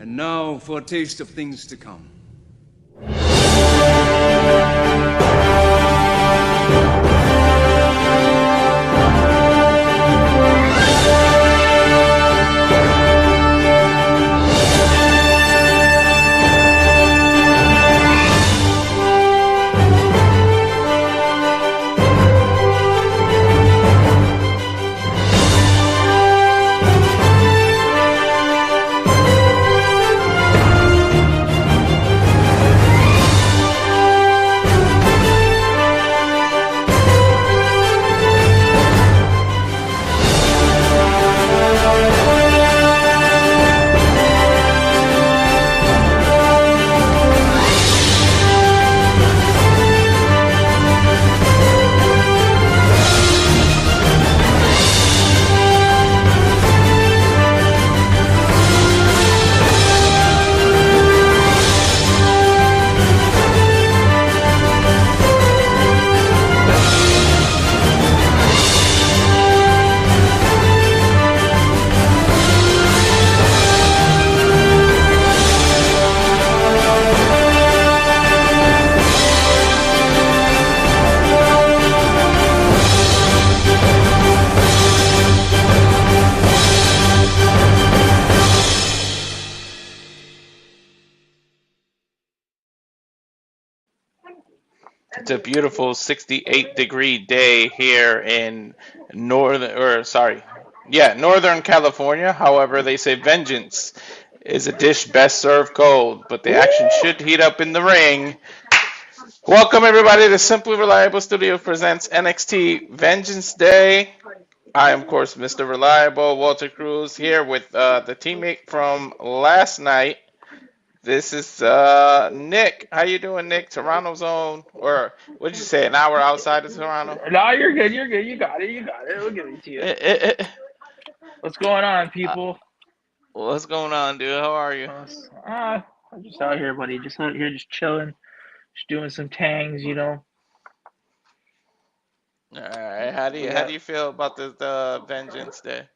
And now for a taste of things to come. It's a beautiful 68-degree day here in Northern California. However, they say vengeance is a dish best served cold, but the action should heat up in the ring. Welcome everybody to Simply Reliable Studio presents NXT Vengeance Day. I am, of course, Mr. Reliable, Walter Cruz, here with the teammate from last night. This is Nick. How you doing, Nick? Toronto's own, or what'd you say? An hour outside of Toronto? No, you're good. You're good. You got it. You got it. We'll give it to you. What's going on, Uh, people? what's going on, dude? How are you? I'm just out here, buddy. Just out here, just chilling, just doing some tangs. All right. How do you We how do got. you feel about the Vengeance Day?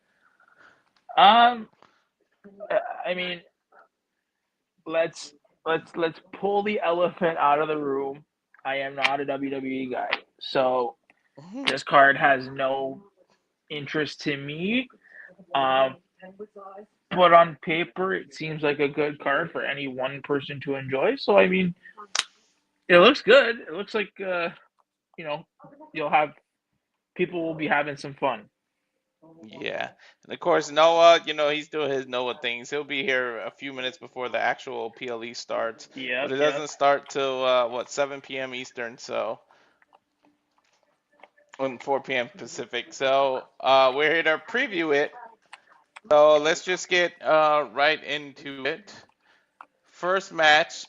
Um. I mean, let's let's pull the elephant out of the room. I am not a WWE guy, so this card has no interest to me. Um. But on paper, it seems like a good card for any one person to enjoy. So I mean, it looks good. It looks like you know, you'll have people will be having some fun. Yeah, and of course Noah. He's doing his Noah things. He'll be here a few minutes before the actual PLE starts, but Yep, it yep. doesn't start till 7 p.m. Eastern, so and 4 p.m. Pacific. So we're here to preview it. So let's just get right into it. First match,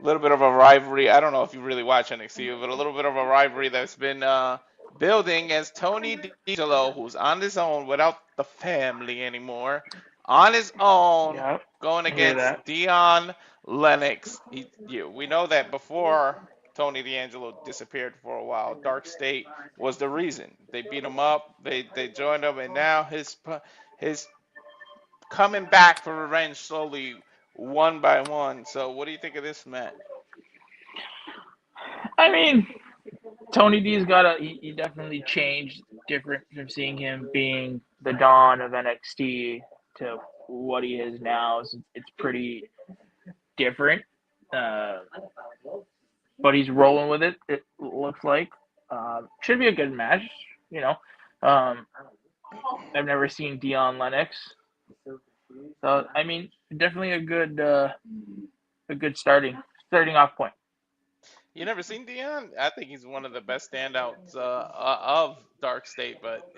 a little bit of a rivalry. I don't know if you really watch NXT, but a little bit of a rivalry that's been building as Tony D'Angelo, who's on his own without the family anymore, on his own, Yep. going I hear against that. Dion Lennox. We know that before Tony D'Angelo disappeared for a while, Dark State was the reason. They beat him up, they joined him, and now his coming back for revenge slowly, one by one. So, what do you think of this match? I mean, Tony D's got he definitely changed different from seeing him being the Dawn of NXT to what he is now. It's pretty different. Uh, but he's rolling with it. It looks like should be a good match. You know, um, I've never seen Dion Lennox, so I mean, definitely a good starting off point. You never seen Dion? I think he's one of the best standouts of Dark State, but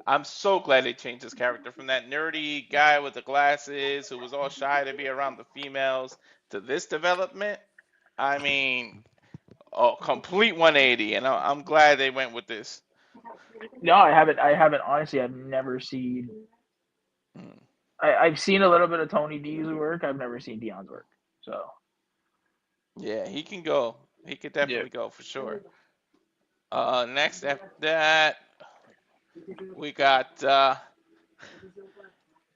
I'm so glad they changed his character from that nerdy guy with the glasses who was all shy to be around the females to this development. I mean, a complete 180, and I'm glad they went with this. No, I haven't. I haven't honestly. I've never seen. Hmm. I've seen a little bit of Tony D's work. I've never seen Dion's work. So Yeah, he can go. He could yeah. definitely go for sure. Next after that, we got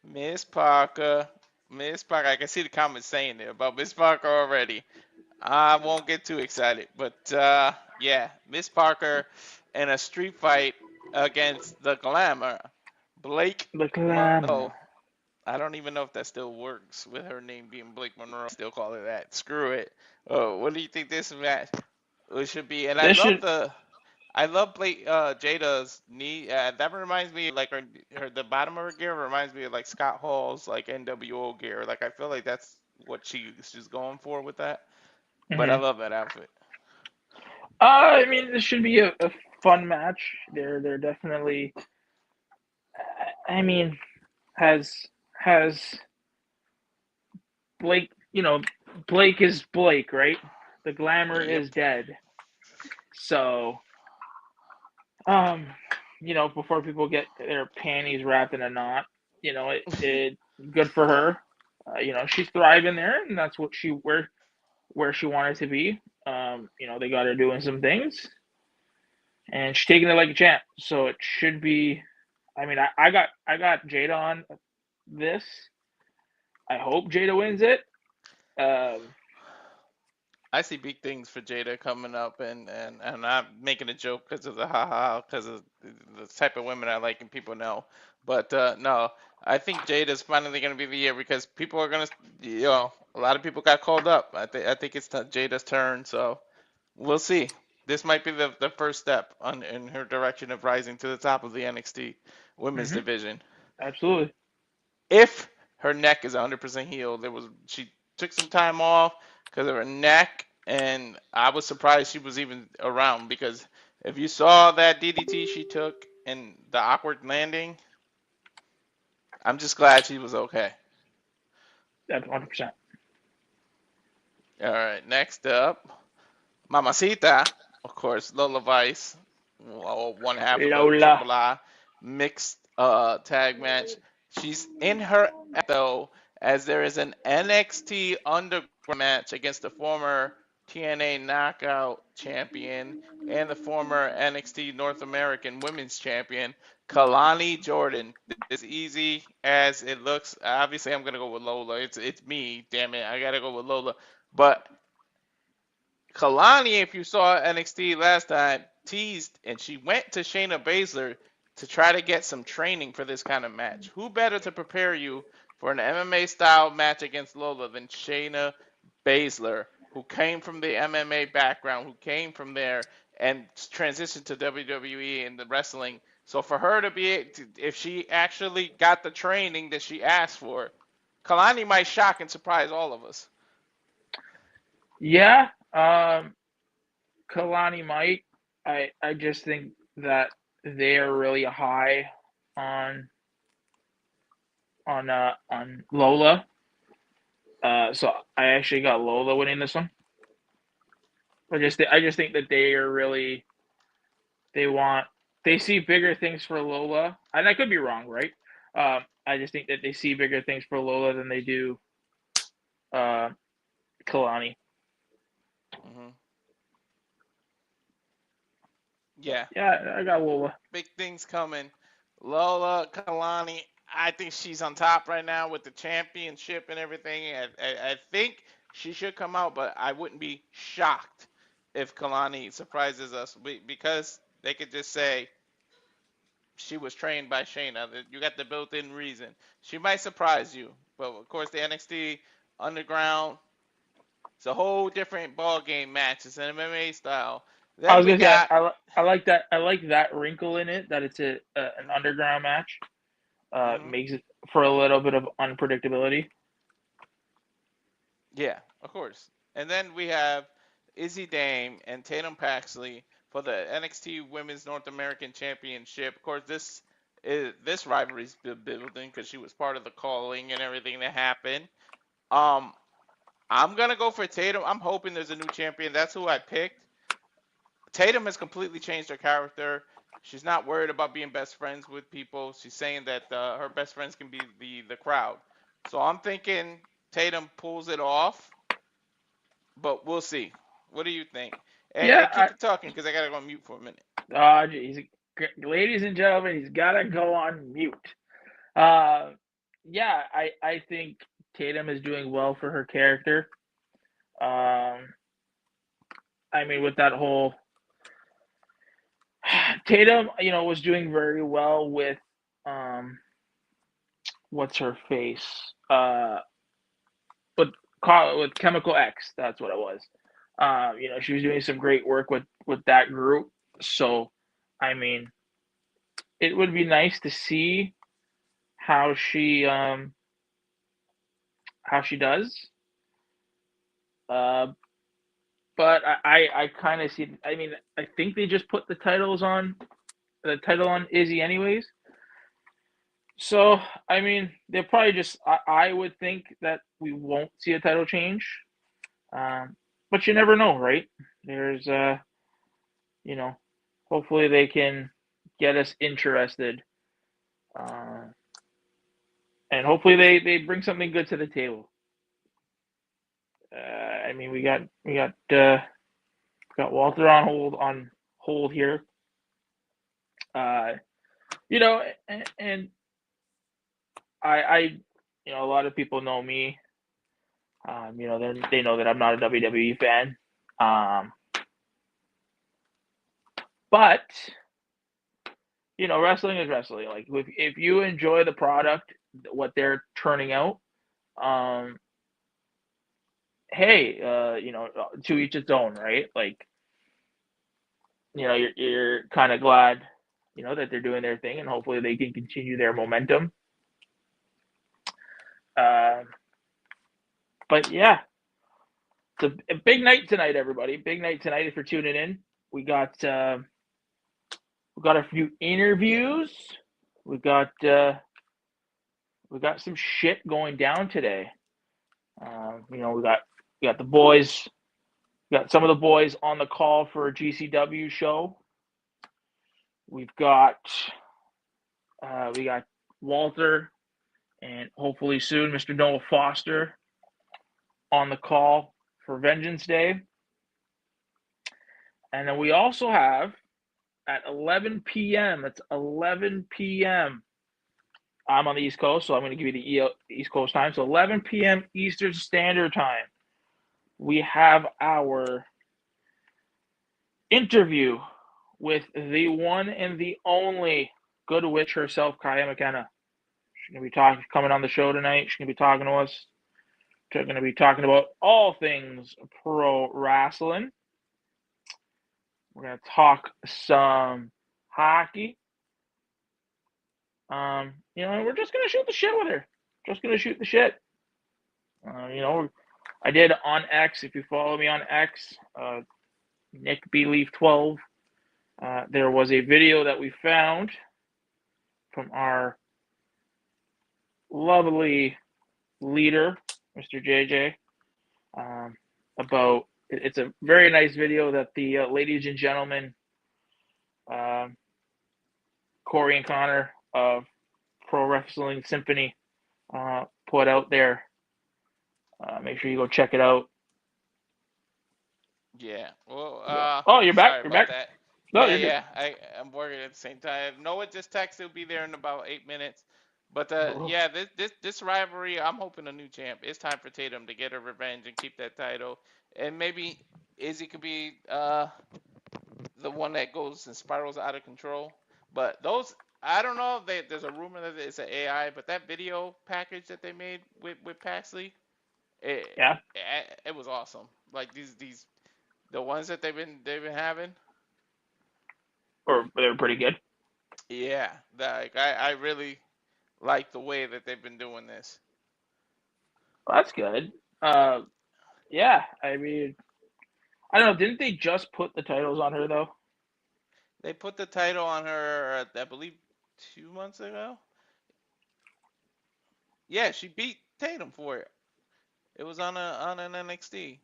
Miss Parker Miss Parker. I can see the comments saying it about Miss Parker already. I won't get too excited, but yeah, Miss Parker in a street fight against the Glamour, Blake The Monroe. glamour. I don't even know if that still works with her name being Blake Monroe. Still call her that. Screw it. Oh, what do you think this match should be? And This should. I love Blake Jada's knee. That reminds me like her the bottom of her gear reminds me of like Scott Hall's like NWO gear. Like I feel like that's what she's going for with that. But I Mhm. love that outfit. I mean, this should be a fun match. They're definitely. I mean, has has Blake. Blake is Blake, right? The glamour is Yep. dead. So, um, before people get their panties wrapped in a knot, it good for her. She's thriving there, and that's what she where she wanted to be. They got her doing some things, and she's taking it like a champ. So it should be. I mean, I got Jada on this. I hope Jada wins it. Um, I see big things for Jada coming up, and I'm making a joke because of the haha, because of the type of women I like and people know. But no, I think Jada's finally going to be the year because people are going to, a lot of people got called up. I think it's Jada's turn, so we'll see. This might be the first step in her direction of rising to the top of the NXT women's mhm, division. absolutely. If her neck is 100% healed, she took some time off because of her neck, and I was surprised she was even around because if you saw that DDT she took and the awkward landing, I'm just glad she was okay. That's 100%. All right, next up, Mamacita, of course, Lola Vice, one half of the Lola. Triple I mixed tag match. She's in her though, as there is an NXT Underground match against the former TNA Knockout champion and the former NXT North American Women's Champion, Kelani Jordan. This is easy as it looks. Obviously, I'm gonna go with Lola. It's me, damn it. I gotta go with Lola. But Kelani, if you saw NXT last time, teased and she went to Shayna Baszler to try to get some training for this kind of match. Who better to prepare you for an MMA style match against Lola than Shayna Baszler, who came from the MMA background, who came from there and transitioned to WWE and the wrestling. So for her to if she actually got the training that she asked for, Kalani might shock and surprise all of us. Yeah, Kalani might. I just think that they are really high on on Lola. So I actually got Lola winning this one. I just think that they are really they want they see bigger things for Lola, and I could be wrong, right? I just think that they see bigger things for Lola than they do uh, Kalani. Hmm. Yeah, Yeah, I got Lola. big things coming. Lola Kalani, I think she's on top right now with the championship and everything. I think she should come out, but I wouldn't be shocked if Kalani surprises us because they could just say she was trained by Shayna. You got the built-in reason. She might surprise you, but of course the NXT Underground, it's a whole different ball game match. It's an MMA style. I Then was we gonna say got. I like that. I like that wrinkle in it that it's an underground match. Mhm. Makes it for a little bit of unpredictability. Yeah, of course. And then we have Izzy Dame and Tatum Paxley for the NXT Women's North American Championship. Of course, this rivalry's building because she was part of the calling and everything that happened. Um, I'm gonna go for Tatum. I'm hoping there's a new champion. That's who I picked. Tatum has completely changed her character. She's not worried about being best friends with people. She's saying that her best friends can be the crowd. So I'm thinking Tatum pulls it off, but we'll see. What do you think? And Yeah. keep it talking because I gotta go on mute for a minute. Geez. Ladies and gentlemen, he's got to go on mute. Uh, yeah, I think Tatum is doing well for her character. I mean, with that whole Tatum, was doing very well with what's her face? With with Chemical X, that's what it was. She was doing some great work with that group. So, I mean, it would be nice to see how she does. Uh, but I kind of see. I mean, I think they just put the title on Izzy anyways. So I mean, they're probably just. I would think that we won't see a title change, but you never know, right? There's you know, hopefully they can get us interested, and hopefully they bring something good to the table. I mean, we got Walter on hold here. And I a lot of people know me. They know that I'm not a WWE fan. But wrestling is wrestling. Like if you enjoy the product, what they're turning out, hey, to each its own, right? Like, you're kind of glad, that they're doing their thing, and hopefully they can continue their momentum. But yeah, it's a big night tonight, everybody. Big night tonight if you're tuning in. We got a few interviews. We got some shit going down today. We got the boys. We got some of the boys on the call for a GCW show. We've got Walter and hopefully soon Mr. Noah Foster on the call for Vengeance Day. And then we also have at 11 p.m. It's 11 p.m. I'm on the East Coast, so I'm going to give you the East Coast time. So 11 p.m. Eastern Standard Time. We have our interview with the one and the only Good Witch herself, Kaya McKenna. She's going to be coming on the show tonight. She's going to be talking to us. She's going to be talking about all things pro wrestling. We're going to talk some hockey. And we're just going to shoot the shit with her. Just going to shoot the shit. I did on X. If you follow me on X, Nick B. Leaf 12. There was a video that we found from our lovely leader, Mr. JJ, about it's a very nice video that the ladies and gentlemen, Corey and Connor of Pro Wrestling Symphony, put out there. Make sure you go check it out. Yeah. Well, oh, you're back. Sorry You're about back. that. No, Yeah. I'm working at the same time. Noah just texted. He'll be there in about 8 minutes. But yeah, this rivalry, I'm hoping a new champ. It's time for Tatum to get her revenge and keep that title, and maybe Izzy could be the one that goes and spirals out of control. But those, I don't know. There's a rumor that it's an AI, but that video package that they made with Paxley, it was awesome. Like the ones that they've been having. Or they're pretty good. Yeah, I really like the way that they've been doing this. Well, that's good. Yeah, I mean, I don't know. Didn't they just put the titles on her though? They put the title on her, I believe, 2 months ago. Yeah, she beat Tatum for it. It was on an NXT.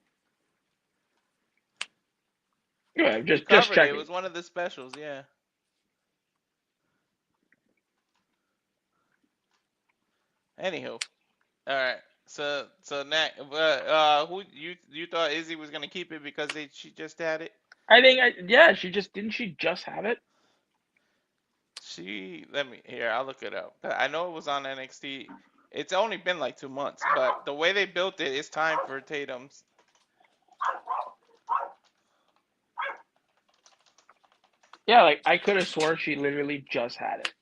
Yeah, just checking. checking. It was one of the specials. Yeah. Anywho, all right. So Nat, who you thought Izzy was gonna keep it because she just had it? I think she just have it? I'll look it up. I know it was on NXT. It's only been like 2 months, but the way they built it, it's time for Tatum's. Yeah, like I could have sworn she literally just had it.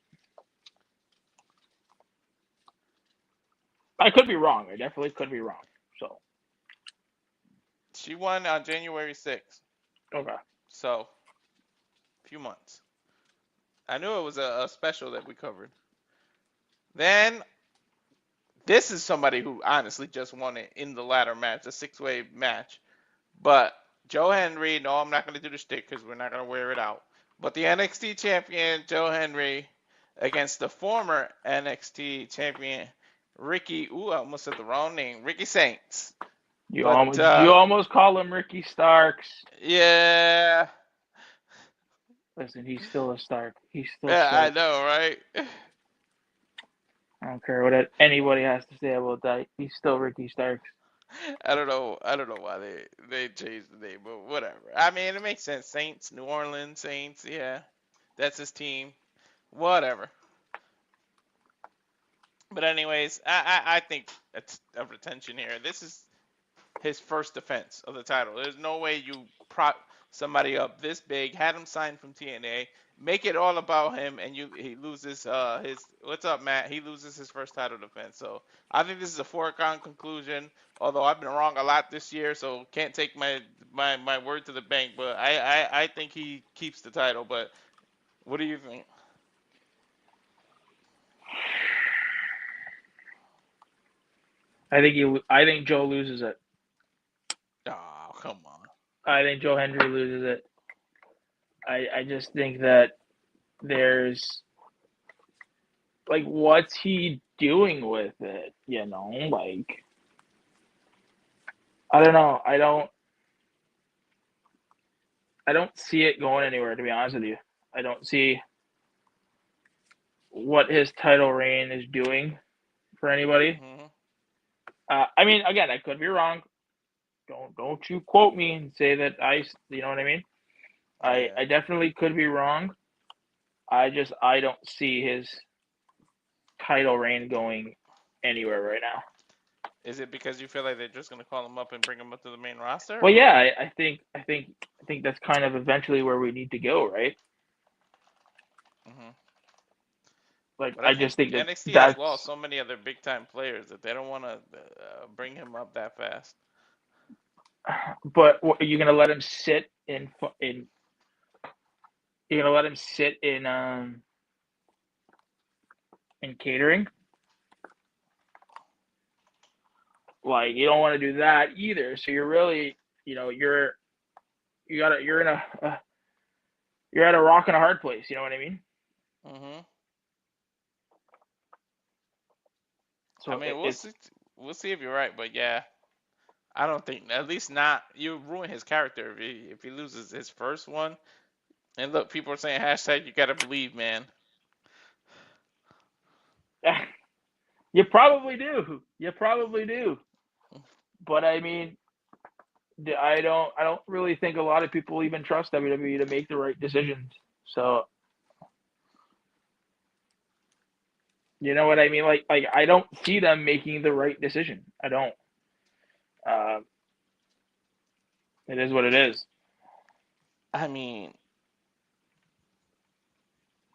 I could be wrong. I definitely could be wrong. So She won on January 6th, okay. so a few months. I knew it was a special that we covered. Then this is somebody who honestly just won it in the ladder match, a 6-way match. But Joe Hendry, no, I'm not going to do the shtick because we're not going to wear it out. But the NXT champion, Joe Hendry, against the former NXT champion, Ricky, ooh, I almost said the wrong name, Ricky Saints. You But, almost call him Ricky Starks. yeah. Listen, he's still a Stark. He's still Yeah, I Stark. know, right? I don't care what anybody has to say about that. He's still Ricky Starks. I don't know why they changed the name, but whatever. I mean, it makes sense. Saints, New Orleans Saints, yeah. That's his team. Whatever. But anyways, I think it's a retention here. This is his first defense of the title. There's no way you prop somebody up this big, had him signed from TNA, make it all about him, and he loses his. What's up, Matt? He loses his first title defense. So I think this is a foregone conclusion. Although I've been wrong a lot this year, so can't take my word to the bank. But I think he keeps the title. But what do you think? I think Joe loses it. Oh, come on. I think Joe Hendry loses it. I just think that there's like, what's he doing with it? You know, like, I don't know. I don't see it going anywhere, to be honest with you. I don't see what his title reign is doing for anybody. Mm-hmm. I mean, again, I could be wrong. Don't you quote me and say that you know what I mean? I Yeah. definitely could be wrong. I don't see his title reign going anywhere right now. Is it because you feel like they're just gonna call him up and bring him up to the main roster, Well, or? yeah, I think that's kind of eventually where we need to go, right? Mm-hmm. Like, But I I think just think NXT has lost that's. so many other big time players that they don't want to bring him up that fast. But what, are you gonna let him sit in? You're gonna let him sit in catering? Like, you don't want to do that either. So you're really, you're in you're at a rock and a hard place. You know what I mean? Mm-hmm. I So mean, we'll it's see. We'll see if you're right, but yeah, I don't think at least not. You ruin his character if he loses his first one. And look, people are saying hashtag you gotta believe, man. you probably do. You probably do. But I mean, I don't really think a lot of people even trust WWE to make the right decisions. So you know what I mean? Like I don't see them making the right decision. I don't. Uh, it is what it is. I mean,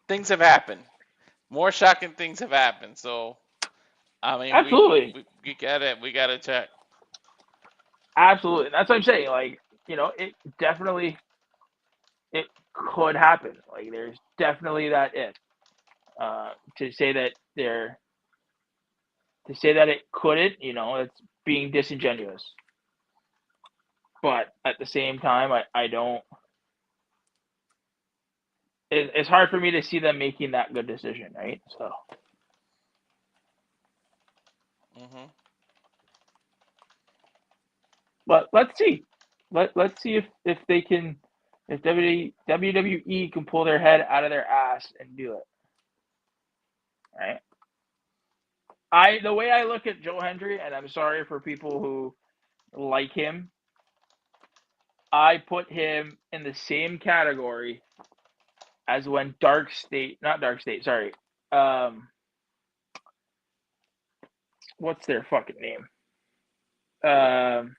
things have happened. More shocking things have happened. So I mean, Absolutely. we gotta check. Absolutely. That's what I'm saying. Like, it definitely it could happen. Like, there's definitely that if. To say that it couldn't, it's being disingenuous. But at the same time, I don't. It's hard for me to see them making that good decision, right? So, Mm-hmm. but let's see. Let's see if they can, if WWE can pull their head out of their ass and do it. Right. The way I look at Joe Hendry, and I'm sorry for people who like him, I put him in the same category as when not Dark State, sorry, what's their fucking name? God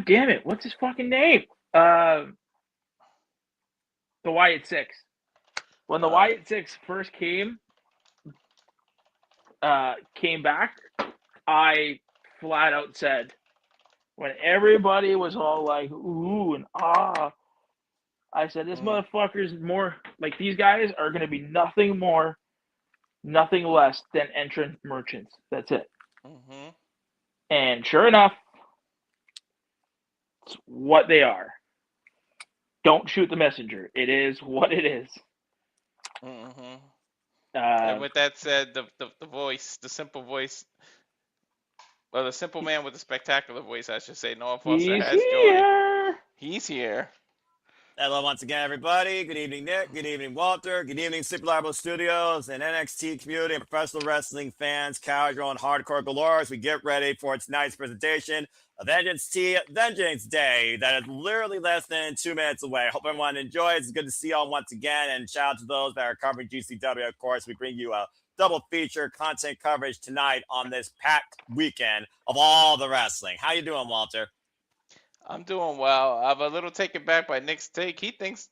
damn it! What's his fucking name? The Wyatt Six. When the Wyatt Six first came back, I flat out said, when everybody was all like ooh and ah, I said this motherfucker's more like these guys are gonna be nothing more, nothing less than entrant merchants. That's it. Mm-hmm. And sure enough, it's what they are. Don't shoot the messenger. It is what it is. Mm-hmm. And with that said, the voice, the simple voice, well, the simple man with the spectacular voice, I should say, Noah Foster has joined. He's here. Hello once again, everybody. Good evening, Nick. Good evening, Walter. Good evening, Super Liable Studios and NXT community and professional wrestling fans, casual and hardcore galore as we get ready for tonight's presentation of Vengeance Day that is literally less than 2 minutes away. Hope everyone enjoys. It's good to see y'all once again, and shout out to those that are covering GCW. Of course, we bring you a double feature content coverage tonight on this packed weekend of all the wrestling. How you doing, Walter? I'm doing well. I'm a little taken back by Nick's take. He thinks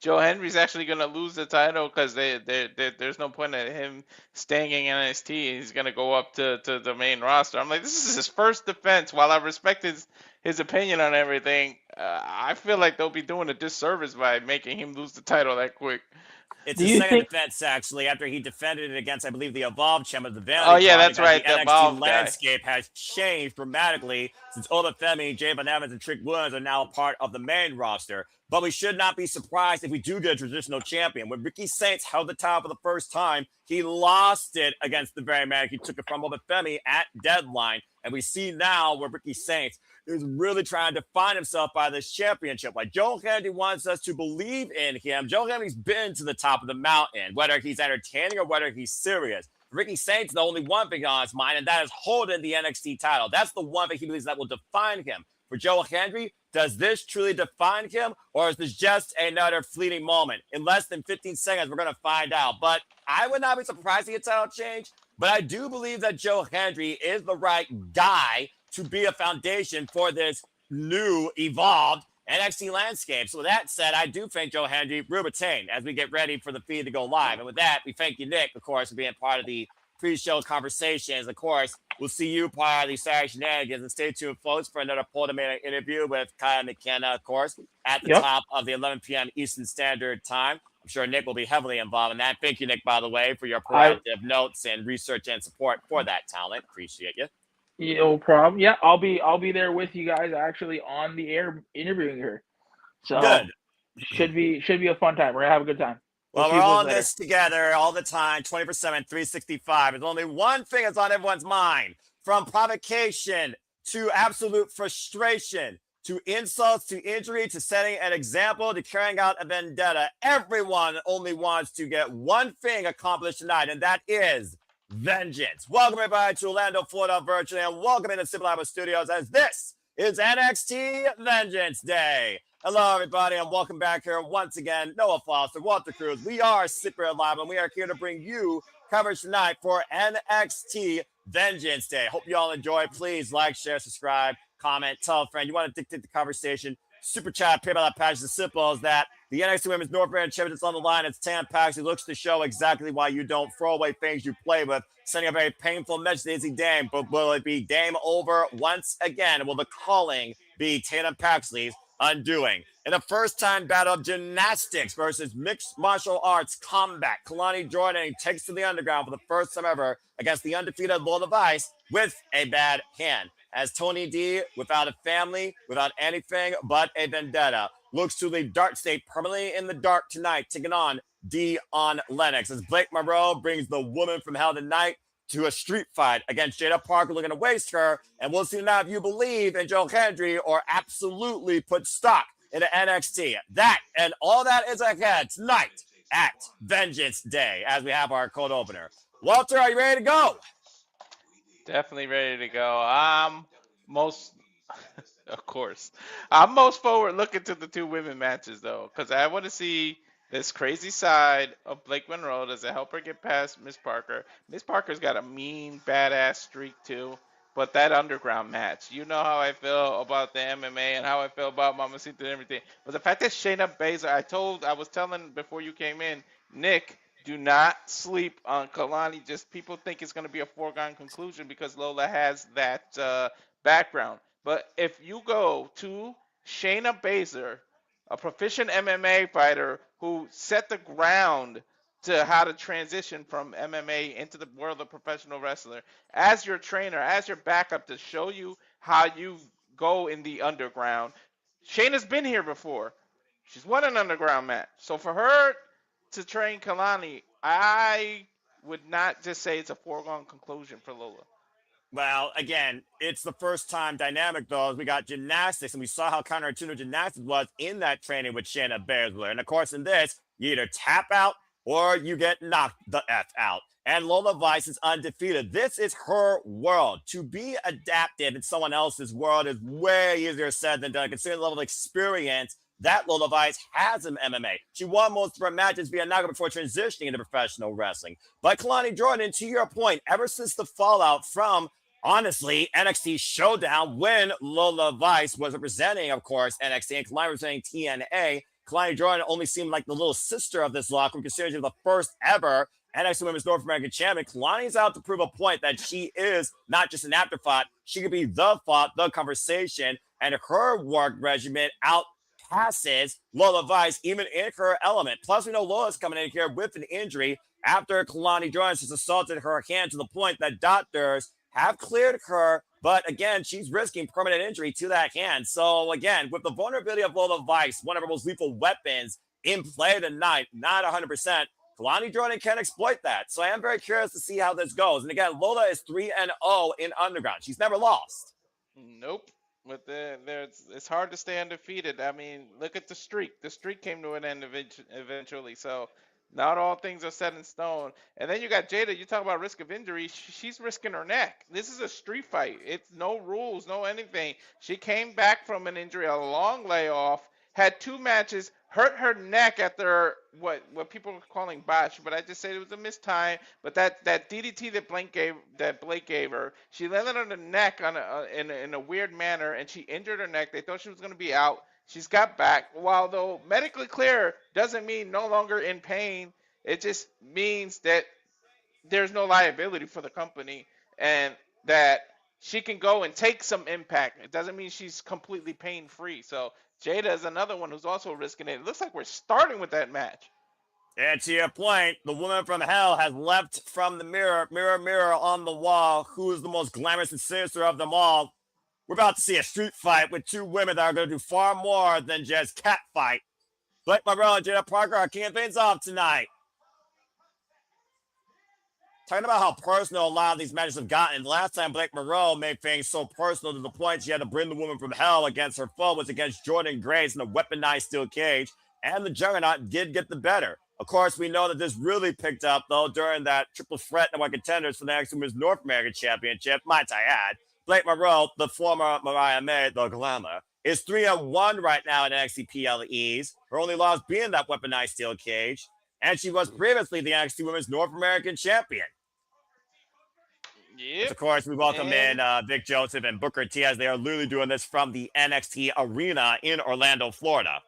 Joe Hendry's actually going to lose the title because there's no point in him staying in NXT. He's going to go up to the main roster. I'm like, this is his first defense. While I respect his opinion on everything, I feel like they'll be doing a disservice by making him lose the title that quick. It's his second defense, actually, after he defended it against, I believe, the Evolved champ of the Vanity. Oh, yeah, that's right. The NXT Evolved landscape has changed dramatically since Obafemi, Jay Van Evans, and Trick Williams are now part of the main roster. But we should not be surprised if we do get a traditional champion. When Ricky Saints held the title for the first time, he lost it against the very man. He took it from Obafemi at Deadline. And we see now where Ricky Saints is really trying to find himself by this championship. Like Joe Hendry wants us to believe in him. Joe Hendry's been to the top of the mountain, whether he's entertaining or whether he's serious. Ricky Saints, the only one thing on his mind, and that is holding the NXT title. That's the one thing he believes that will define him. For Joe Hendry, does this truly define him, or is this just another fleeting moment? In less than 15 seconds, we're going to find out. But I would not be surprised to get title change. But I do believe that Joe Hendry is the right guy to be a foundation for this new, evolved NXT landscape. So with that said, I do thank Joe Hendry will retain as we get ready for the feed to go live. And with that, we thank you, Nick, of course, for being part of the pre-show conversations. Of course, we'll see you part of the Saturday shenanigans. And stay tuned, folks, for another Poll-Domain interview with Kyle McKenna, of course, at the top of the 11 p.m. Eastern Standard Time. I'm sure Nick will be heavily involved in that. Thank you, Nick, by the way, for your proactive notes and research and support for that talent. Appreciate you. No problem. Yeah, I'll be there with you guys actually on the air interviewing her. So good. Should be a fun time. We're gonna have a good time. Well, we're all in this together all the time, 24/7, 365. There's only one thing that's on everyone's mind. From provocation to absolute frustration, to insults, to injury, to setting an example, to carrying out a vendetta. Everyone only wants to get one thing accomplished tonight, and that is vengeance. Welcome, everybody, to Orlando, Florida, virtually, and welcome into Super Liable Studios as this is NXT Vengeance Day. Hello, everybody, and welcome back here once again. Noah Foster, Walter Cruz. We are Super Live, and we are here to bring you coverage tonight for NXT Vengeance Day. Hope you all enjoy. Please like, share, subscribe, comment, tell a friend. You want to dictate the conversation. Super chat, PayPal, that page as simple as that. The NXT Women's North American Championship on the line. It's Tam Paxley. Looks to show exactly why you don't throw away things you play with. Sending a very painful message to Izzy Dame. But will it be Dame over once again? Will the calling be Tatum Paxley's undoing? In the first-time battle of gymnastics versus mixed martial arts combat, Kelani Jordan takes to the underground for the first time ever against the undefeated Lola with a bad hand. As Tony D, without a family, without anything but a vendetta, looks to leave Dark State permanently in the dark tonight, taking on Dion Lennox. As Blake Monroe brings the woman from hell tonight to a street fight against Jaida Parker, looking to waste her. And we'll see now if you believe in Joe Hendry or absolutely put stock into NXT. That and all that is ahead tonight at Vengeance Day as we have our cold opener. Walter, are you ready to go? Definitely ready to go. Of course. I'm most forward looking to the two women matches, though, because I want to see this crazy side of Blake Monroe. Does it help her get past Miss Parker? Miss Parker's got a mean, badass streak too. But that underground match, you know how I feel about the MMA and how I feel about Mamacita and everything. But the fact that Shayna Baszler, I was telling before you came in, Nick, do not sleep on Kelani. Just people think it's going to be a foregone conclusion because Lola has that background. But if you go to Shayna Baszler, a proficient MMA fighter who set the ground to how to transition from MMA into the world of professional wrestler, as your trainer, as your backup to show you how you go in the underground. Shayna's been here before. She's won an underground match. So for her to train Kalani, I would not just say it's a foregone conclusion for Lola. Well, again, it's the first time dynamic, though. We got gymnastics, and we saw how counterintuitive gymnastics was in that training with Shayna Baszler. And of course, in this, you either tap out or you get knocked the F out. And Lola Vice is undefeated. This is her world. To be adapted in someone else's world is way easier said than done, considering the level of experience that Lola Vice has in MMA. She won most of her matches via knockout before transitioning into professional wrestling. But Kelani Jordan, to your point, ever since the fallout from honestly, NXT Showdown, when Lola Vice was representing, of course, NXT and Kelani representing TNA, Kelani Jordan only seemed like the little sister of this locker room, considering she's the first ever NXT Women's North American Champion. Kelani's out to prove a point that she is not just an afterthought, she could be the thought, the conversation, and her work regimen outpasses Lola Vice, even in her element. Plus, we know Lola's coming in here with an injury after Kelani Jordan has assaulted her hand to the point that doctors have cleared her, but again, she's risking permanent injury to that hand. So again, with the vulnerability of Lola Vice, one of her most lethal weapons in play tonight, not 100%, Kelani Jordan can exploit that. So I am very curious to see how this goes. And again, Lola is 3-0 in Underground. She's never lost. Nope. But it's hard to stay undefeated. I mean, look at the streak. The streak came to an end eventually. So not all things are set in stone. And then you got Jaida. You talk about risk of injury. She's risking her neck. This is a street fight. It's no rules, no anything. She came back from an injury, a long layoff, had 2 matches, hurt her neck after what people were calling botch, but I just said it was a mistime. But that DDT that Blake gave her, she landed on the neck in a weird manner, and she injured her neck. They thought she was going to be out. She's got back. While though medically clear doesn't mean no longer in pain, it just means that there's no liability for the company and that she can go and take some impact. It doesn't mean she's completely pain free. So Jaida is another one who's also risking it. It looks like we're starting with that match. And to your point, the woman from hell has leapt from the mirror, mirror, mirror on the wall. Who is the most glamorous and sinister of them all? We're about to see a street fight with 2 women that are going to do far more than just cat fight. Blake Monroe and Jaida Parker are kicking things off tonight. Talking about how personal a lot of these matches have gotten. Last time Blake Monroe made things so personal to the point she had to bring the woman from hell against her foe was against Jordan Grace in a weaponized steel cage, and the Juggernaut did get the better. Of course, we know that this really picked up, though, during that triple threat number one contenders for the NXT Women's North American Championship, might I add. Blake Monroe, the former Mariah May, the Glamour, is 3-1 right now in NXT PLEs. Her only loss being that weaponized steel cage, and she was previously the NXT Women's North American Champion. Yep. Of course, we welcome in Vic Joseph and Booker T as they are literally doing this from the NXT Arena in Orlando, Florida.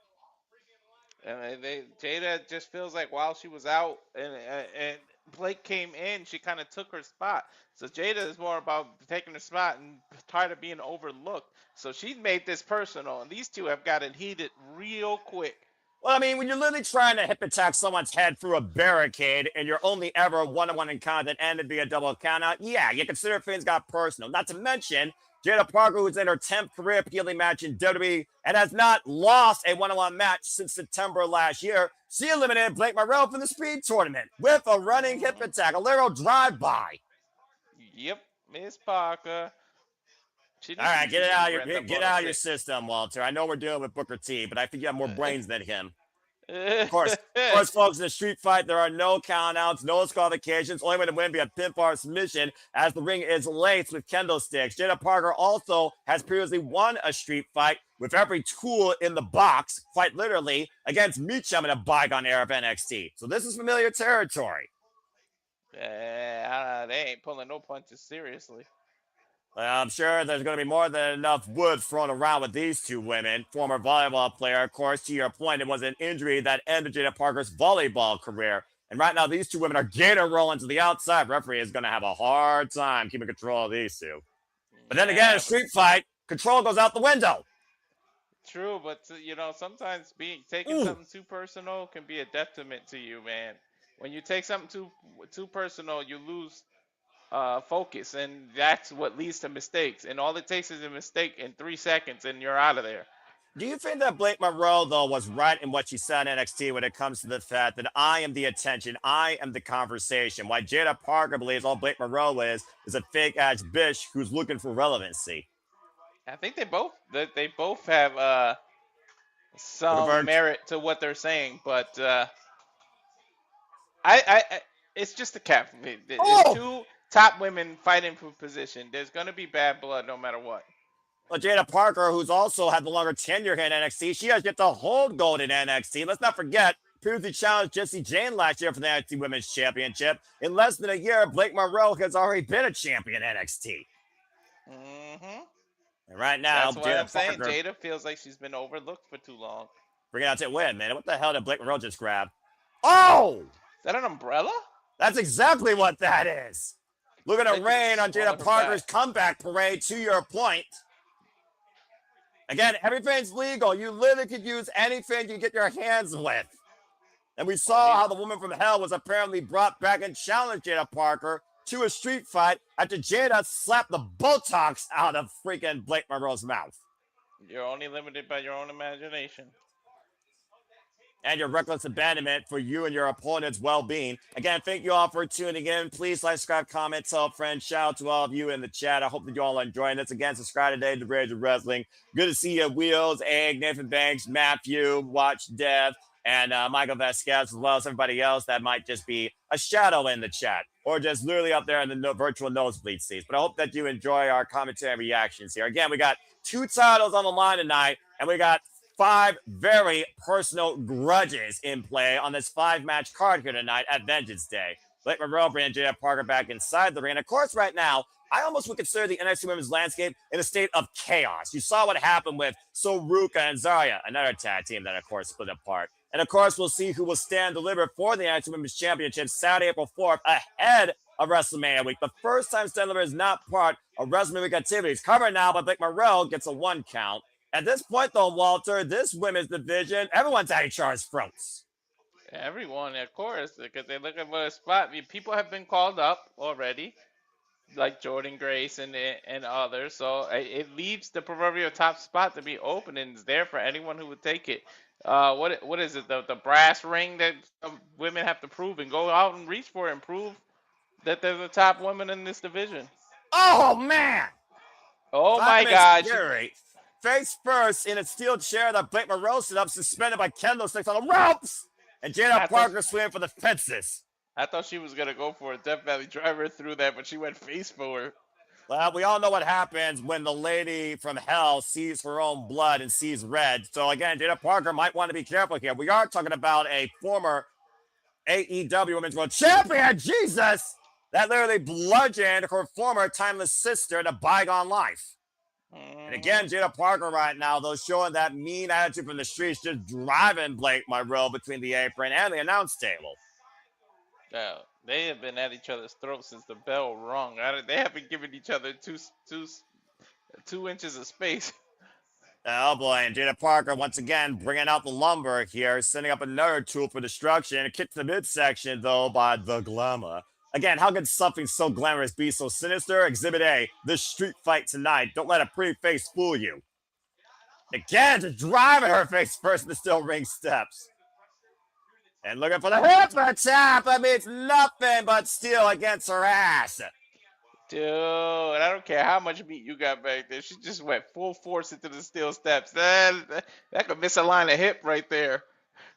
And Jaida just feels like while she was out and Blake came in, she kind of took her spot. So Jaida is more about taking her spot and tired of being overlooked. So she made this personal, and these two have gotten heated real quick. Well, I mean, when you're literally trying to hip attack someone's head through a barricade and you're only ever one-on-one encounter that ended via double countout, yeah, you consider things got personal. Not to mention, Jaida Parker, who's in her 10th career PLE match in WWE and has not lost a one-on-one match since September last year, she eliminated Blake Monroe from the Speed Tournament with a running hip attack, a literal drive-by. Yep, Miss Parker. All right, get it out of your system, Walter. I know we're dealing with Booker T, but I think you have more brains than him. Of course, folks, in a street fight, there are no countouts, no disqualifications. Only way to win via pinfall submission, as the ring is laced with kendo sticks. Jaida Parker also has previously won a street fight with every tool in the box, quite literally, against Meacham in a bygone era of NXT. So this is familiar territory. They ain't pulling no punches seriously. I'm sure there's going to be more than enough wood thrown around with these two women. Former volleyball player, of course, to your point, it was an injury that ended Jaida Parker's volleyball career. And right now, these two women are gator rolling to the outside. Referee is going to have a hard time keeping control of these two. But then again, a street fight, control goes out the window. True, but sometimes taking something too personal can be a detriment to you, man. When you take something too personal, you lose focus, and that's what leads to mistakes. And all it takes is a mistake in 3 seconds, and you're out of there. Do you think that Blake Monroe, though, was right in what she said in NXT when it comes to the fact that I am the attention, I am the conversation? Why Jaida Parker believes all Blake Monroe is a fake-ass bitch who's looking for relevancy. I think they both have some merit to what they're saying, but it's just a cap. There's two top women fighting for position. There's going to be bad blood no matter what. Well, Jaida Parker, who's also had the longer tenure here in NXT, she has yet to hold gold in NXT. Let's not forget, previously challenged Jessie Jane last year for the NXT Women's Championship. In less than a year, Blake Monroe has already been a champion in NXT. Mm-hmm. And right now, that's what I'm saying. Jaida feels like she's been overlooked for too long. Bring it out to win, a minute. What the hell did Blake Monroe just grab? Oh! Is that an umbrella? That's exactly what that is. Look at a rain on Jaida Parker's comeback parade, to your point. Again, everything's legal. You literally could use anything you get your hands with. And we saw how the woman from hell was apparently brought back and challenged Jaida Parker to a street fight after Jaida slapped the Botox out of freaking Blake Monroe's mouth. You're only limited by your own imagination. And your reckless abandonment for you and your opponent's well-being. Again, thank you all for tuning in. Please like, subscribe, comment, tell a friend. Shout out to all of you in the chat. I hope that you all are enjoying this. Again, subscribe today to Rage of Wrestling. Good to see you, Wheels, Egg, Nathan Banks, Matthew, Watch Dev, and Michael Vasquez, as well as everybody else that might just be a shadow in the chat or just literally up there in the virtual nosebleed seats. But I hope that you enjoy our commentary and reactions here. Again, we got 2 titles on the line tonight, and we got 5 very personal grudges in play on this 5-match card here tonight at Vengeance Day. Blake Monroe bringing Jaida Parker back inside the ring. And of course, right now, I almost would consider the NXT Women's landscape in a state of chaos. You saw what happened with Soruka and Zarya, another tag team that, of course, split apart. And of course, we'll see who will stand delivered for the NXT Women's Championship Saturday, April 4th, ahead of WrestleMania week. The first time stand delivered is not part of WrestleMania week activities. Covered now, but Blake Monroe gets a 1 count. At this point, though, Walter, this women's division, everyone's at each other's throats. Everyone, of course, because they're looking for a spot. I mean, people have been called up already, like Jordan Grace and others. So it leaves the proverbial top spot to be open, and it's there for anyone who would take it. What is it? The brass ring that women have to prove and go out and reach for and prove that there's a top woman in this division. Oh, man! Oh, my God. Face first in a steel chair that Blake Monroe set up, suspended by kendo sticks on the ropes. And Jaida Parker swinging for the fences. I thought she was going to go for a Death Valley driver through that, but she went face forward. Well, we all know what happens when the lady from hell sees her own blood and sees red. So again, Jaida Parker might want to be careful here. We are talking about a former AEW Women's World Champion, Jesus, that literally bludgeoned her former timeless sister in a bygone life. And again, Jaida Parker right now, though, showing that mean attitude from the streets, just driving Blake Monroe between the apron and the announce table. Yeah, they have been at each other's throats since the bell rung. They haven't given each other two inches of space. Oh boy, and Jaida Parker once again bringing out the lumber here, setting up another tool for destruction. A kick to the midsection, though, by the Glamour. Again, how could something so glamorous be so sinister? Exhibit A, the street fight tonight. Don't let a pretty face fool you. Again, just driving her face first in the steel ring steps. And looking for the hip attack. I mean, it's nothing but steel against her ass. Dude, I don't care how much meat you got back there. She just went full force into the steel steps. That could misalign a hip right there.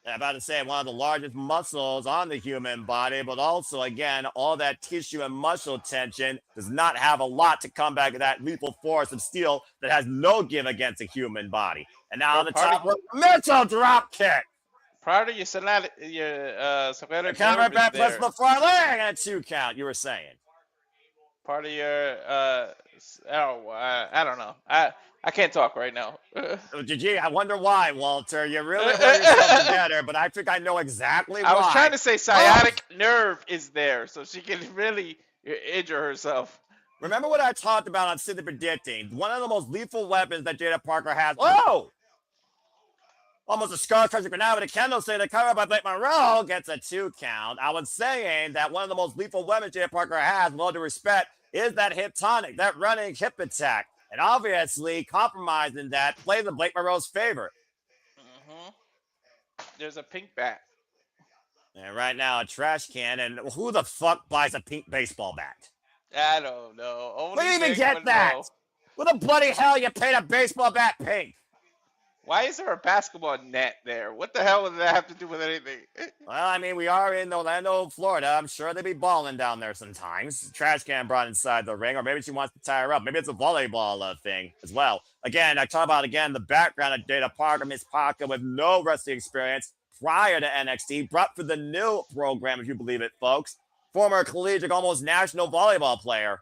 I'm about to say one of the largest muscles on the human body, but also, again, all that tissue and muscle tension does not have a lot to combat that lethal force of steel that has no give against a human body. And now on the top, mental drop kick. Part of your sciatic Counter nerve back is plus there. the far leg and a 2 count. You were saying. Part of your I don't know. I can't talk right now. Gee, I wonder why, Walter. You really hold yourself together, but I think I know exactly why. I was trying to say sciatic nerve is there, so she can really injure herself. Remember what I talked about on Simply Predicting? One of the most lethal weapons that Jaida Parker has. Oh! Almost a scar crushing grenade with a candlestick that covered by Blake Monroe gets a 2 count. I was saying that one of the most lethal weapons Jaida Parker has, with all due respect, is that hip tonic, that running hip attack. And obviously, compromising that plays in Blake Monroe's favor. Mm-hmm. There's a pink bat. And right now, a trash can. And who the fuck buys a pink baseball bat? I don't know. Only Where do you even Nick get would that? know. What the bloody hell you paint a baseball bat pink? Why is there a basketball net there? What the hell does that have to do with anything? Well, I mean, we are in Orlando, Florida. I'm sure they be balling down there sometimes. Trash can brought inside the ring, or maybe she wants to tie her up. Maybe it's a volleyball thing as well. Again, I talk about, the background of Jaida Parker, Miss Parker, with no wrestling experience prior to NXT, brought for the new program, if you believe it, folks. Former collegiate, almost national volleyball player.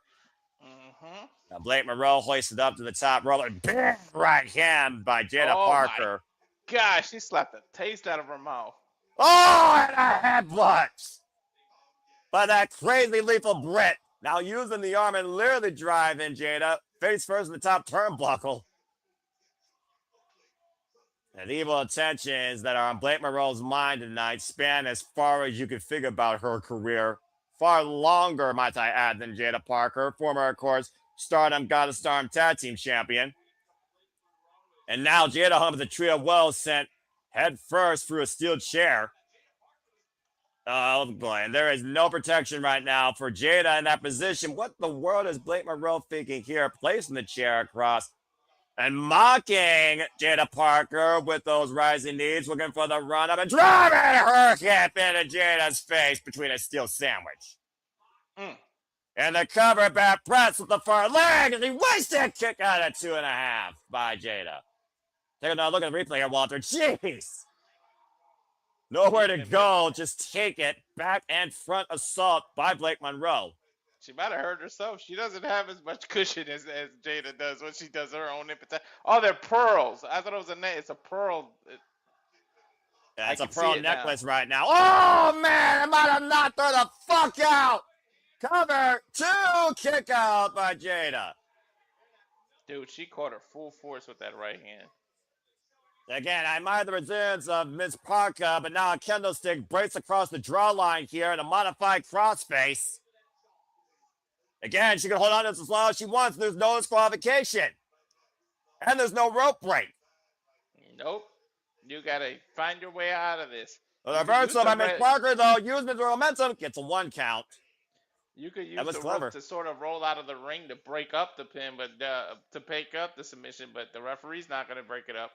Mm-hmm. Now, Blake Monroe hoisted up to the top roller. Big right hand by Jaida Parker. My gosh, she slapped the taste out of her mouth. Oh, and a headbutt by that crazy lethal Brit. Now using the arm and literally driving Jaida face first in the top turnbuckle. And the evil intentions that are on Blake Monroe's mind tonight span as far as you can figure about her career. Far longer, might I add, than Jaida Parker, former, of course, Stardom, Goddess Stardom Tag Team Champion. And now Jaida home with a trio of woes sent head first through a steel chair. Oh boy, and there is no protection right now for Jaida in that position. What the world is Blake Monroe thinking here? Placing the chair across and mocking Jaida Parker with those rising knees, looking for the run up and driving her hip into Jada's face between a steel sandwich. And the cover back press with the far leg, and he wasted kick out at 2.5 by Jaida. Take another look at the replay here, Walter. Jeez. Nowhere to go. Just take it. Back and front assault by Blake Monroe. She might have hurt herself. She doesn't have as much cushion as Jaida does when she does her own impetus. Oh, they're pearls. I thought it was a net. It's a pearl. Yeah, it's a pearl necklace right now. Oh, man. I might have knocked her the fuck out. Cover 2, kick out by Jaida. Dude, she caught her full force with that right hand. Again, I admire the resilience of Miss Parker, but now a candlestick breaks across the draw line here in a modified crossface. Again, she can hold on to this as long as she wants. There's no disqualification. And there's no rope break. Nope. You got to find your way out of this. The reversal by Miss Parker, though, using the momentum, gets a 1 count. You could use the rope to sort of roll out of the ring to break up the pin, but to break up the submission, but the referee's not going to break it up.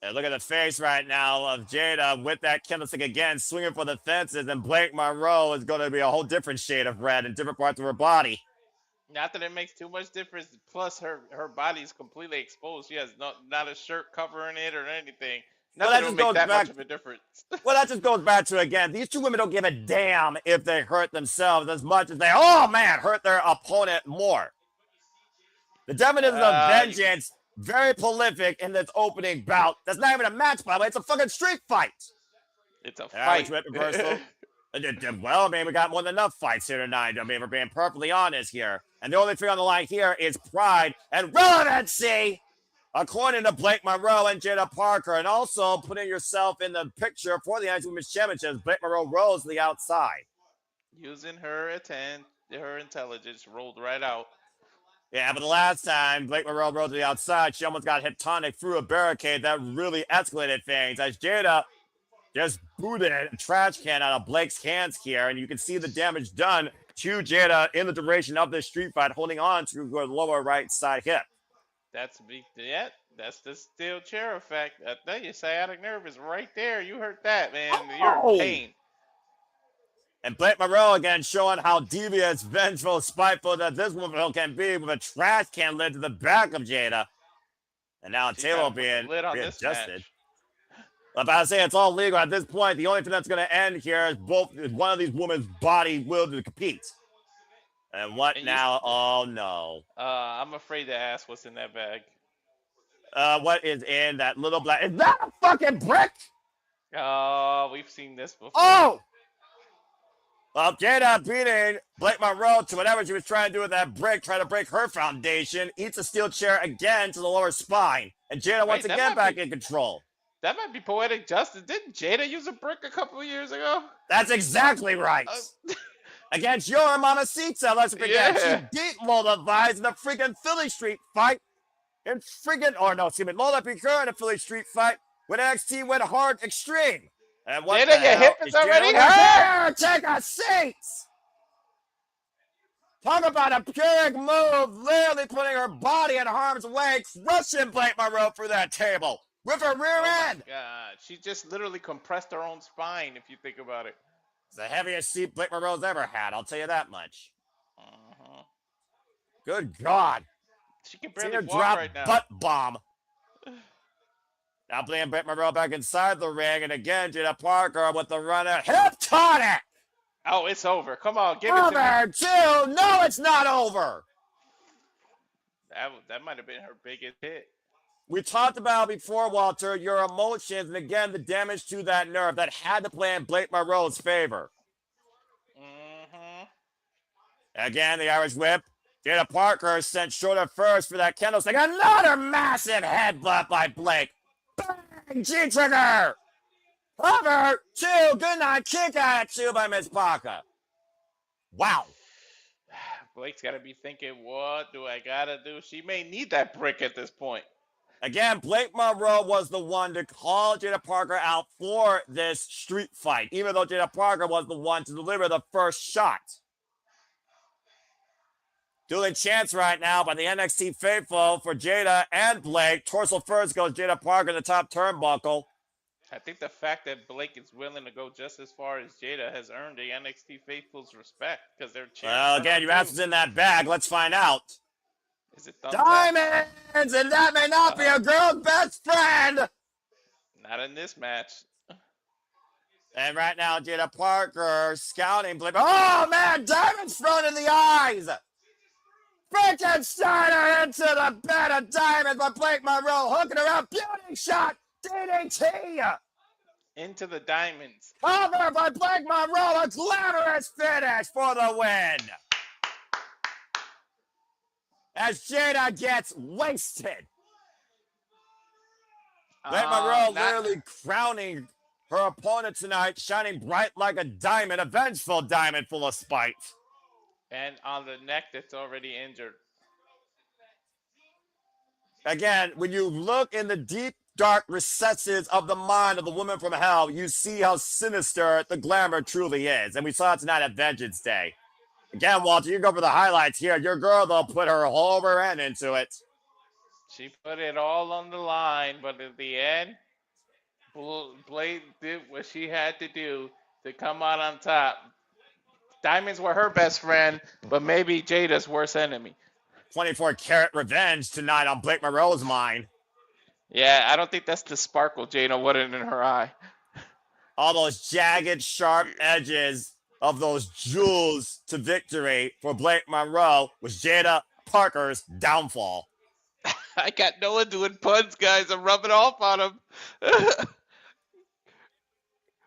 And look at the face right now of Jaida with that candlestick again, swinging for the fences, and Blake Monroe is going to be a whole different shade of red in different parts of her body. Not that it makes too much difference. Plus, her body's completely exposed. She has not a shirt covering it or anything. Nothing will make that much of a difference. Well, that just goes back to, again, these two women don't give a damn if they hurt themselves as much as they, oh man, hurt their opponent more. The definition of vengeance, very prolific in this opening bout. That's not even a match, by the way. It's a fucking street fight. It's a fight. Well, I mean, we got more than enough fights here tonight. I mean, we're being perfectly honest here. And the only thing on the line here is pride and relevancy, according to Blake Monroe and Jaida Parker, and also putting yourself in the picture for the NXT Women's Championship. Blake Monroe rolls to the outside. Using her intelligence, rolled right out. Yeah, but the last time Blake Monroe rolled to the outside, she almost got hip tonic through a barricade that really escalated things as Jaida just booted a trash can out of Blake's hands here, and you can see the damage done to Jaida in the duration of this street fight, holding on to her lower right side hip. That's the steel chair effect. I tell you, sciatic nerve is right there. You heard that, man. You're in pain. And Blake Monroe again showing how devious, vengeful, spiteful that this woman can be with a trash can lid to the back of Jaida. And now She table trying to put the being lid on this readjusted. match. I'm about to say it's all legal at this point. The only thing that's going to end here is one of these women's body will to compete. And what now? Oh no. I'm afraid to ask what's in that bag. What is in that little black? Is that a fucking brick? Oh, we've seen this before. Oh! Well, Jaida beating Blake Monroe to whatever she was trying to do with that brick, trying to break her foundation, eats a steel chair again to the lower spine. And Jaida once again back in control. That might be poetic justice. Didn't Jaida use a brick a couple of years ago? That's exactly right. Against your Mamacita, let's forget. Yeah. She beat Lola Vise in the freaking Philly Street fight. Lola beat her in a Philly Street fight when NXT went hard extreme. And what Jaida, your hip is already hurt. Take a seat. Talk about a pyrrhic move, literally putting her body in harm's way, crushing Blake Monroe for that table with her rear end. Oh my God, she just literally compressed her own spine. If you think about it, it's the heaviest seat Blake Monroe's ever had. I'll tell you that much. Good God. She can barely walk right now. Butt bomb. Now playing Blake Monroe back inside the ring, and again Jaida Parker with the runner hip tonic. Oh, it's over. Come on, give it to me. Over two. No, it's not over. That might have been her biggest hit. We talked about before, Walter, your emotions, and again the damage to that nerve that had to play in Blake Monroe's favor. Again, the Irish whip. Jaida Parker sent shorter first for that candlestick. Another massive headbutt by Blake. Bang! G-trigger! Over two. Good night. Kick out two by Miss Parker. Wow. Blake's got to be thinking, what do I got to do? She may need that brick at this point. Again, Blake Monroe was the one to call Jaida Parker out for this street fight, even though Jaida Parker was the one to deliver the first shot. Dueling chants right now by the NXT faithful for Jaida and Blake. Torso first goes Jaida Parker in the top turnbuckle. I think the fact that Blake is willing to go just as far as Jaida has earned the NXT faithful's respect because they're chanting. Well, again, your ass is in that bag. Let's find out. Is it Diamonds, and that may not be a girl's best friend. Not in this match. And right now, Jaida Parker scouting Blake. Oh man, diamonds thrown in the eyes. Frankensteiner into the bed of diamonds by Blake Monroe, hooking her up. Beauty shot, DDT. Into the diamonds. Cover by Blake Monroe, a glamorous finish for the win. As Jaida gets wasted. Blake Monroe literally crowning her opponent tonight, shining bright like a diamond, a vengeful diamond full of spite. And on the neck that's already injured. Again, when you look in the deep, dark recesses of the mind of the woman from hell, you see how sinister the glamour truly is. And we saw it tonight at Vengeance Day. Again, Walter, you go for the highlights here. Your girl, though, put her whole rear end into it. She put it all on the line, but at the end, Blade did what she had to do to come out on top. Diamonds were her best friend, but maybe Jada's worst enemy. 24-karat revenge tonight on Blake Monroe's mind. Yeah, I don't think that's the sparkle Jada wanted in her eye. All those jagged, sharp edges of those jewels to victory for Blake Monroe was Jaida Parker's downfall. I got Noah doing puns, guys. I'm rubbing off on him.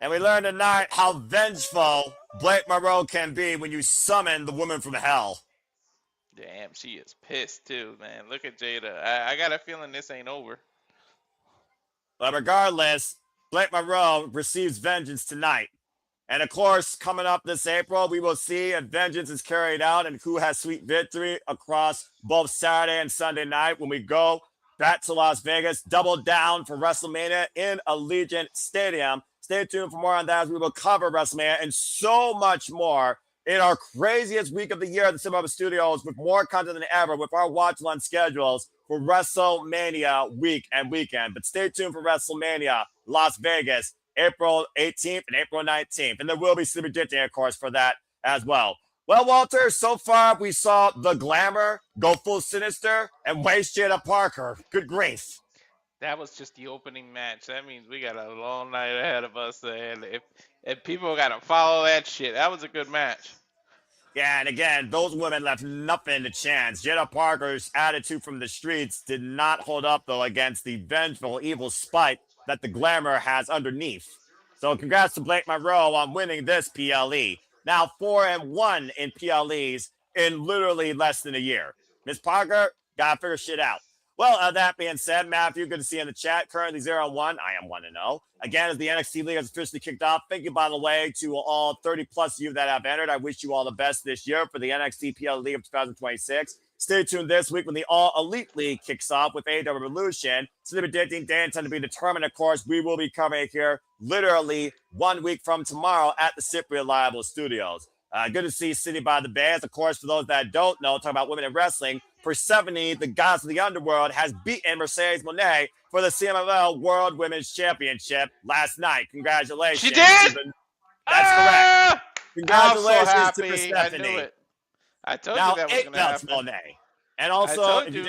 And we learned tonight how vengeful Blake Monroe can be when you summon the woman from hell. Damn, she is pissed too, man. Look at Jaida. I got a feeling this ain't over. But regardless, Blake Monroe receives vengeance tonight. And of course, coming up this April, we will see if vengeance is carried out and who has sweet victory across both Saturday and Sunday night when we go back to Las Vegas, double down for WrestleMania in Allegiant Stadium. Stay tuned for more on that as we will cover WrestleMania and so much more in our craziest week of the year at the Cinema Studios with more content than ever with our watch lunch schedules for WrestleMania week and weekend. But stay tuned for WrestleMania Las Vegas, April 18th and April 19th. And there will be Super Disney, of course, for that as well. Well, Walter, so far we saw the Glamour go full sinister and waste Jaida Parker. Good grief. That was just the opening match. That means we got a long night ahead of us. And if people got to follow that shit, that was a good match. Yeah, and again, those women left nothing to chance. Jaida Parker's attitude from the streets did not hold up, though, against the vengeful, evil spite that the Glamour has underneath. So congrats to Blake Monroe on winning this PLE. Now 4-1 in PLEs in literally less than a year. Miss Parker, gotta figure shit out. Well, that being said, Matthew, good to see you in the chat. Currently 0-1. I am 1-0. Again, as the NXT League has officially kicked off, thank you, by the way, to all 30-plus of you that have entered. I wish you all the best this year for the NXT PL League of 2026. Stay tuned this week when the All Elite League kicks off with AEW Revolution. It's a predicting day and time to be determined, of course. We will be covering it here literally 1 week from tomorrow at the SIP Reliable Studios. Good to see City by the Bay. As, of course, for those that don't know, talking about women in wrestling, for 70, the Gods of the Underworld has beaten Mercedes Moné for the CMLL World Women's Championship last night. Congratulations. She did? That's correct. Congratulations I'm so to happy. Stephanie. I knew it. I told Now, you that was 8 going to belts, happen. Moné. And also, if you.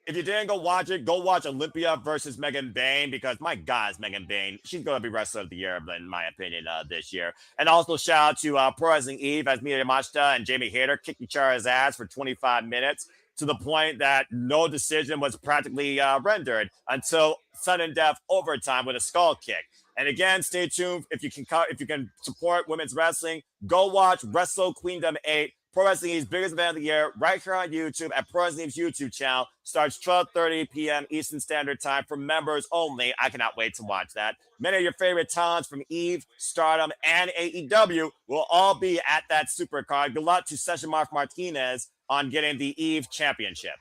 you didn't go watch it, go watch Olympia versus Megan Bayne, because my God, Megan Bayne, she's going to be Wrestler of the Year, in my opinion, this year. And also shout out to Pro Wrestling Eve, as Mia Yamashita and Jamie Hayter kicked each other's ass for 25 minutes to the point that no decision was practically rendered until sudden death overtime with a skull kick. And again, stay tuned. If you can support women's wrestling, go watch Wrestle Queendom 8. Pro Wrestling Eve's biggest event of the year, right here on YouTube at Pro Wrestling Eve's YouTube channel. Starts 12:30 p.m. Eastern Standard Time for members only. I cannot wait to watch that. Many of your favorite talents from Eve, Stardom, and AEW will all be at that supercard. Good luck to Session Mark Martinez on getting the Eve Championship.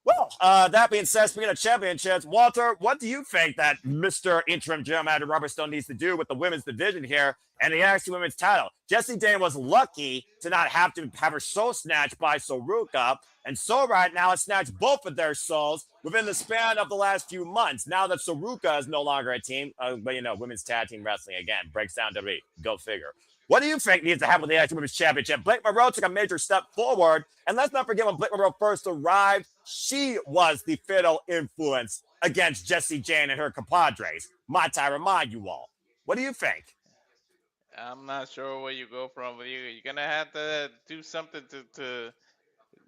Well, that being said, speaking of championships, Walter, what do you think that Mr. Interim General Manager Robert Stone needs to do with the women's division here and the NXT Women's title? Jessie Dane was lucky to not have to have her soul snatched by Soruka, and so right now has snatched both of their souls within the span of the last few months. Now that Soruka is no longer a team, but women's tag team wrestling again breaks down WWE. Go figure. What do you think needs to happen with the NXT Women's Championship? Blake Monroe took a major step forward. And let's not forget when Blake Monroe first arrived, she was the fatal influence against Jessie Jane and her compadres. Might I remind you all? What do you think? I'm not sure where you go from. You're going to have to do something to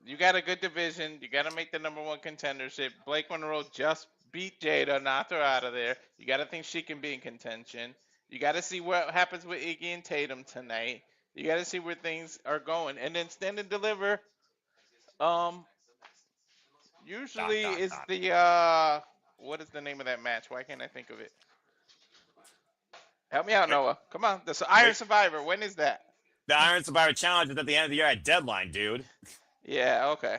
you got a good division. You got to make the #1 contendership. Blake Monroe just beat Jaida, knocked her out of there. You got to think she can be in contention. You got to see what happens with Iggy and Tatum tonight. You got to see where things are going. And then stand and deliver. Usually is the, what is the name of that match? Why can't I think of it? Help me out, Noah. Come on. The Iron Survivor. When is that? The Iron Survivor Challenge is at the end of the year at Deadline, dude. Yeah, okay.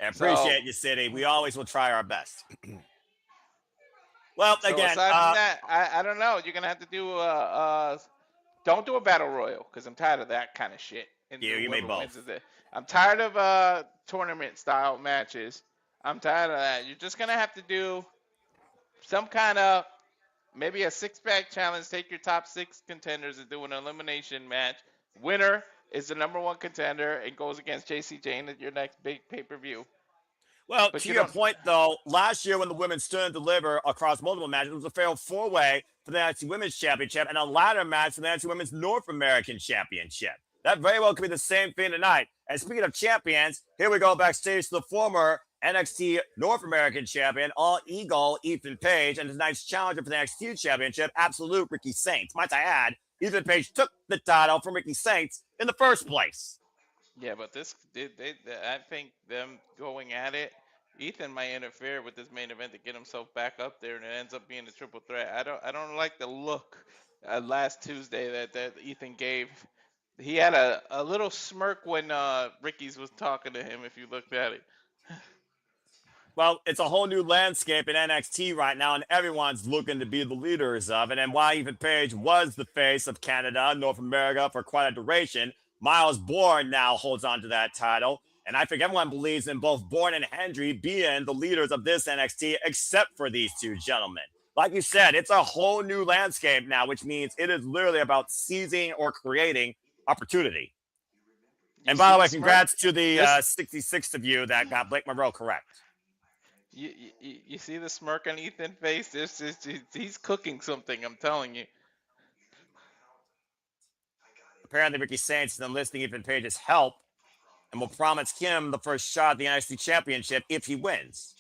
I appreciate you, City. We always will try our best. Well, again, aside from that, I don't know. You're gonna have to do don't do a battle royal because I'm tired of that kind of shit. You may both. I'm tired of tournament style matches. I'm tired of that. You're just gonna have to do some kind of maybe a 6-pack challenge. Take your top 6 contenders and do an elimination match. Winner is the #1 contender and goes against JC Jane at your next big pay-per-view. Well, to your point, though, last year when the women stood and delivered across multiple matches, it was a fatal 4-way for the NXT Women's Championship and a ladder match for the NXT Women's North American Championship. That very well could be the same thing tonight. And speaking of champions, here we go backstage to the former NXT North American Champion, All Eagle, Ethan Page, and tonight's challenger for the NXT Championship, Absolute Ricky Saints. Might I add, Ethan Page took the title from Ricky Saints in the first place. Yeah, but I think them going at it, Ethan might interfere with this main event to get himself back up there, and it ends up being a triple threat. I don't like the look last Tuesday that Ethan gave. He had a little smirk when Ricky's was talking to him, if you looked at it. Well, it's a whole new landscape in NXT right now, and everyone's looking to be the leaders of it. And while Ethan Page was the face of Canada, North America for quite a duration, Miles Bourne now holds on to that title. And I think everyone believes in both Bourne and Hendry being the leaders of this NXT, except for these two gentlemen. Like you said, it's a whole new landscape now, which means it is literally about seizing or creating opportunity. And by the way, congrats to the 66th of you that got Blake Monroe correct. You see the smirk on Ethan's face? He's cooking something, I'm telling you. Apparently, Ricky Saints is enlisting Ethan Page's help and will promise him the first shot at the NXT Championship if he wins.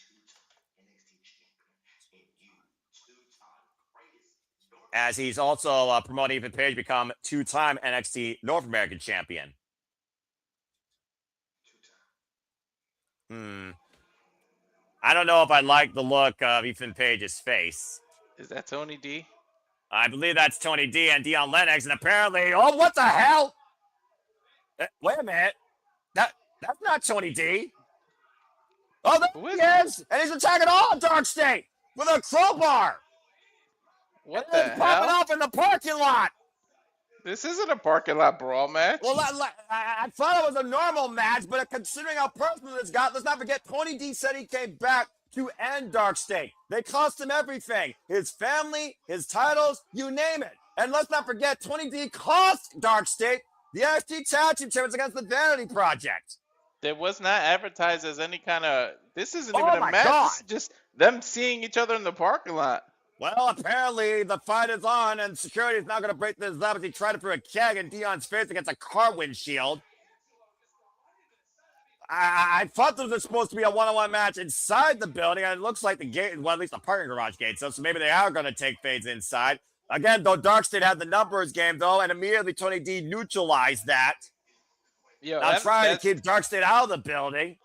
As he's also promoting Ethan Page to become two-time NXT North American champion. I don't know if I like the look of Ethan Page's face. Is that Tony D? I believe that's Tony D and Dion Lennox, and apparently, oh, what the hell? Wait a minute. That's not Tony D. Oh, there he is, and he's attacking all Dark State with a crowbar. What the hell? Popping off in the parking lot. This isn't a parking lot brawl match. Well, I thought it was a normal match, but considering how personal this got, let's not forget Tony D said he came back to end Dark State. They cost him everything. His family, his titles, you name it. And let's not forget, Tony D cost Dark State the NXT Tag Team Champions against the Vanity Project. It was not advertised as any kind of... This isn't even a match. God. This is just them seeing each other in the parking lot. Well, apparently the fight is on, and security is not going to break this up as he tried to throw a keg in Dion's face against a car windshield. I thought this was supposed to be a one-on-one match inside the building, and it looks like the gate, well, at least the parking garage gate, so maybe they are going to take fades inside. Again, though, Dark State had the numbers game, though, and immediately Tony D neutralized that. Yo, now trying to keep Dark State out of the building.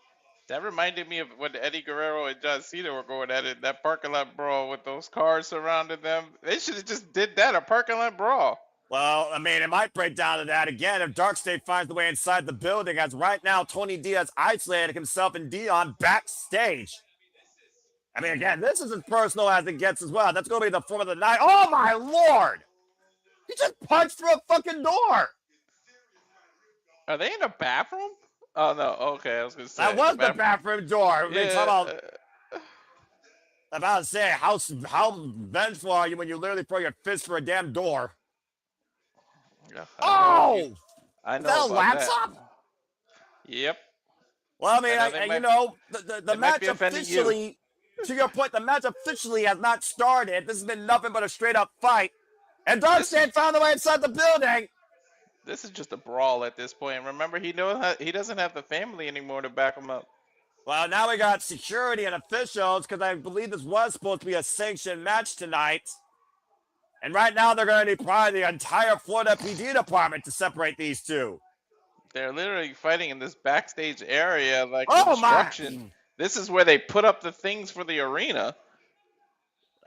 That reminded me of when Eddie Guerrero and John Cena were going at it, that parking lot brawl with those cars surrounding them. They should have just did that, a parking lot brawl. Well, I mean, it might break down to that again if Dark State finds the way inside the building, as right now Tony D has isolated himself and Dion backstage. I mean, again, this is as personal as it gets as well. That's going to be the form of the night. Oh, my Lord! He just punched through a fucking door! Are they in a bathroom? Oh, no. Okay, I was going to say. That was the bathroom door. Yeah. I'm about to say, how vengeful are you when you literally throw your fist for a damn door? Oh! I know. Is that a laptop? That. Yep. Well, I mean, the match officially, to your point, the match officially has not started. This has been nothing but a straight-up fight. And Dark State found the way inside the building. This is just a brawl at this point. Remember, he doesn't have the family anymore to back him up. Well, now we got security and officials because I believe this was supposed to be a sanctioned match tonight. And right now they're going to need probably the entire Florida PD department to separate these two. They're literally fighting in this backstage area like construction. This is where they put up the things for the arena.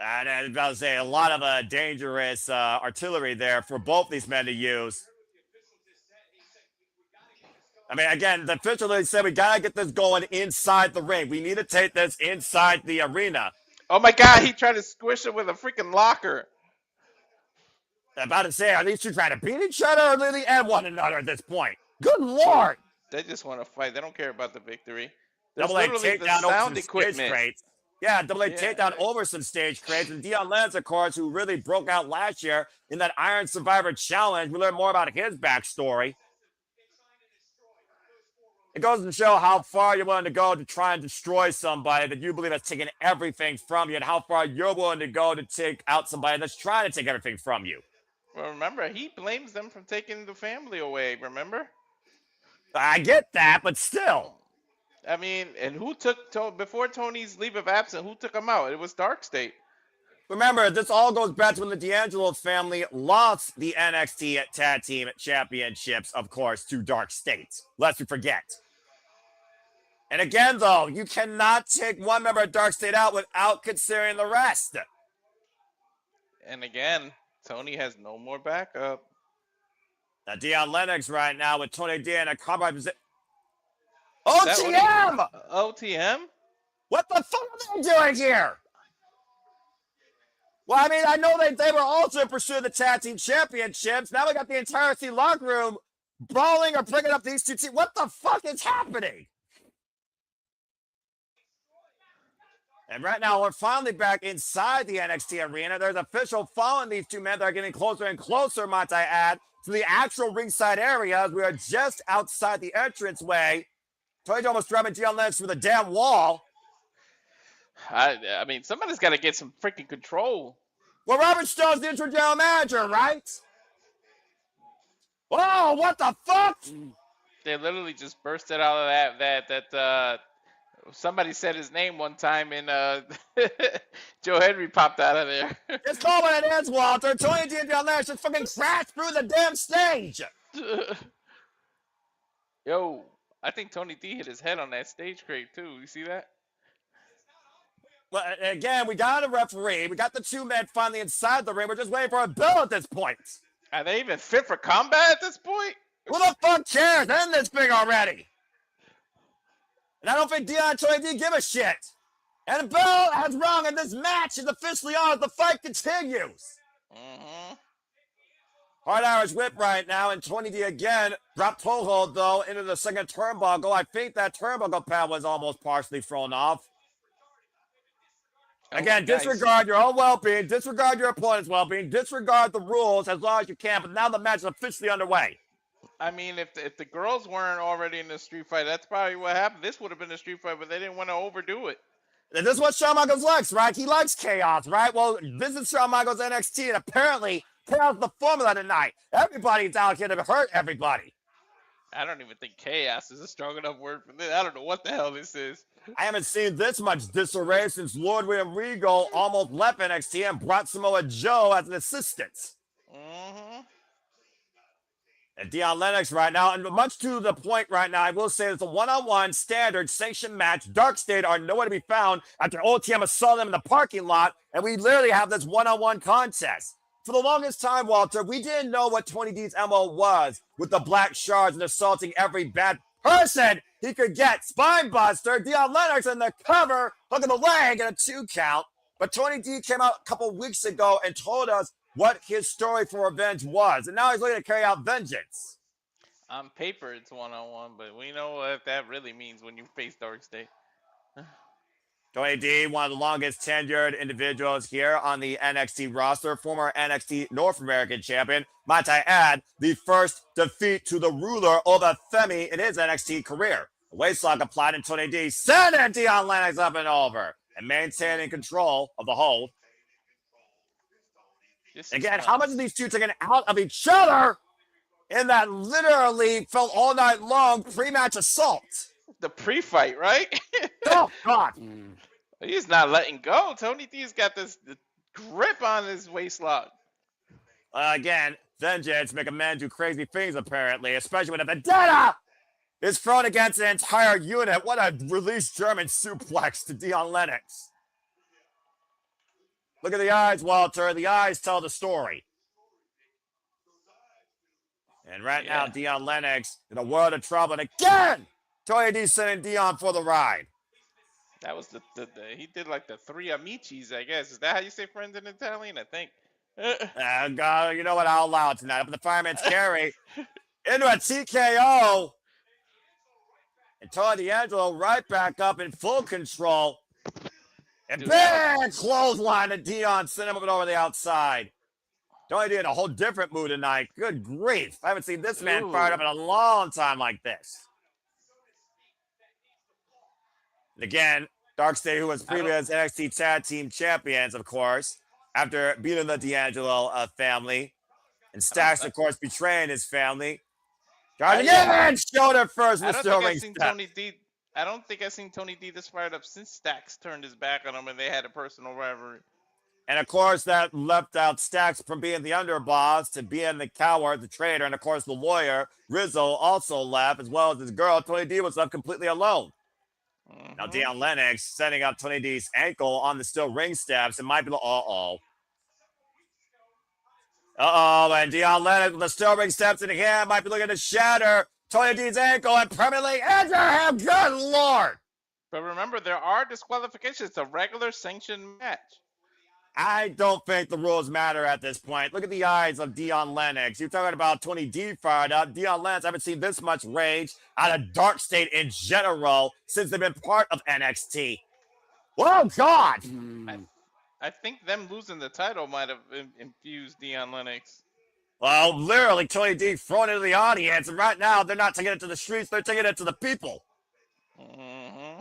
And I was about to say, a lot of dangerous artillery there for both these men to use. I mean, again, the official said we got to get this going inside the ring. We need to take this inside the arena. Oh, my God. He tried to squish it with a freaking locker. I'm about to say, are these two trying to beat each other or literally end one another at this point? Good Lord. They just want to fight. They don't care about the victory. Double A takedown over some stage crates. Yeah, Double A takedown over some stage crates. And Dion Lennox, of course, who really broke out last year in that Iron Survivor Challenge. We learned more about his backstory. It goes to show how far you're willing to go to try and destroy somebody that you believe has taken everything from you, and how far you're willing to go to take out somebody that's trying to take everything from you. Well, remember, he blames them for taking the family away, remember? I get that, but still. I mean, and who took, before Tony's leave of absence, who took him out? It was Dark State. Remember, this all goes back to when the D'Angelo family lost the NXT Tag Team Championships, of course, to Dark State. Lest we forget. And again, though, you cannot take one member of Dark State out without considering the rest. And again, Tony has no more backup. Now, Dion Lennox right now with Tony D in a combat position. OTM! OTM? What the fuck are they doing here? Well, I mean, I know they were also in pursuit of the Tag Team Championships. Now we got the entire locker room brawling or bringing up these two teams. What the fuck is happening? And right now, we're finally back inside the NXT arena. There's official following these two men that are getting closer and closer, might I add, to the actual ringside area. We are just outside the entranceway. Tony almost driving Dion Lennox through the damn wall. I mean, somebody's got to get some freaking control. Well, Robert Stone's the interim general manager, right? Whoa, what the fuck? They literally just bursted out of that somebody said his name one time and Joe Hendry popped out of there. It's called what it is, Walter. Tony D and Dion Lennox just fucking crashed through the damn stage. Yo, I think Tony D hit his head on that stage crate too. You see that? Well, again, we got a referee. We got the two men finally inside the ring. We're just waiting for a bell at this point. Are they even fit for combat at this point? Who the fuck cares? End this thing already. And I don't think Dion and Tony D give a shit. And the bell has rung, and this match is officially on as the fight continues. Mm-hmm. Hard Irish whip right now, and Tony D again dropped toehold, though, into the second turnbuckle. I think that turnbuckle pad was almost partially thrown off. Again, disregard your own well-being, disregard your opponent's well-being, disregard the rules as long as you can, but now the match is officially underway. I mean, if the girls weren't already in the street fight, that's probably what happened. This would have been a street fight, but they didn't want to overdo it. And this is what Shawn Michaels likes, right? He likes chaos, right? Well, this is Shawn Michaels NXT, and apparently chaos is the formula tonight. Everybody's out here to hurt everybody. I don't even think chaos is a strong enough word for this. I don't know what the hell this is. I haven't seen this much disarray since Lord William Regal almost left NXT and brought Samoa Joe as an assistant. Mm-hmm. And Dion Lennox right now, and much to the point right now, I will say it's a one-on-one standard sanctioned match. Dark State are nowhere to be found after OTM assaulted them in the parking lot, and we literally have this one-on-one contest. For the longest time, Walter, we didn't know what Tony D's MO was with the black shards and assaulting every bad person he could get. Spinebuster, Dion Lennox in the cover, hook of the leg, and a 2 count. But Tony D came out a couple weeks ago and told us what his story for revenge was. And now he's looking to carry out vengeance. On paper, it's one-on-one, but we know what that really means when you face Dark State. Tony D, one of the longest tenured individuals here on the NXT roster, former NXT North American champion. Might I add, the first defeat to the ruler Obafemi in his NXT career. A waistlock applied and Tony D sending Dion Lennox up and over and maintaining control of the hold. Again, how much of these two taken out of each other in that literally felt all night long pre-match assault? The pre-fight, right? Oh, God. He's not letting go. Tony D's got this grip on his waistlock. Again, Vengeance make a man do crazy things, apparently, especially when a vendetta is thrown against an entire unit. What a released German suplex to Dion Lennox. Look at the eyes, Walter. The eyes tell the story. And right now, Dion Lennox in a world of trouble. And again, Tony D sending Dion for the ride. That was he did like the three amicis, I guess. Is that how you say friends in Italian? I think. God, you know what? I'll allow it tonight. Up in the fireman's carry into a TKO. And Tony D'Angelo right back up in full control. And big clothesline to Dion, send him over the outside. Tony D in a whole different mood tonight. Good grief. I haven't seen this man fired up in a long time like this. And again, Dark State, who was previous NXT Tag Team Champions, of course, after beating the D'Angelo family. And Stacks, of course, betraying his family. Again, shoulder first, Mr. I don't think I've seen Tony D this fired up since Stacks turned his back on him and they had a personal rivalry. And, of course, that left out Stacks from being the underboss to being the coward, the traitor, and, of course, the lawyer. Rizzo also left, as well as his girl. Tony D was left completely alone. Mm-hmm. Now, Dion Lennox setting up Tony D's ankle on the steel ring steps. It might be and Dion Lennox with the steel ring steps in the hand might be looking to shatter Tony D's ankle and permanently injure him. Good Lord. But remember, there are disqualifications. It's a regular sanctioned match. I don't think the rules matter at this point. Look at the eyes of Dion Lennox. You're talking about Tony D fired up. Dion Lennox, I haven't seen this much rage out of Dark State in general since they've been part of NXT. Oh, God! I think them losing the title might have infused Dion Lennox. Well, literally, Tony D thrown into the audience, and right now they're not taking it to the streets, they're taking it to the people. Mm-hmm.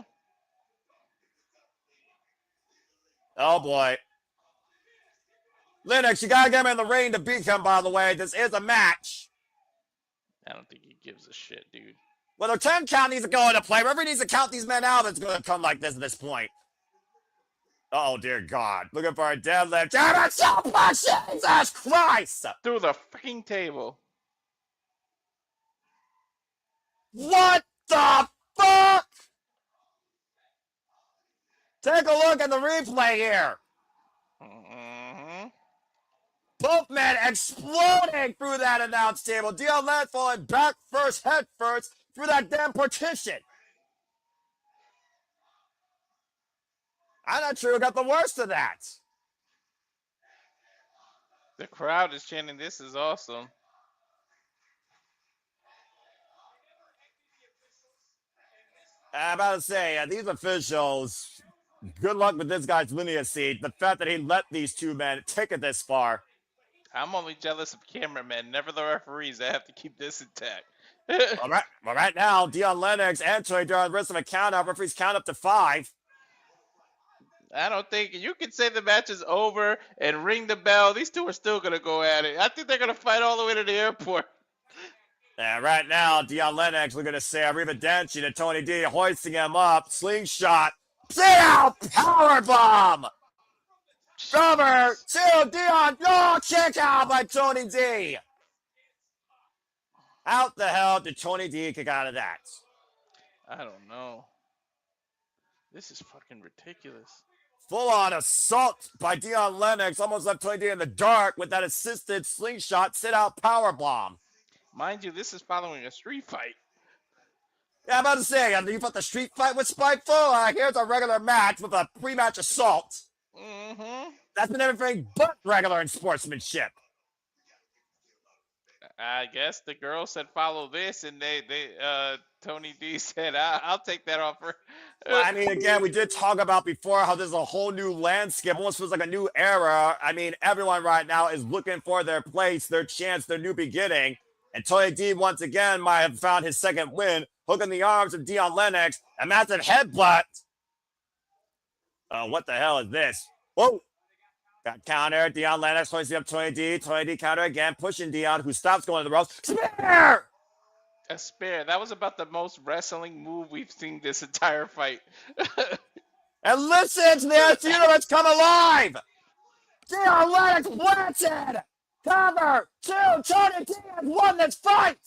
Oh, boy. Lennox, you gotta get him in the ring to beat him, by the way. This is a match. I don't think he gives a shit, dude. Well, the 10 count needs to go into play. Whoever needs to count these men out, it's going to come like this at this point. Oh, dear God. Looking for a deadlift. Damn it, suplex! Jesus Christ! Through the freaking table. What the fuck? Take a look at the replay here. Mm-hmm. Both men exploding through that announce table. Dion Lennox falling back first, head first, through that damn partition. I'm not sure who got the worst of that. The crowd is chanting, "This is awesome." I'm about to say, these officials, good luck with this guy's linear seat. The fact that he let these two men take it this far. I'm only jealous of cameramen, never the referees that have to keep this intact. Well, right now, Dion Lennox and Troy Durham the rest of a count out. Referees count up to 5. I don't think you can say the match is over and ring the bell. These two are still gonna go at it. I think they're gonna fight all the way to the airport. And right now, Dion Lennox looking to say arrivederci to Tony D, hoisting him up. Slingshot. Sit out! Powerbomb! Over to Dion. No, kick out by Tony D. How the hell did Tony D kick out of that? I don't know. This is fucking ridiculous. Full-on assault by Dion Lennox. Almost left Tony D in the dark with that assisted slingshot sit-out powerbomb. Mind you, this is following a street fight. Yeah, I'm about to say, you thought the street fight was spiteful? Here's a regular match with a pre-match assault. Mm-hmm. That's been everything but regular in sportsmanship. I guess the girl said follow this, and Tony D said I'll take that offer. Well, I mean, again, we did talk about before how there's a whole new landscape, almost feels like a new era. I mean, everyone right now is looking for their place, their chance, their new beginning. And Tony D, once again, might have found his second win, hooking the arms of Dion Lennox, a massive headbutt. Oh, what the hell is this? Whoa. Got counter. Dion Lennox hoisting up Tony D. Tony D counter again, pushing Dion, who stops going to the ropes. Spear! A spear. That was about the most wrestling move we've seen this entire fight. And listen to the Attitude Universe come alive! Dion Lennox planted! Cover! 2! Tony D has won this fight!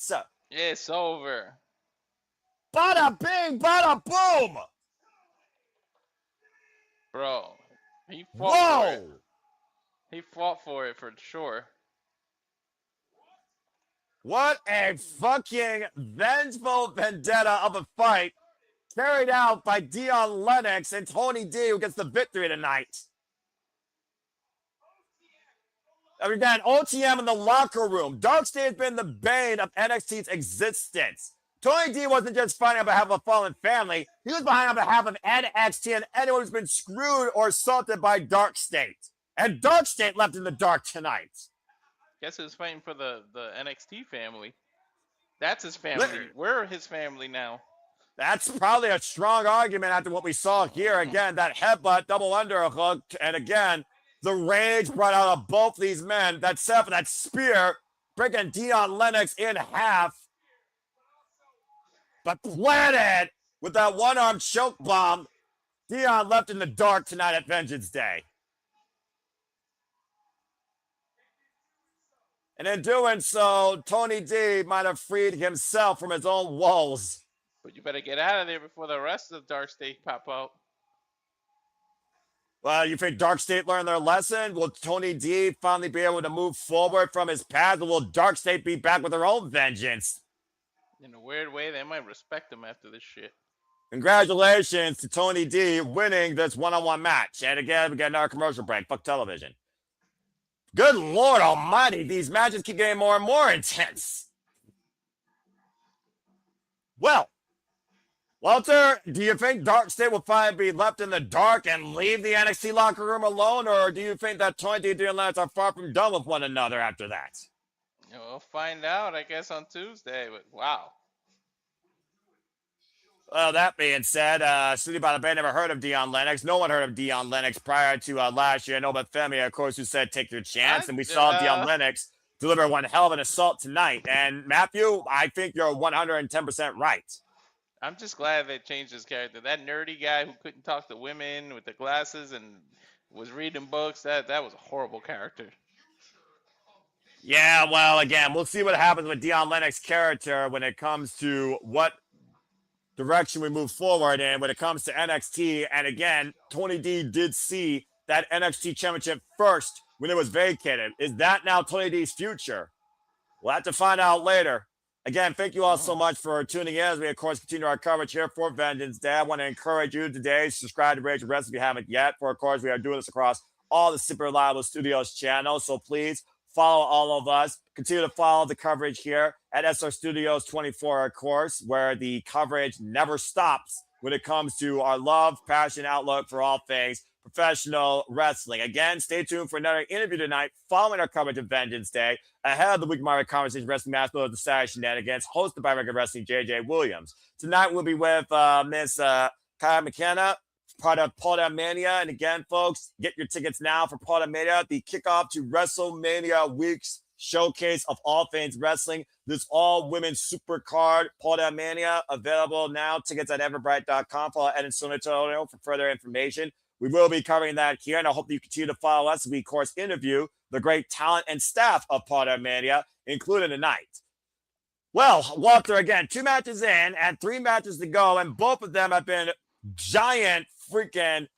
It's over. Bada bing, bada boom! Bro, he fought for it. Whoa! He fought for it for sure. What a fucking vengeful vendetta of a fight carried out by Dion Lennox and Tony D, who gets the victory tonight. And again, OTM in the locker room. Dark State has been the bane of NXT's existence. Tony D wasn't just fighting on behalf of a fallen family. He was behind on behalf of NXT and anyone who's been screwed or assaulted by Dark State. And Dark State left in the dark tonight. Guess who's fighting for the NXT family? That's his family. We're his family now. That's probably a strong argument after what we saw here. Again, that headbutt, double underhook, and again, the rage brought out of both these men. That set for that spear, breaking Dion Lennox in half. But planted with that one-arm choke bomb, Dion left in the dark tonight at Vengeance Day. And in doing so, Tony D might have freed himself from his own woes. But you better get out of there before the rest of the Dark State pop out. Well, you think Dark State learned their lesson? Will Tony D finally be able to move forward from his path? Or will Dark State be back with their own vengeance? In a weird way, they might respect him after this shit. Congratulations to Tony D winning this one-on-one match. And again, we get another commercial break. Fuck television. Good Lord Almighty, these matches keep getting more and more intense. Well, Walter, do you think Dark State will finally be left in the dark and leave the NXT locker room alone, or do you think that Tony D and Lennox are far from done with one another after that? We'll find out, I guess, on Tuesday. But wow. Well, that being said, City by the Bay never heard of Dion Lennox. No one heard of Dion Lennox prior to last year. Nobel Femi, of course, who said take your chance. And we saw Dion Lennox deliver one hell of an assault tonight. And Matthew, I think you're 110% right. I'm just glad they changed his character. That nerdy guy who couldn't talk to women with the glasses and was reading books, that was a horrible character. Yeah, well, again, we'll see what happens with Dion Lennox's character when it comes to what direction we move forward in when it comes to NXT. And again, Tony D did see that NXT championship first when it was vacated. Is that now Tony D's future? We'll have to find out later. Again, thank you all so much for tuning in as we, of course, continue our coverage here for Vengeance Day. I want to encourage you today, subscribe to Rage Rest if you haven't yet. For, of course, we are doing this across all the Super Reliable Studios channels. So please follow all of us. Continue to follow the coverage here at SR Studios 24, of course, where the coverage never stops when it comes to our love, passion, outlook for all things professional wrestling. Again, stay tuned for another interview tonight following our coverage of Vengeance Day, ahead of the Week Market Conversation Wrestling Match of the Saturday Shenanigans, hosted by Record Wrestling JJ Williams. Tonight we'll be with Miss Kyle McKenna, part of Paul Mania. And again, folks, get your tickets now for Paul Mania, the kickoff to WrestleMania week's showcase of all things wrestling. This all-women super card, Paul Mania, available now. Tickets at everbright.com. Follow Ed and Sonia Antonio for further information. We will be covering that here, and I hope you continue to follow us as we, of course, interview the great talent and staff of Paul Mania, including tonight. Well, Walter, again, 2 matches in and 3 matches to go, and both of them have been giant freaking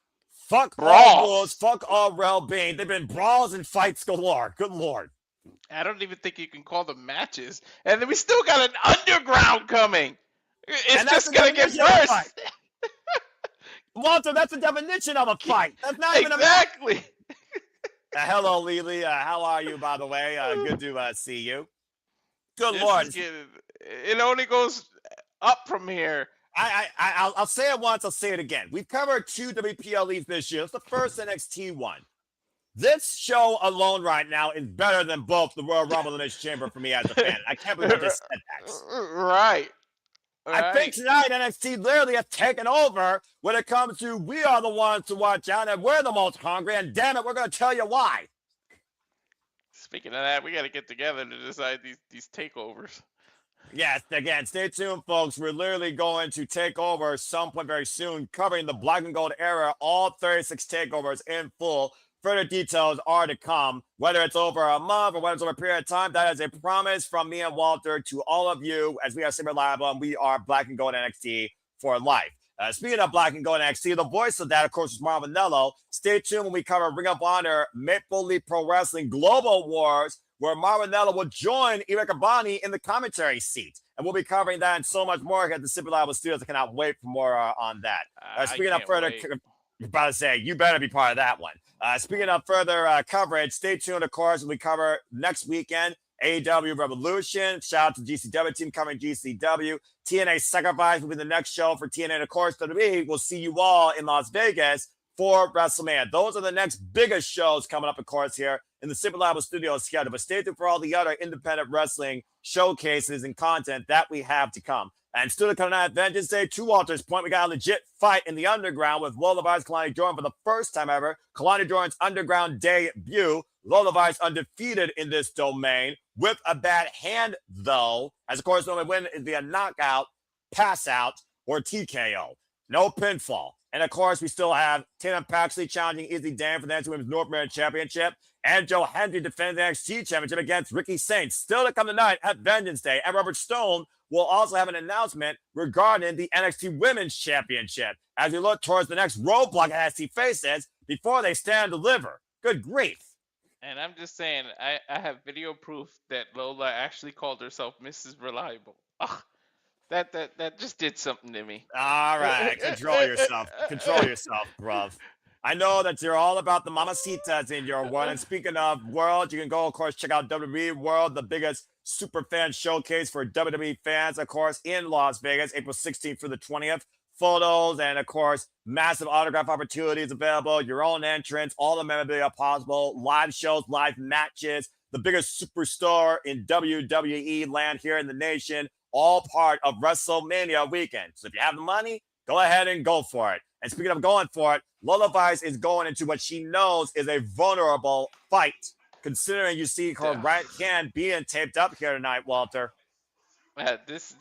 fuck all rules, fuck all well-being. They've been brawls and fights galore. Good Lord. I don't even think you can call them matches. And then we still got an underground coming. It's just going to get worse. Walter, that's the definition of a fight. That's not even a match. Exactly. Hello, Lily. How are you, by the way? Good to see you. Good Lord. It only goes up from here. I'll say it once. I'll say it again. We've covered 2 WPLEs this year. It's the first NXT one. This show alone right now is better than both the Royal Rumble and this Chamber for me as a fan. I can't believe I just said that. Right. I think tonight NXT literally has taken over when it comes to we are the ones to watch out and we're the most hungry, and damn it, we're going to tell you why. Speaking of that, we got to get together to decide these takeovers. Yes, again, stay tuned, folks. We're literally going to take over some point very soon, covering the Black and Gold era, all 36 takeovers in full. Further details are to come, whether it's over a month or whether it's over a period of time. That is a promise from me and Walter to all of you, as we are Super Reliable and we are Black and Gold NXT for life. Speaking of Black and Gold NXT, the voice of that, of course, is Marvinello. Stay tuned when we cover Ring of Honor, Maple Leaf Pro Wrestling Global Wars, where Marvinello will join Eric Abani in the commentary seat. And we'll be covering that and so much more here at the Super Reliable Studios. I cannot wait for more on that. Speaking of further, you're about to say, you better be part of that one. Speaking of further coverage, stay tuned, of course, when we cover next weekend, AEW Revolution. Shout out to the GCW team covering GCW. TNA Sacrifice will be the next show for TNA. And, of course, WWE will see you all in Las Vegas for WrestleMania. Those are the next biggest shows coming up, of course, here in the Super Reliable Studios schedule. But stay tuned for all the other independent wrestling showcases and content that we have to come. And still coming out at Vengeance Day, to Walter's point, we got a legit fight in the underground with Lola vs. Kelani Jordan for the first time ever. Kelani Jordan's underground debut. Lola vs. undefeated in this domain with a bad hand, though. As, of course, the only win is via knockout, pass out, or TKO. No pinfall. And, of course, we still have Tatum Paxley challenging Izzy Dan for the NXT Women's North American Championship. And Hendry defending the NXT Championship against Ricky Saints. Still to come tonight at Vengeance Day. And Robert Stone will also have an announcement regarding the NXT Women's Championship as we look towards the next roadblock NXT faces before they stand and deliver. Good grief. And I'm just saying, I have video proof that Lola actually called herself Mrs. Reliable. Ugh. That just did something to me. All right, control yourself. Control yourself, bruv. I know that you're all about the mamacitas in your world. And speaking of world, you can go, of course, check out WWE World, the biggest super fan showcase for WWE fans, of course, in Las Vegas, April 16th through the 20th. Photos and, of course, massive autograph opportunities available, your own entrance, all the memorabilia possible, live shows, live matches, the biggest superstar in WWE land here in the nation, all part of WrestleMania weekend. So if you have the money, go ahead and go for it. And speaking of going for it, Lola Vice is going into what she knows is a vulnerable fight, considering you see her right hand being taped up here tonight, Walter. This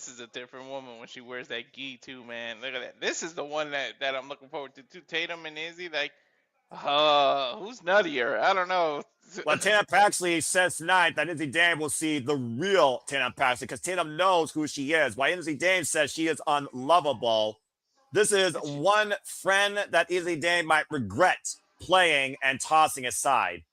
is a different woman when she wears that gi too, man. Look at that. This is the one that I'm looking forward to. Tatum and Izzy, like, who's nuttier? I don't know. Well, Tatum Paxley says tonight that Izzy Dame will see the real Tatum Paxley because Tatum knows who she is. While Izzy Dame says she is unlovable, this is one friend that Izzy Dame might regret playing and tossing aside.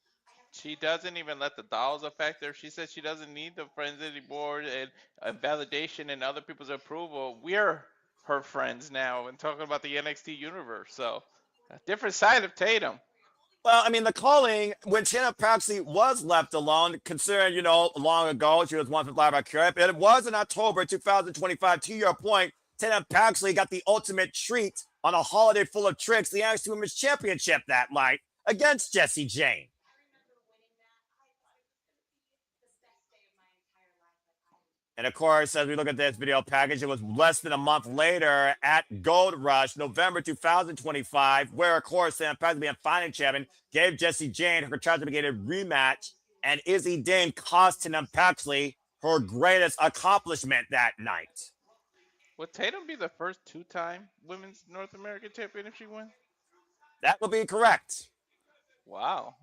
She doesn't even let the dolls affect her. She says she doesn't need the friends anymore and validation and other people's approval. We're her friends now and talking about the NXT universe. So, a different side of Tatum. Well, I mean, the calling, when Tatum Paxley was left alone, considering, long ago, she was one for Fly by Europe, and it was in October 2025, to your point, Tatum Paxley got the ultimate treat on a holiday full of tricks, the NXT Women's Championship that night against Jessie Jane. And of course, as we look at this video package, it was less than a month later at Gold Rush, November 2025, where, of course, Tatum Paxley, being fighting champion, gave Jessie Jane her contracted rematch, and Izzy Dame cost Tatum Paxley her greatest accomplishment that night. Would Tatum be the first two-time Women's North American champion if she wins? That would be correct. Wow.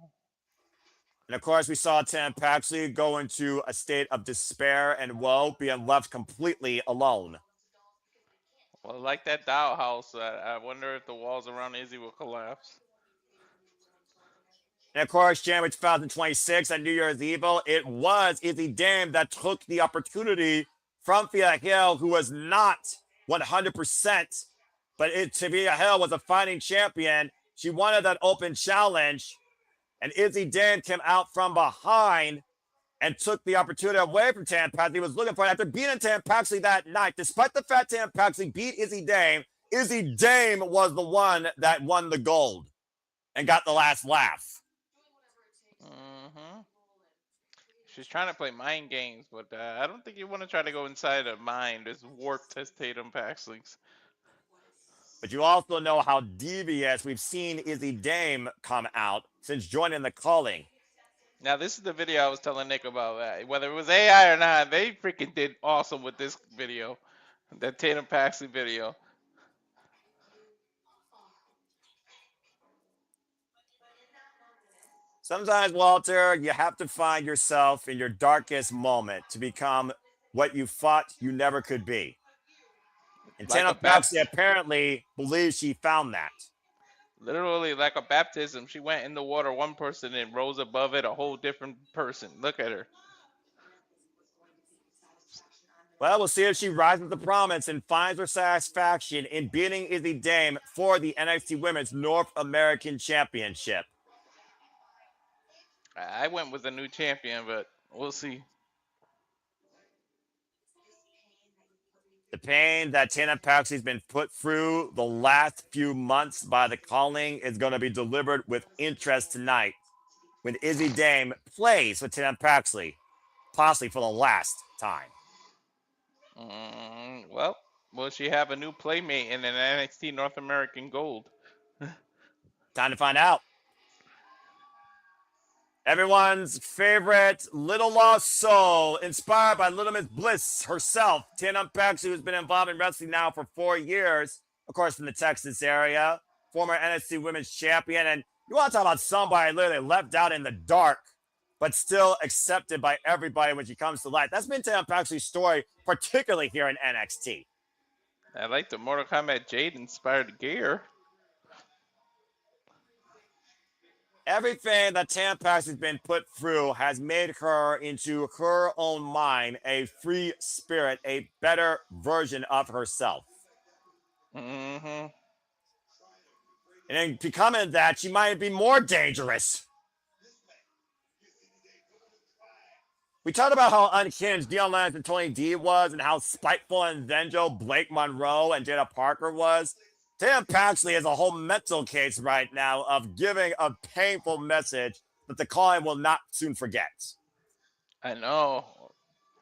And of course, we saw Tatum Paxley go into a state of despair and woe, being left completely alone. Well, like that dollhouse, I wonder if the walls around Izzy will collapse. And of course, January 2026 at New Year's Evil, it was Izzy Dame that took the opportunity from Thea Hill, who was not 100%, but Thea Hill was a fighting champion. She wanted that open challenge, and Izzy Dame came out from behind and took the opportunity away from Tatum Paxley. He was looking for it after beating Tatum Paxley that night. Despite the fact Tatum Paxley beat Izzy Dame was the one that won the gold and got the last laugh. Mm-hmm. She's trying to play mind games, but I don't think you want to try to go inside a mind as warped as Tatum Paxley's. But you also know how devious we've seen Izzy Dame come out since joining the calling. Now, this is the video I was telling Nick about. Whether it was AI or not, they freaking did awesome with this video. That Tatum Paxley video. Sometimes, Walter, you have to find yourself in your darkest moment to become what you thought you never could be. And Like Tatum Paxley apparently believes she found that. Literally like a baptism. She went in the water, one person, and rose above it, a whole different person. Look at her. Well, we'll see if she rises to the promise and finds her satisfaction in beating Izzy Dame for the NXT Women's North American Championship. I went with a new champion, but we'll see. The pain that Tatum Paxley's been put through the last few months by the calling is going to be delivered with interest tonight when Izzy Dame plays with Tatum Paxley, possibly for the last time. Well, will she have a new playmate in an NXT North American Gold? Time to find out. Everyone's favorite Little Lost Soul, inspired by Little Miss Bliss herself, Tatum Paxley, who's been involved in wrestling now for 4 years, of course, from the Texas area, former NXT Women's Champion. And you want to talk about somebody literally left out in the dark, but still accepted by everybody when she comes to light. That's been Tatum Paxley's story, particularly here in NXT. I like the Mortal Kombat Jade inspired gear. Everything that Tampax has been put through has made her into her own mind a free spirit, a better version of herself. Mm-hmm. And in becoming that, she might be more dangerous. We talked about how unhinged Dion Lennox and Tony D was and how spiteful and vengeful Blake Monroe and Jaida Parker was. Tam Paxley has a whole mental case right now of giving a painful message that the calling will not soon forget. I know.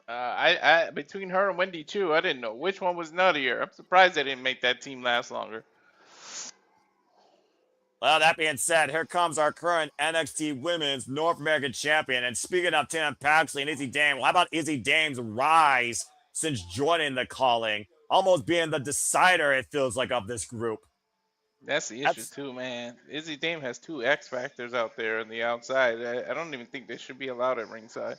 I between her and Wendy Chu, I didn't know which one was nuttier. I'm surprised they didn't make that team last longer. Well, that being said, here comes our current NXT Women's North American Champion. And speaking of Tam Paxley and Izzy Dame, how about Izzy Dame's rise since joining the calling? Almost being the decider, it feels like, of this group. That's the issue too, man. Izzy Dame has two X Factors out there on the outside. I don't even think they should be allowed at ringside.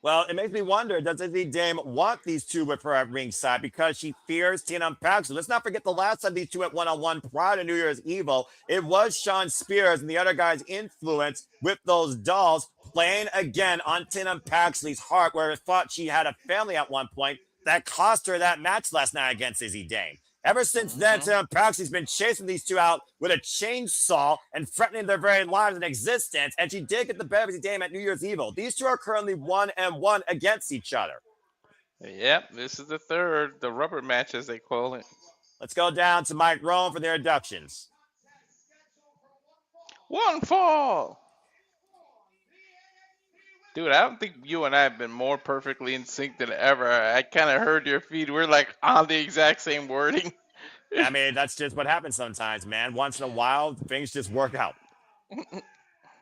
Well, it makes me wonder, does Izzy Dame want these two with her at ringside because she fears Tatum Paxley? Let's not forget the last time these two went one-on-one prior to New Year's Evil. It was Sean Spears and the other guy's influence with those dolls playing again on Tatum Paxley's heart, where it thought she had a family at one point. That cost her that match last night against Izzy Dame. Ever since then, Tatum Paxley's been chasing these two out with a chainsaw and threatening their very lives and existence, and she did get the better of Izzy Dame at New Year's Evil. These two are currently 1-1 against each other. Yep, this is the third, the rubber match as they call it. Let's go down to Mike Rome for their inductions. One fall! Dude, I don't think you and I have been more perfectly in sync than ever. I kind of heard your feed. We're like on the exact same wording. I mean, that's just what happens sometimes, man. Once in a while, things just work out.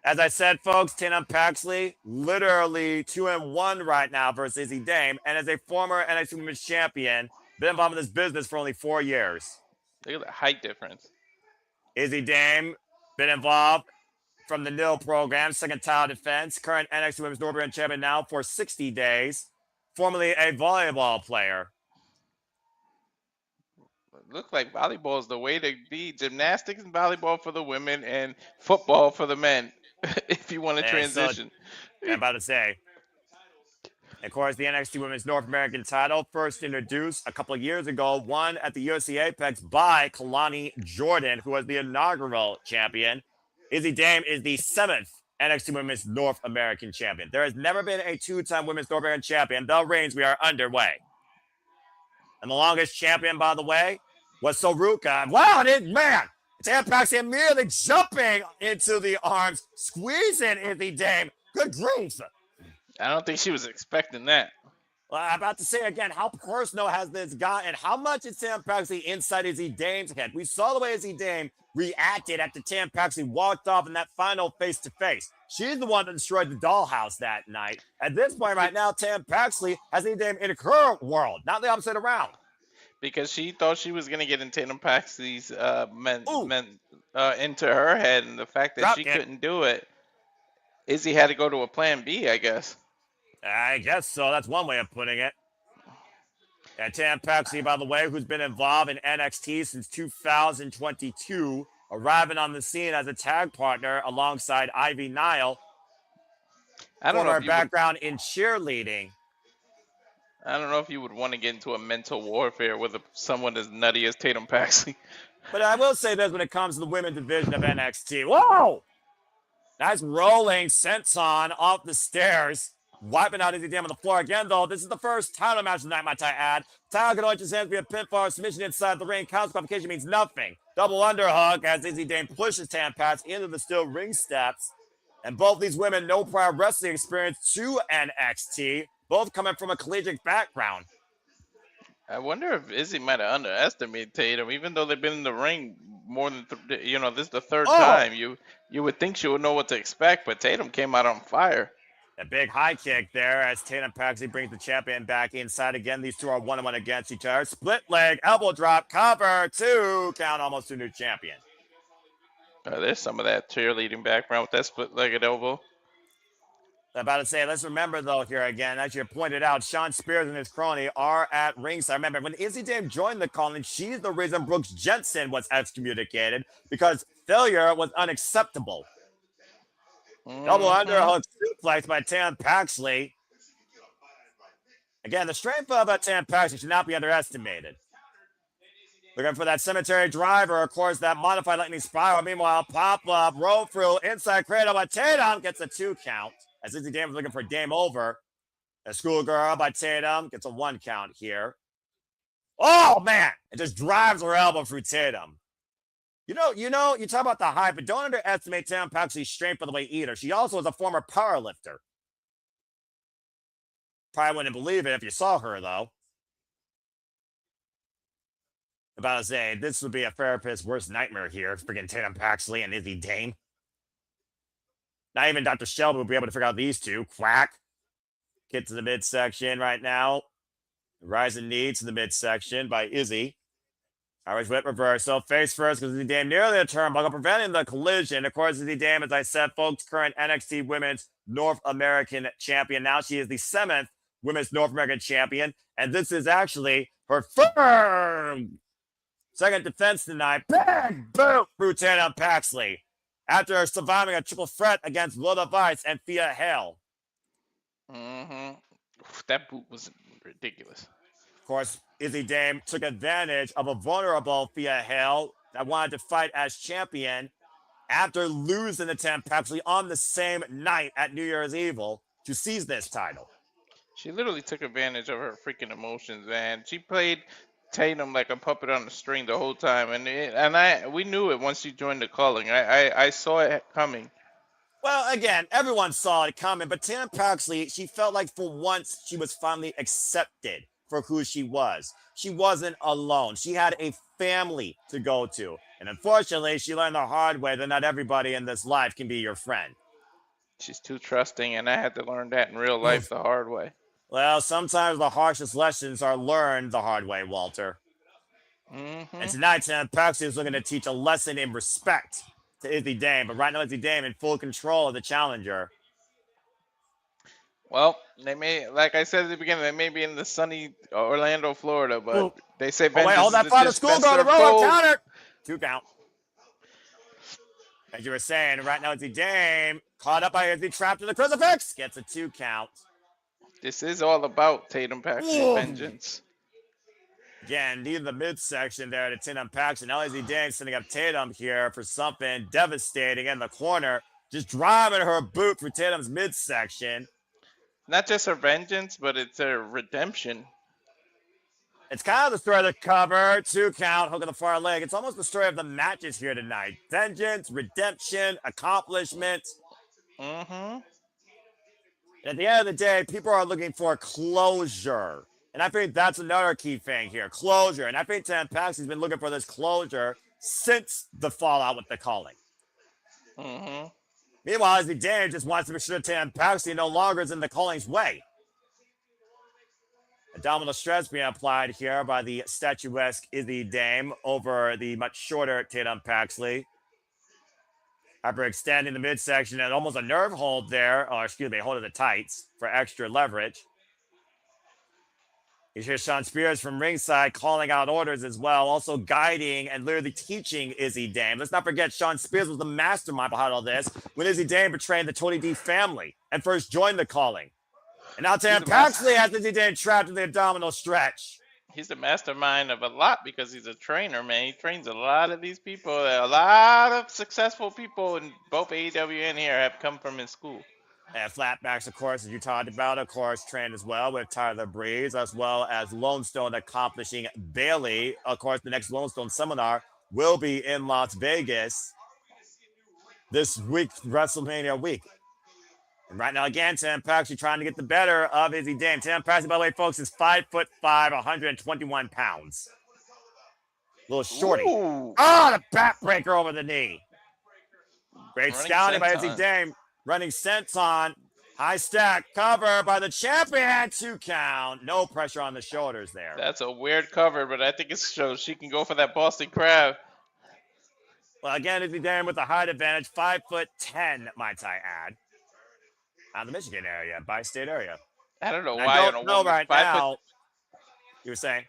As I said, folks, Tatum Paxley, literally 2-1 right now versus Izzy Dame. And as a former NXT Women's Champion, been involved in this business for only 4 years. Look at the height difference. Izzy Dame, been involved from the NIL program, second title defense, current NXT Women's North American Champion now for 60 days, formerly a volleyball player. Look like volleyball is the way to be. Gymnastics and volleyball for the women and football for the men, if you want to transition. So, I'm about to say. Of course, the NXT Women's North American title, first introduced a couple of years ago, won at the UFC Apex by Kelani Jordan, who was the inaugural champion. Izzy Dame is the 7th NXT Women's North American Champion. There has never been a 2-time Women's North American Champion. The reigns, we are underway. And the longest champion, by the way, was Saruka. Wow, man! Tam Paxley immediately jumping into the arms, squeezing Izzy Dame. Good grief. I don't think she was expecting that. Well, I'm about to say again, how personal has this gotten? How much is Tam Paxley inside Izzy Dame's head? We saw the way Izzy Dame reacted after Tam Paxley walked off in that final face-to-face. She's the one that destroyed the dollhouse that night. At this point right now, Tam Paxley has Izzy Dame in her world, not the opposite around. Because she thought she was going to get in Tatum Paxley's into her head, and the fact that she couldn't do it, Izzy had to go to a plan B, I guess. I guess so. That's one way of putting it. And Tam Paxley, by the way, who's been involved in NXT since 2022, arriving on the scene as a tag partner alongside Ivy Nile. I don't know. Her background in cheerleading. I don't know if you would want to get into a mental warfare with someone as nutty as Tatum Paxley. But I will say this when it comes to the women's division of NXT. Whoa! Nice rolling senton off the stairs. Wiping out Izzy Dame on the floor again, though. This is the first title match tonight, might I add. Title can only just hands be a pinfall or submission inside the ring. Count qualification means nothing. Double underhook as Izzy Dame pushes Tam Paxley into the steel ring steps. And both these women, no prior wrestling experience to NXT. Both coming from a collegiate background. I wonder if Izzy might have underestimated Tatum, even though they've been in the ring more than, this is the third time. You would think she would know what to expect, but Tatum came out on fire. A big high kick there as Tatum Paxley brings the champion back inside again. These two are 1-1 against each other. Split leg, elbow drop, cover, 2 count, almost to new champion. There's some of that cheerleading background with that split-legged elbow. I'm about to say, let's remember, though, here again, as you pointed out, Sean Spears and his crony are at ringside. Remember, when Izzy Dame joined the calling, she's the reason Brooks Jensen was excommunicated because failure was unacceptable. Double Mhm. underhook suplex by Tatum Paxley. Again, the strength of Tatum Paxley should not be underestimated. Looking for that cemetery driver. Of course, that modified lightning spiral. Meanwhile, pop-up, roll through, inside cradle by Tatum gets a 2 count. As Izzy Dame is looking for game over. A schoolgirl by Tatum gets a 1 count here. Oh, man. It just drives her elbow through Tatum. You talk about the hype, but don't underestimate Tatum Paxley's strength by the way either. She also is a former powerlifter. Probably wouldn't believe it if you saw her, though. About to say, this would be a therapist's worst nightmare here. Freaking Tatum Paxley and Izzy Dame. Not even Dr. Shelby would be able to figure out these two. Quack. Get to the midsection right now. Rising knee to the midsection by Izzy. Irish whip reversal. Face first because Izzy Dame nearly a turnbuckle, preventing the collision. Of course, Izzy Dame, as I said, folks, current NXT Women's North American Champion. Now she is the 7th Women's North American Champion. And this is actually her firm second defense tonight. Bang! Boot through Tatum Paxley. After surviving a triple threat against Lola and Thea Hale. Mhm. That boot was ridiculous. Of course, Izzy Dame took advantage of a vulnerable Thea Hale that wanted to fight as champion after losing to Tatum Paxley on the same night at New Year's Eve to seize this title. She literally took advantage of her freaking emotions, man. She played Tatum like a puppet on a string the whole time, and we knew it once she joined the calling. I saw it coming. Well, again, everyone saw it coming, but Tatum Paxley, she felt like for once she was finally accepted for who she was. She wasn't alone. She had a family to go to. And unfortunately, she learned the hard way that not everybody in this life can be your friend. She's too trusting, and I had to learn that in real life the hard way. Well, sometimes the harshest lessons are learned the hard way, Walter. Mm-hmm. And tonight, Tatum Paxley is looking to teach a lesson in respect to Izzy Dame. But right now, Izzy Dame in full control of the challenger. Well, they may, like I said at the beginning, they may be in the sunny Orlando, Florida, but they say Vengeance wait, hold that thought. The school girl to roll counter. 2 count. As you were saying, right now, Izzy Dame caught up by Izzy, trapped in the crucifix, gets a 2 count. This is all about Tatum Paxley Vengeance. Again, needing the midsection there to Tatum Paxley. Now Izzy Dame setting up Tatum here for something devastating in the corner. Just driving her boot for Tatum's midsection. Not just her vengeance, but it's her redemption. It's kind of the story of the cover. 2 count, hook on the far leg. It's almost the story of the matches here tonight. Vengeance, redemption, accomplishment. Mm-hmm. And at the end of the day, people are looking for closure. And I think that's another key thing here. Closure. And I think Tatum Paxley's been looking for this closure since the fallout with the calling. Mm-hmm. Meanwhile, Izzy Dame just wants to make sure Tatum Paxley no longer is in the calling's way. Abdominal stress being applied here by the statuesque Izzy Dame over the much shorter Tatum Paxley. After extending the midsection and almost a nerve hold there, or excuse me, hold of the tights for extra leverage. You hear Sean Spears from ringside calling out orders as well, also guiding and literally teaching Izzy Dame. Let's not forget Sean Spears was the mastermind behind all this when Izzy Dame betrayed the Tony D family and first joined the calling. And now Tatum Paxley has Izzy Dame trapped in the abdominal stretch. He's the mastermind of a lot because he's a trainer, man. He trains a lot of these people. A lot of successful people in both AEW and here have come from his school. And flatbacks, of course, as you talked about, of course, trained as well with Tyler Breeze, as well as Lone Stone accomplishing Bailey. Of course, the next Lone Stone seminar will be in Las Vegas this week, WrestleMania week. And right now, again, Tatum Paxley trying to get the better of Izzy Dame. Tatum Paxley, by the way, folks, is 5'5", 121 pounds. Little shorty. Ooh. Oh, the backbreaker over the knee. Great scouting by Izzy Dame. Running senton. High stack cover by the champion. 2 count. No pressure on the shoulders there. That's a weird cover, but I think it shows she can go for that Boston Crab. Well, again, Izzy Dame with the height advantage. 5'10", might I add. Out of the Michigan area, bi-state area. I don't know why. I don't know right now. You were saying?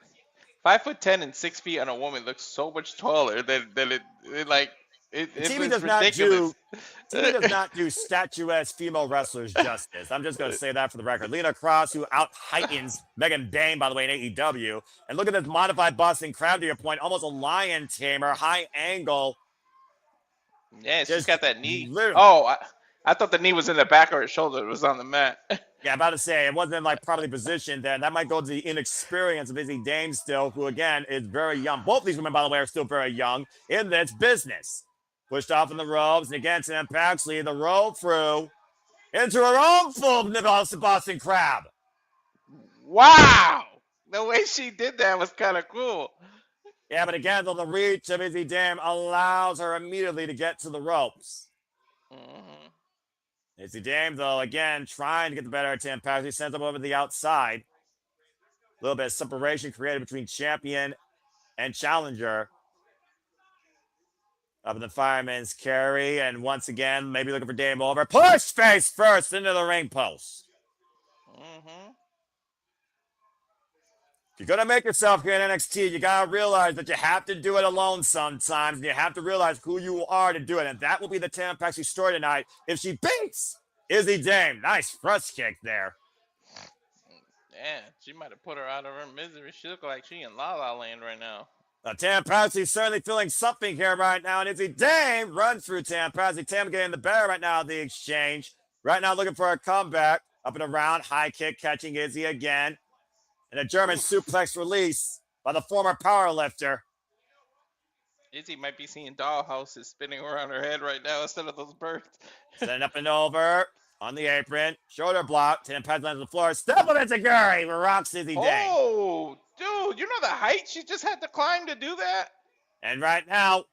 5'10" and 6 feet on a woman looks so much taller than it like. TV does not do TV does not do statuesque female wrestlers justice. I'm just going to say that for the record. Lena Cross, who out-heightens Megan Bayne, by the way, in AEW. And look at this modified Boston Crab, to your point. Almost a lion tamer, high angle. Yeah, she's got that knee. Literally. Oh, I thought the knee was in the back of her shoulder. It was on the mat. Yeah, about to say, it wasn't like properly positioned there. And that might go to the inexperience of Izzy Dame still, who, again, is very young. Both these women, by the way, are still very young in this business. Pushed off in the ropes, and again, Sam Paxley, the roll through into her own full Boston Crab. Wow! The way she did that was kind of cool. Yeah, but again, though, the reach of Izzy Dame allows her immediately to get to the ropes. Mm-hmm. Izzy Dame, though, again, trying to get the better of Sam Paxley, sends him over the outside. A little bit of separation created between champion and challenger. Up in the fireman's carry, and once again, maybe looking for Dame over. Push face first into the ring post. Mm-hmm. If you're going to make yourself here in NXT, you got to realize that you have to do it alone sometimes, and you have to realize who you are to do it, and that will be the Tam Paxley story tonight if she beats Izzy Dame. Nice thrust kick there. Yeah, she might have put her out of her misery. She looked like she in La La Land right now. Tam Paxley certainly feeling something here right now, and Izzy Dame runs through Tam Paxley. Tam getting the better right now of the exchange. Right now looking for a comeback. Up and around, high kick catching Izzy again. And a German suplex release by the former powerlifter. Izzy might be seeing dollhouses spinning around her head right now instead of those birds. Setting up and over on the apron. Shoulder block. Tam Paxley lands on the floor. Step of Enziguri rocks Izzy Dame. Oh, dude, you know the height she just had to climb to do that? And right now,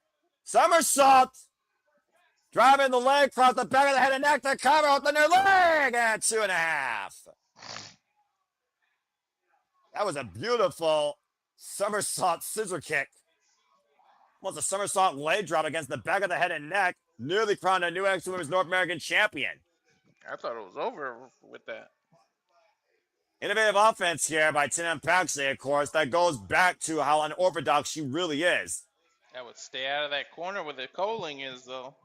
somersault. Driving the leg across the back of the head and neck to cover with the new leg at 2.5. That was a beautiful somersault scissor kick. Almost a somersault leg drop against the back of the head and neck. Nearly crowned a new NXT Women's North American champion. I thought it was over with that. Innovative offense here by Tam Paxley, of course. That goes back to how unorthodox she really is. That would stay out of that corner where the calling is, though.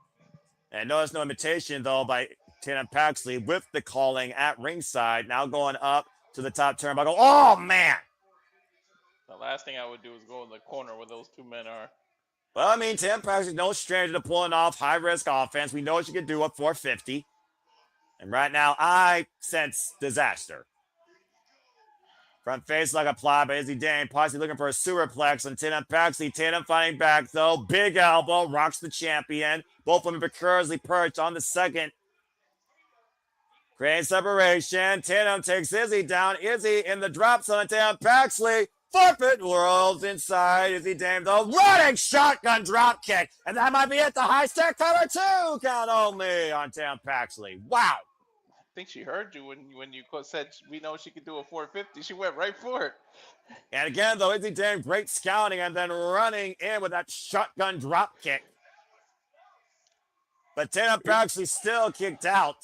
And notice no imitation, though, by Tam Paxley with the calling at ringside. Now going up to the top turnbuckle. Oh, man! The last thing I would do is go in the corner where those two men are. Well, I mean, Tam Paxley's no stranger to pulling off high-risk offense. We know she can do at 450. And right now, I sense disaster. Front face like applied by Izzy Dame. Paxley looking for a superplex on Tatum Paxley. Tatum fighting back, though. Big elbow. Rocks the champion. Both women precariously perched on the second. Creating separation. Tatum takes Izzy down. Izzy in the drop zone on Tatum Paxley. Forfeit rolls inside. Izzy Dame, though. Running shotgun drop kick. And that might be it. The high stack cover 2 count only on Tatum Paxley. Wow. I think she heard you when you said we know she could do a 450. She went right for it. And again, though, Izzy Dame, great scouting and then running in with that shotgun drop kick. But Tatum Paxley still kicked out.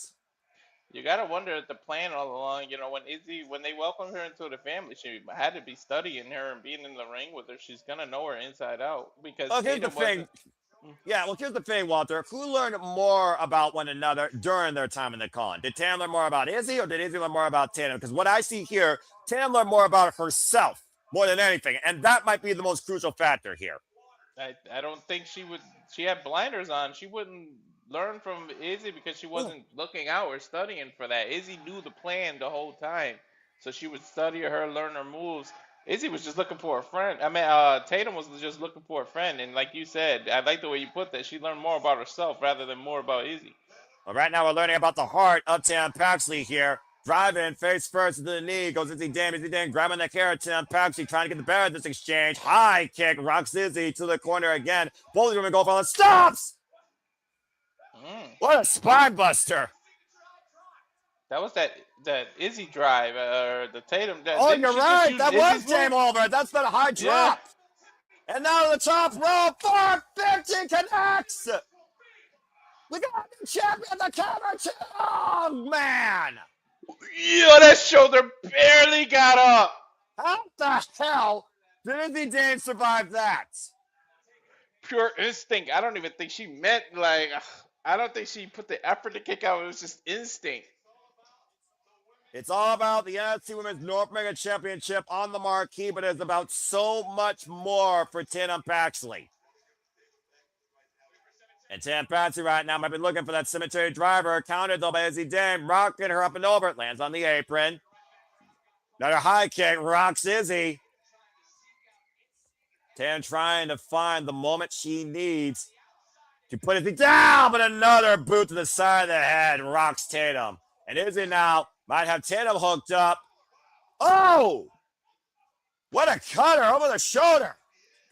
You gotta wonder at the plan all along. You know, when they welcomed her into the family, she had to be studying her and being in the ring with her. She's gonna know her inside out because. Well, here's the thing. Yeah, well, here's the thing, Walter. Who learned more about one another during their time in the con? Did Tam learn more about Izzy or did Izzy learn more about Tatum? Because what I see here, Tam learned more about herself more than anything, and that might be the most crucial factor here. I don't think she would. She had blinders on. She wouldn't learn from Izzy because she wasn't looking out or studying for that. Izzy knew the plan the whole time, so she would study her, learn her moves. Izzy was just looking for a friend. I mean, Tatum was just looking for a friend, and like you said, I like the way you put that. She learned more about herself rather than more about Izzy. Well, right now we're learning about the heart of Tam Paxley here. Driving face first to the knee, goes Izzy Dame, grabbing the hair of Tam Paxley, trying to get the better of this exchange. High kick, rocks Izzy to the corner again. Both of them go for it. Stops! What a spine buster. That was that Izzy drive, or the Tatum. Oh, you're right. That was game over. That's been a high drop. Yeah. And now the top row, 450 connects. We got the champion, the cover 2. Oh, man. Yo, that shoulder barely got up. How the hell did Izzy Dame survive that? Pure instinct. I don't even think she meant, like, I don't think she put the effort to kick out. It was just instinct. It's all about the NXT Women's North American Championship on the marquee, but it's about so much more for Tatum Paxley. And Tatum Paxley right now might be looking for that cemetery driver. Countered though by Izzy Dame, rocking her up and over. It lands on the apron. Another high kick, rocks Izzy. Tatum trying to find the moment she needs to put Izzy down, but another boot to the side of the head rocks Tatum. And Izzy now might have Tatum hooked up. Oh! What a cutter over the shoulder.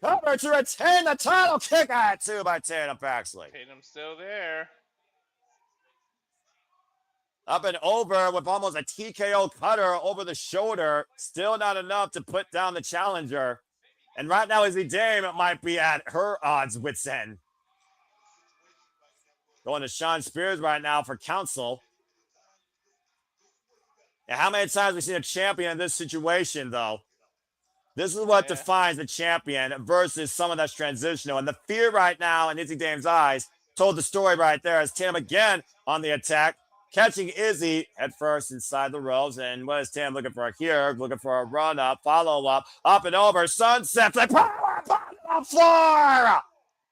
Cover to retain the title. Kick out too by Tatum Paxley. Tatum's still there. Up and over with almost a TKO cutter over the shoulder. Still not enough to put down the challenger. And right now, Izzy Dame might be at her odds wit's end. Going to Shawn Spears right now for counsel. And how many times have we seen a champion in this situation, though? This is what defines the champion versus someone that's transitional. And the fear right now in Izzy Dame's eyes told the story right there as Tatum again on the attack, catching Izzy head first inside the ropes. And what is Tatum looking for here? Looking for a run-up, follow-up, up and over, sunset, like power on the floor!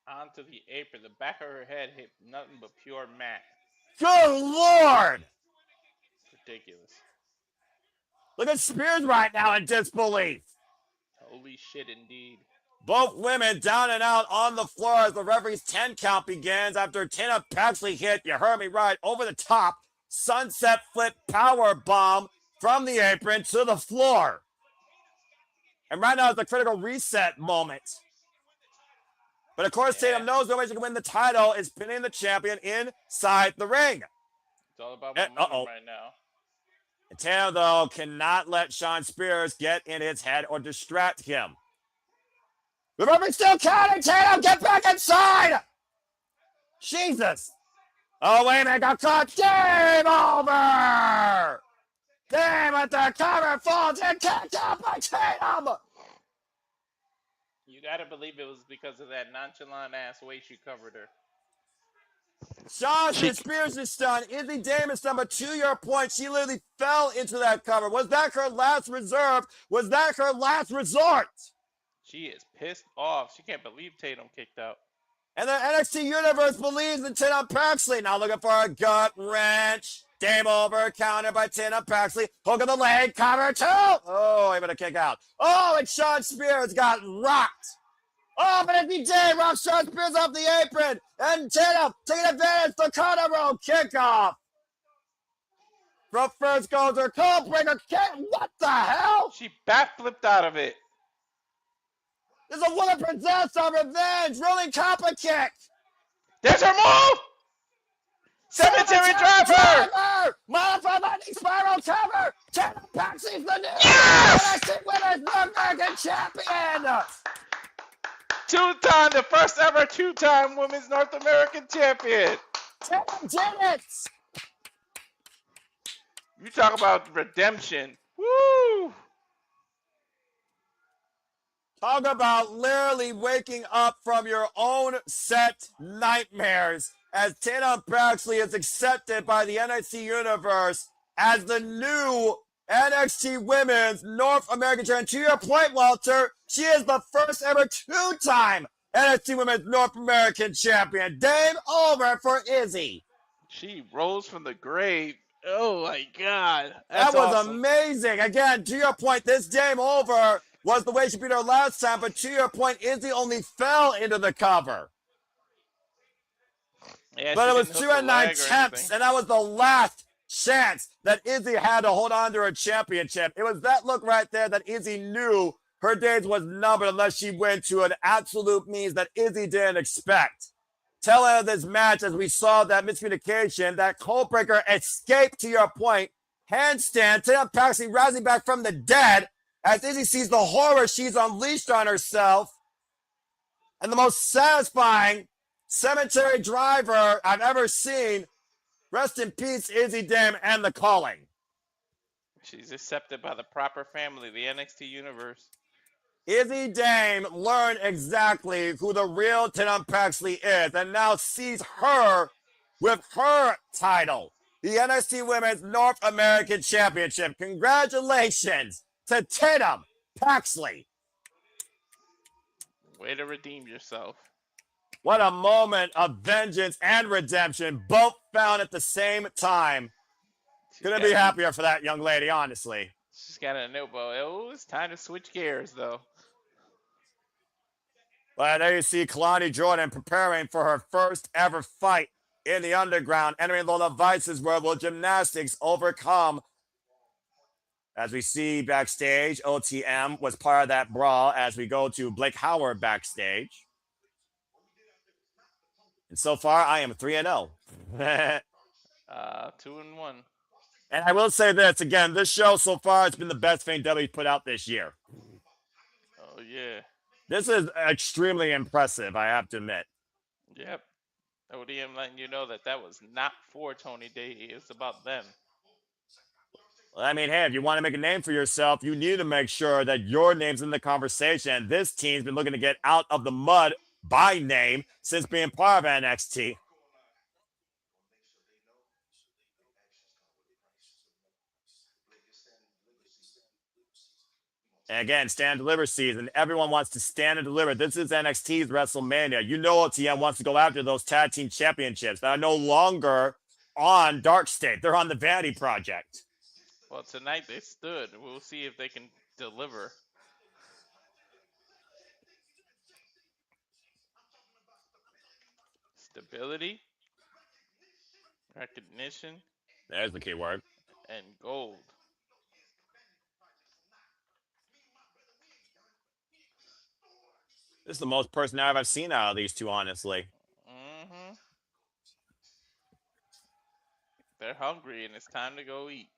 Onto the apron. The back of her head hit nothing but pure mat. Good Lord! Ridiculous. Look at Spears right now in disbelief. Holy shit, indeed. Both women down and out on the floor as the referee's 10 count begins after Tatum Paxley hit, you heard me right, over the top, sunset flip power bomb from the apron to the floor. And right now is the critical reset moment. But of course, Tatum knows the way she can win the title is pinning the champion inside the ring. It's all about momentum right now. And Tatum, though, cannot let Shawn Spears get in his head or distract him. The referee's still counting. Tatum, get back inside! Jesus! Oh, wait a minute, got caught. Game over! Dame at the cover, falls and kicked out by Tatum! You gotta believe it was because of that nonchalant-ass way she covered her. Shawn Spears is stunned. Izzy Dame is stunned, but to your point, she literally fell into that cover. Was that her last reserve? Was that her last resort? She is pissed off. She can't believe Tatum kicked out. And the NXT Universe believes in Tatum Paxley. Now looking for a gut wrench. Dame over, counter by Tatum Paxley. Hook of the leg, cover two. Oh, able to kick out. Oh, and Shawn Spears got rocked. Oh, but Izzy Dame rocks Shawn Spears off the apron. And Tatum taking advantage. The corner roll kickoff. From first goes her cold breaker kick. What the hell? She backflipped out of it. There's a woman possessed on revenge. Rolling copper kick. There's her move. Cemetery driver. Modified lightning spiral cover. Tatum Paxley's the new NXT Women's North American Champion. The first ever two-time Women's North American Champion. Tatum did it. You talk about redemption. Woo! Talk about literally waking up from your own set nightmares as Tatum Paxley is accepted by the NXT Universe as the new NXT Women's North American Champion. To your point, Walter, she is the first ever two-time NXT Women's North American Champion. Dame over for Izzy. She rose from the grave. Oh my God. That was awesome. amazing. Again, to your point, this Dame over was the way she beat her last time, but to your point, Izzy only fell into the cover. Yeah, but it was 2 and 9 attempts, and that was the last chance that Izzy had to hold on to her championship. It was that look right there that Izzy knew her days was numbered unless she went to an absolute means that Izzy didn't expect. Tail end of this match, as we saw that miscommunication, that Coldbreaker escaped, to your point, handstand, Tatum Paxley rising back from the dead, as Izzy sees the horror she's unleashed on herself. And the most satisfying cemetery driver I've ever seen. Rest in peace, Izzy Dame and the calling. She's accepted by the proper family, the NXT Universe. Izzy Dame learned exactly who the real Tatum Paxley is and now sees her with her title, the NXT Women's North American Championship. Congratulations to Tatum, Paxley. Way to redeem yourself. What a moment of vengeance and redemption, both found at the same time. Couldn't be happier for that young lady, honestly. She's got a notebook. Oh, it's time to switch gears, though. But there you see Kelani Jordan preparing for her first ever fight in the underground, entering Lola Vice's world will gymnastics overcome. As we see backstage, OTM was part of that brawl as we go to Blake Howard backstage. And so far, I am 3-0. 2-1. And I will say this, again, this show so far has been the best thing W's put out this year. Oh, yeah. This is extremely impressive, I have to admit. Yep. ODM letting you know that was not for Tony Day. It's about them. Well, I mean, hey, if you want to make a name for yourself, you need to make sure that your name's in the conversation. This team's been looking to get out of the mud by name since being part of NXT. And again, stand and deliver season. Everyone wants to stand and deliver. This is NXT's WrestleMania. You know OTM wants to go after those tag team championships that are no longer on Dark State. They're on the Vanity Project. Well, tonight they stood. We'll see if they can deliver. Stability, recognition. There's the key word. And gold. This is the most personality I've seen out of these two, honestly. Mm-hmm. They're hungry, and it's time to go eat.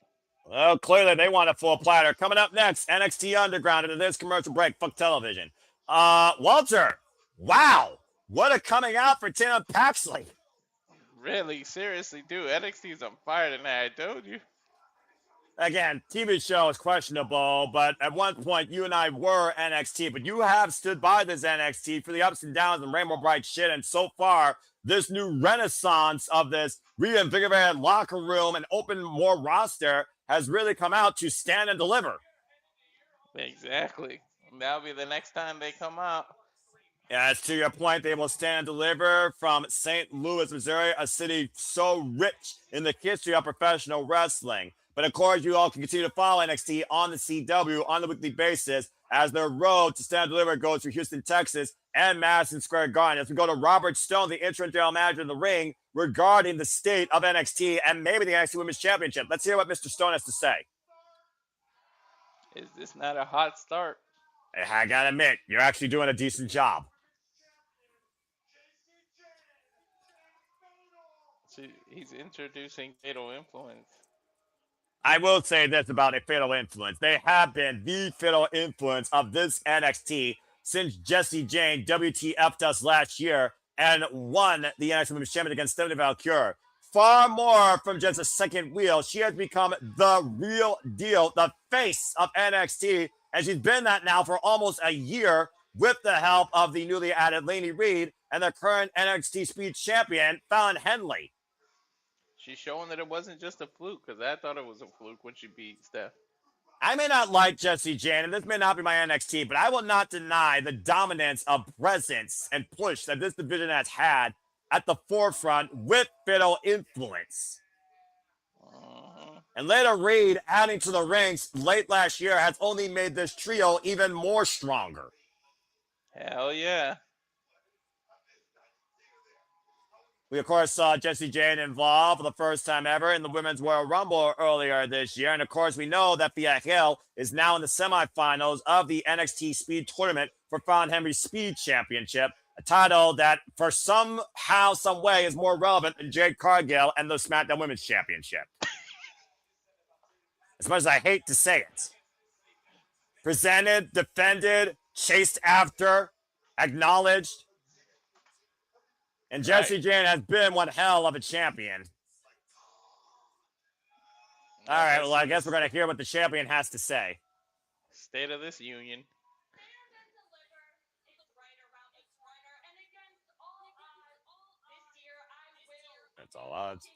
Well, clearly they want a full platter. Coming up next, NXT Underground into this commercial break. Fuck television. Walter, wow. What a coming out for Tim Paxley. Really? Seriously, dude. NXT's on fire tonight, I told you. Again, TV show is questionable, but at one point you and I were NXT, but you have stood by this NXT for the ups and downs and Rainbow Bright shit, and so far, this new renaissance of this reinvigorated locker room and open more roster has really come out to stand and deliver. Exactly. That'll be the next time they come out. Yes, to your point, they will stand and deliver from St. Louis, Missouri, a city so rich in the history of professional wrestling. But of course, you all can continue to follow NXT on the CW on a weekly basis as their road to stand and deliver goes through Houston, Texas, and Madison Square Garden. As we go to Robert Stone, the interim general manager in the ring, regarding the state of NXT and maybe the NXT Women's Championship. Let's hear what Mr. Stone has to say. Is this not a hot start? I gotta admit, you're actually doing a decent job. He's introducing Fatal Influence. I will say this about a Fatal Influence. They have been the Fatal Influence of this NXT since Jessie Jane WTF'd us last year and won the NXT Women's Championship against Stephanie Valkyrie. Far more from just a second wheel. She has become the real deal, the face of NXT, and she's been that now for almost a year with the help of the newly added Lainey Reed and the current NXT Speed Champion, Fallon Henley. She's showing that it wasn't just a fluke, because I thought it was a fluke when she beat Steph. I may not like Jessie Jane, and this may not be my NXT, but I will not deny the dominance of presence and push that this division has had at the forefront with Fatal Influence. And later Reed adding to the ranks late last year has only made this trio even more stronger. Hell yeah. We, of course, saw Jessie Jane involved for the first time ever in the Women's Royal Rumble earlier this year. And, of course, we know that Thea Hill is now in the semifinals of the NXT Speed Tournament for Fallon Henry's Speed Championship, a title that, for somehow, some way, is more relevant than Jade Cargill and the SmackDown Women's Championship. As much as I hate to say it. Presented, defended, chased after, acknowledged. And Jessie Jane has been one hell of a champion. All right, well, I guess we're going to hear what the champion has to say. State of this union. That's all odds.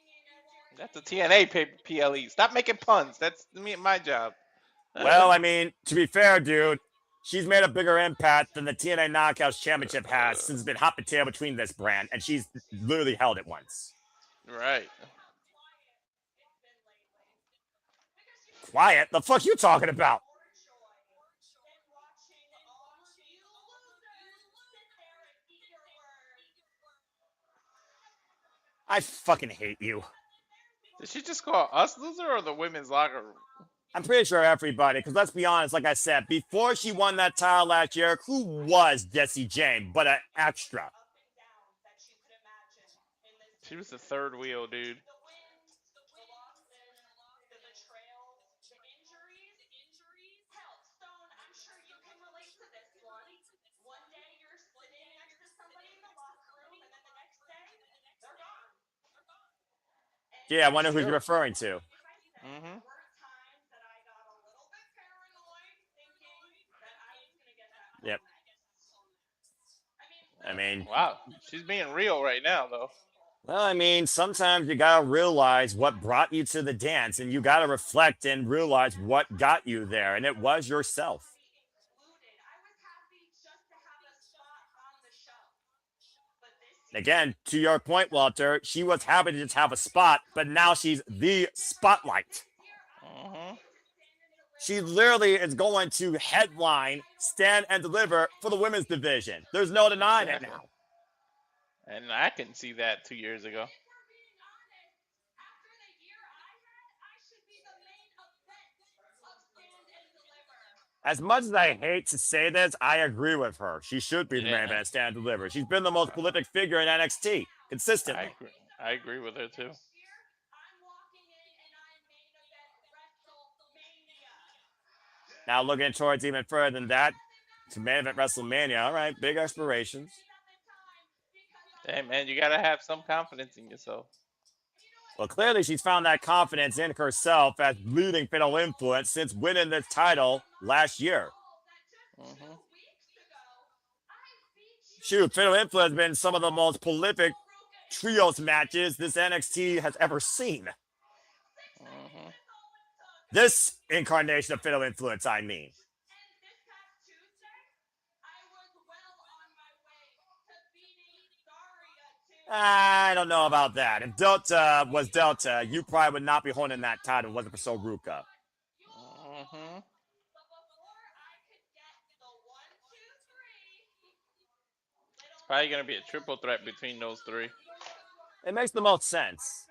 That's a TNA PLE. Stop making puns. That's my job. Well, I mean, to be fair, dude, she's made a bigger impact than the TNA Knockouts Championship has since it's been hot potato between this brand, and she's literally held it once. Right. Quiet? The fuck you talking about? I fucking hate you. Did she just call us loser or the women's locker room? I'm pretty sure everybody, because let's be honest, like I said, before she won that title last year, who was Jessie Jane but an extra? She was the third wheel, dude. Yeah, I wonder who you're referring to. Mm-hmm. Yep. I mean, wow, she's being real right now, though. Well, I mean, sometimes you gotta realize what brought you to the dance, and you gotta reflect and realize what got you there, and it was yourself. Again, to your point, Walter, she was happy to just have a spot, but now she's the spotlight. Mm-hmm. She literally is going to headline, stand, and deliver for the women's division. There's no denying it now. And I couldn't see that 2 years ago. As much as I hate to say this, I agree with her. She should be the main event, stand, and deliver. She's been the most prolific figure in NXT consistently. I agree with her too. Now looking towards even further than that, to main event WrestleMania. All right, big aspirations. Hey man, you gotta have some confidence in yourself. Well, clearly she's found that confidence in herself as leading Fatal Influence since winning this title last year. Mm-hmm. Shoot, Fatal Influence has been some of the most prolific trios matches this NXT has ever seen. Mm-hmm. This incarnation of Fatal Influence, I mean. I don't know about that. If Delta was Delta, you probably would not be holding that title if it wasn't for Soruka. Mm-hmm. It's probably going to be a triple threat between those three. It makes the most sense.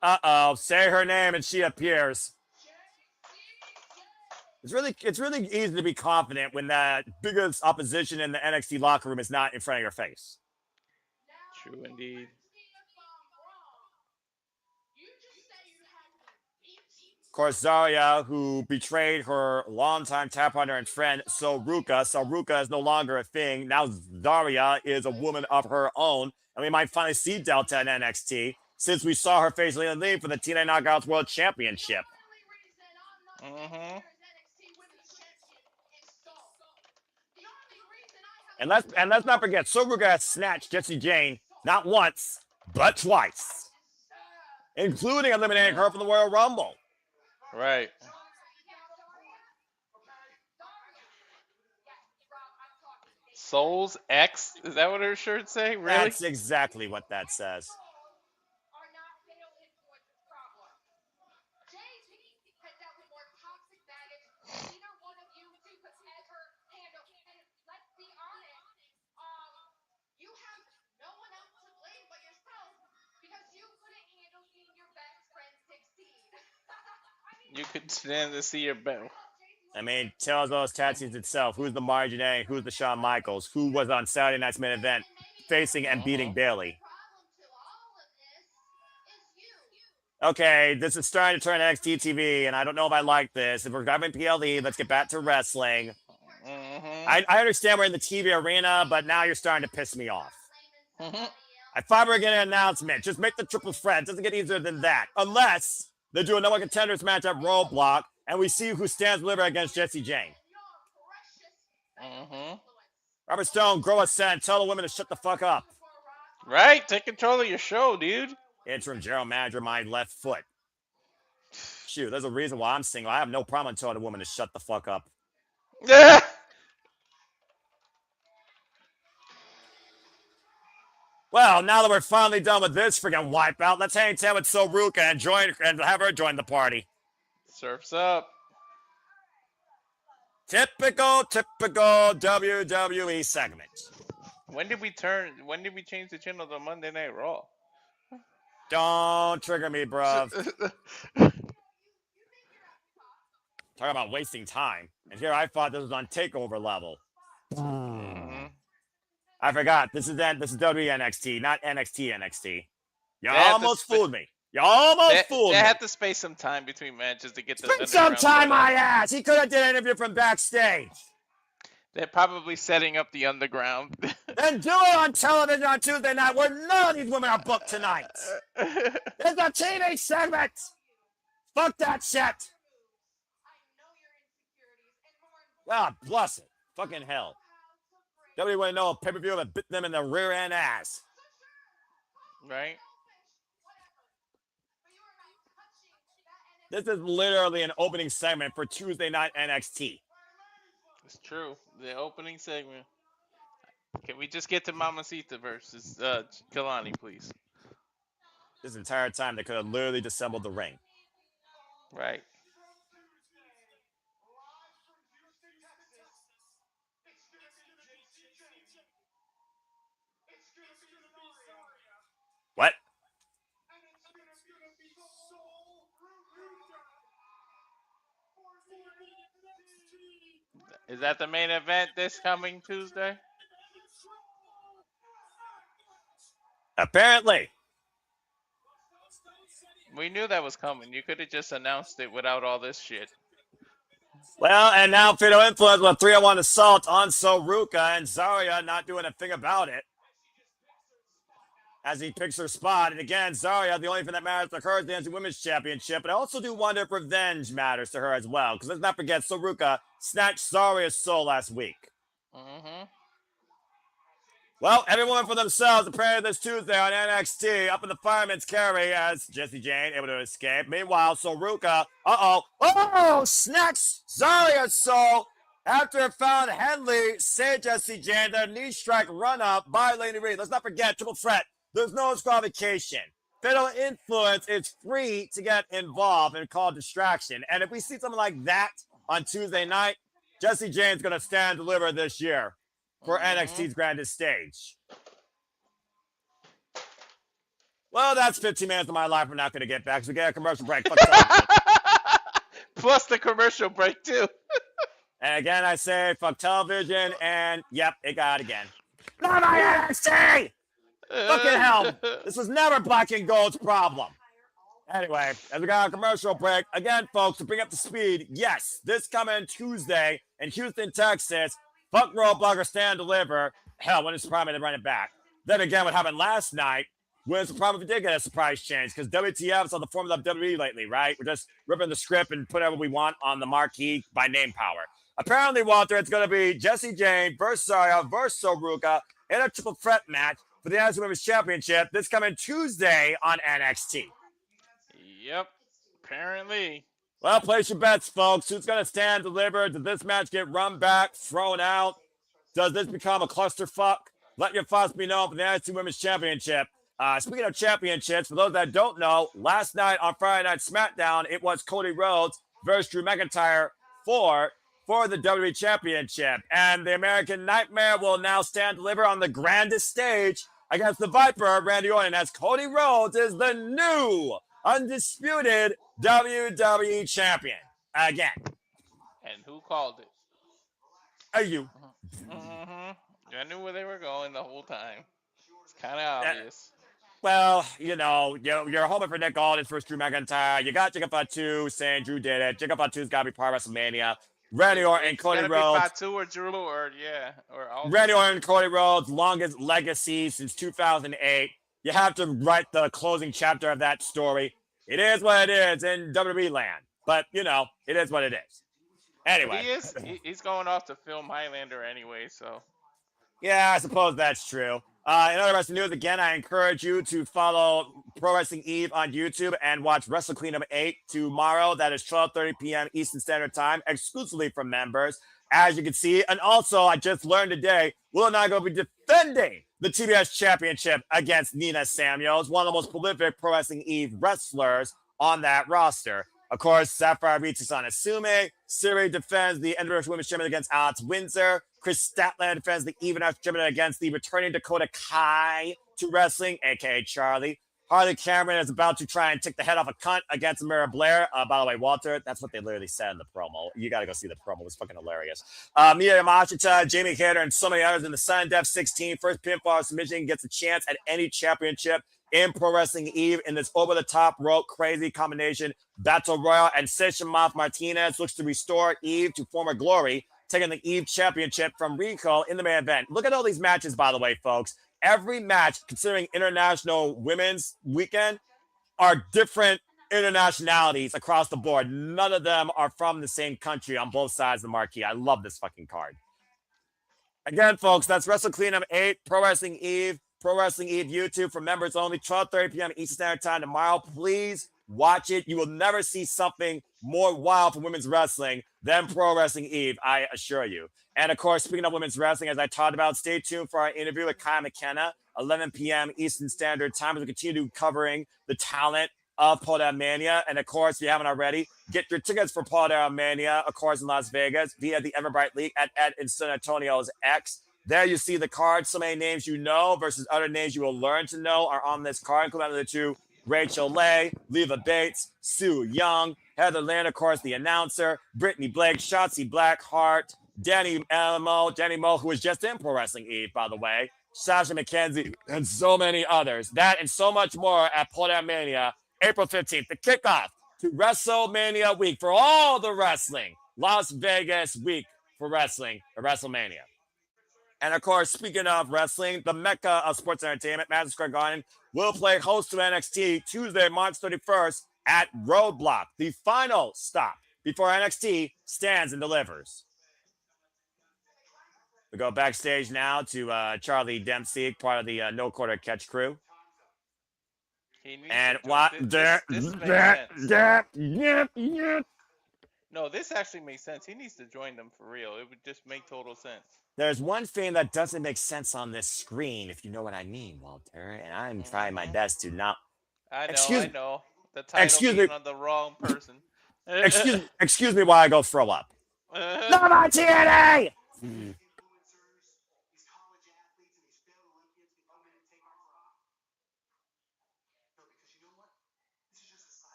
Uh-oh, say her name and she appears. It's really easy to be confident when the biggest opposition in the NXT locker room is not in front of your face. True indeed. Of course, Zarya, who betrayed her longtime tap partner and friend, Soruka. Soruka is no longer a thing. Now Zarya is a woman of her own, and we might finally see Delta in NXT since we saw her face lead for the TNA Knockouts World Championship. Mm-hmm. And let's not forget, Soruka has snatched Jessie Jane not once, but twice, including eliminating her from the Royal Rumble. Right. Souls X? Is that what her shirt say? Really? That's exactly what that says. You could stand to see your bell. I mean, tells those tattoos itself. Who's the Margin A? Who's the Shawn Michaels? Who was on Saturday night's main event facing and beating Bayley? Okay, this is starting to turn NXT TV, and I don't know if I like this. If we're driving PLE, let's get back to wrestling. Mm-hmm. I understand we're in the TV arena, but now you're starting to piss me off. Mm-hmm. I thought we were getting an announcement. Just make the triple threat. It doesn't get easier than that. Unless they do another contenders match at Roadblock, and we see who stands deliver against Jessie Jane. Mm-hmm. Robert Stone, grow a scent. Tell the women to shut the fuck up. Right? Take control of your show, dude. Interim general manager, my left foot. Shoot, there's a reason why I'm single. I have no problem telling a woman to shut the fuck up. Well, now that we're finally done with this freaking wipeout, let's hang out with Soruka and have her join the party. Surf's up. Typical WWE segment. When did we change the channel to Monday Night Raw? Don't trigger me, bruv. Talking about wasting time. And here I thought this was on TakeOver level. Mm-hmm. I forgot. This is WWE NXT, not NXT. You They have to almost fooled me. You almost fooled They me. had to space some time between matches to get the Spend some underground time, set up. my ass. He could have did an interview from backstage. They're probably setting up the underground. Then do it on television on Tuesday night where none of these women are booked tonight. It's a TV segment. Fuck that shit. God bless it. Fucking hell. Nobody would know a pay-per-view that bit them in the rear end ass. Right? This is literally an opening segment for Tuesday night NXT. It's true. The opening segment. Can we just get to Mamacita versus Kelani, please? This entire time, they could have literally disassembled the ring. Right. What? Is that the main event this coming Tuesday? Apparently. We knew that was coming. You could have just announced it without all this shit. Well, and now Fatal Influence with a 3-on-1 assault on Soruka, and Zarya not doing a thing about it. As he picks her spot. And again, Zarya, the only thing that matters to her is the NXT Women's Championship. But I also do wonder if revenge matters to her as well. Because let's not forget, Soruka snatched Zarya's soul last week. Mm-hmm. Well, every woman for themselves, apparently this Tuesday on NXT, up in the fireman's carry as Jessie Jane able to escape. Meanwhile, Soruka, snatched Zarya's soul after it found Hendry say Jessie Jane their knee strike run up by Lady Reed. Let's not forget, triple threat. There's no disqualification. Fatal Influence is free to get involved and call distraction. And if we see something like that on Tuesday night, Jessie Jane's going to stand and deliver this year for NXT's grandest stage. Well, that's 15 minutes of my life we're not going to get back, so we get a commercial break. Plus the commercial break, too. And again, I say, fuck television, and yep, it got again. Not my NXT! Fucking hell. This was never Black and Gold's problem. Anyway, as we got a commercial break, again, folks, to bring up the speed, yes, this coming Tuesday in Houston, Texas, fuck Roadblock or Stand Deliver. Hell, when it's surprised to run it back. Then again, what happened last night was probably did get a surprise change because WTF is on the formula of WWE lately, right? We're just ripping the script and put whatever we want on the marquee by name power. Apparently, Walter, it's going to be Jessie Jane versus Zarya versus Soruka in a triple threat match for the NXT Women's Championship this coming Tuesday on NXT. Yep, apparently. Well, place your bets, folks. Who's going to stand delivered? Does this match get run back, thrown out? Does this become a clusterfuck? Let your thoughts be known for the NXT Women's Championship. Speaking of championships, for those that don't know, last night on Friday Night SmackDown, it was Cody Rhodes versus Drew McIntyre for the WWE Championship. And the American Nightmare will now stand deliver on the grandest stage against the Viper, Randy Orton, as Cody Rhodes is the new undisputed WWE Champion. Again. And who called it? Are you? Mm-hmm. I knew where they were going the whole time. It's kind of obvious. Well, you know, you're hoping for Nick Aldis versus Drew McIntyre. You got Jacob Fatu saying Drew did it. Jacob Fatu's got to be part of WrestleMania. Randy Orton and Cody Rhodes. Fatu or Drew or Randy Orton and Cody Rhodes, longest legacy since 2008. You have to write the closing chapter of that story. It is what it is in WWE land. But, you know, it is what it is. Anyway. He's going off to film Highlander anyway, so. Yeah, I suppose that's true. In other wrestling news, again, I encourage you to follow Pro Wrestling Eve on YouTube and watch Wrestle Kingdom 8 tomorrow. That is 12:30 p.m. Eastern Standard Time, exclusively for members, as you can see. And also, I just learned today, Will and I are going to be defending the TBS Championship against Nina Samuels, one of the most prolific Pro Wrestling Eve wrestlers on that roster. Of course, Sapphire beats on Asume. Siri defends the International Women's Championship against Alex Windsor. Chris Statlander defends the Even National Championship against the returning Dakota Kai to wrestling, aka Charlie. Harley Cameron is about to try and take the head off a cunt against Mira Blair. By the way, Walter, that's what they literally said in the promo. You got to go see the promo. It was fucking hilarious. Mia Yamashita, Jamie Hayter, and so many others in the Sun Def 16. First pinfall submission gets a chance at any championship in Pro Wrestling Eve in this over-the-top rope crazy combination battle royal. And Session Martinez looks to restore Eve to former glory, taking the Eve Championship from Rico in the main event. Look at all these matches, by the way, folks. Every match, considering International Women's Weekend, are different internationalities across the board. None of them are from the same country on both sides of the marquee. I love this fucking card. Again, folks, that's Wrestle Kingdom 8, Pro Wrestling Eve YouTube for members only, 12:30 p.m. Eastern Standard Time tomorrow. Please watch it. You will never see something more wild for women's wrestling than Pro Wrestling Eve, I assure you. And of course, speaking of women's wrestling, as I talked about, stay tuned for our interview with Kyle McKenna, 11 p.m. Eastern Standard Time, as we continue covering the talent of Paul Mania. And of course, if you haven't already, get your tickets for Paul Mania, of course, in Las Vegas via the Everbright League at Ed in San Antonio's X. There you see the card. So many names you know versus other names you will learn to know are on this card, including the two: Rachel Leigh, Leva Bates, Sue Young, Heather Land, of course, the announcer, Brittany Blake, Shotzi Blackheart, Danny Mo, who was just in Pro Wrestling Eve, by the way, Sasha McKenzie, and so many others. That and so much more at Paul Mania, April 15th, the kickoff to WrestleMania week for all the wrestling. Las Vegas week for wrestling, or WrestleMania. And of course, speaking of wrestling, the Mecca of sports entertainment, Madison Square Garden, will play host to NXT Tuesday, March 31st at Roadblock, the final stop before NXT stands and delivers. We go backstage now to Charlie Dempsey, part of the No Quarter Catch crew. And what? This No, this actually makes sense. He needs to join them for real. It would just make total sense. There's one thing that doesn't make sense on this screen, if you know what I mean, Walter. And I'm trying my best to not. I know. The title being on the wrong person. excuse me while I go throw up. No more TNA!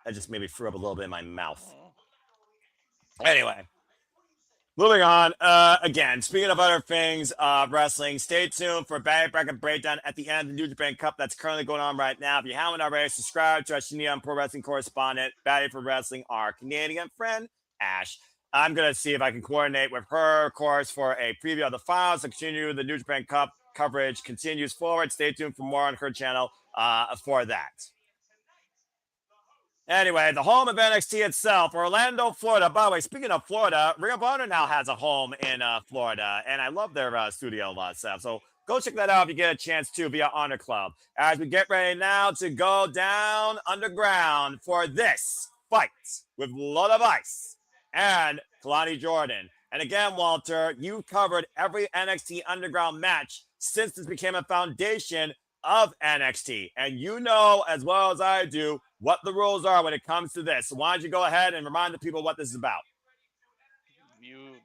That just made me throw up a little bit in my mouth. Anyway, moving on. Again, speaking of other things, wrestling, stay tuned for Battle Bracket Breakdown at the end of the New Japan Cup that's currently going on right now. If you haven't already, subscribe to our Shineon Pro Wrestling correspondent, Battle for Wrestling, our Canadian friend, Ash. I'm going to see if I can coordinate with her, of course, for a preview of the finals to continue the New Japan Cup coverage continues forward. Stay tuned for more on her channel for that. Anyway, the home of NXT itself, Orlando, Florida. By the way, speaking of Florida, Ring of Honor now has a home in Florida, and I love their studio stuff. So go check that out if you get a chance to via Honor Club. As we get ready now to go down underground for this fight with Lola Vice and Kelani Jordan. And again, Walter, you covered every NXT Underground match since this became a foundation of NXT. And you know as well as I do what the rules are when it comes to this. So why don't you go ahead and remind the people what this is about?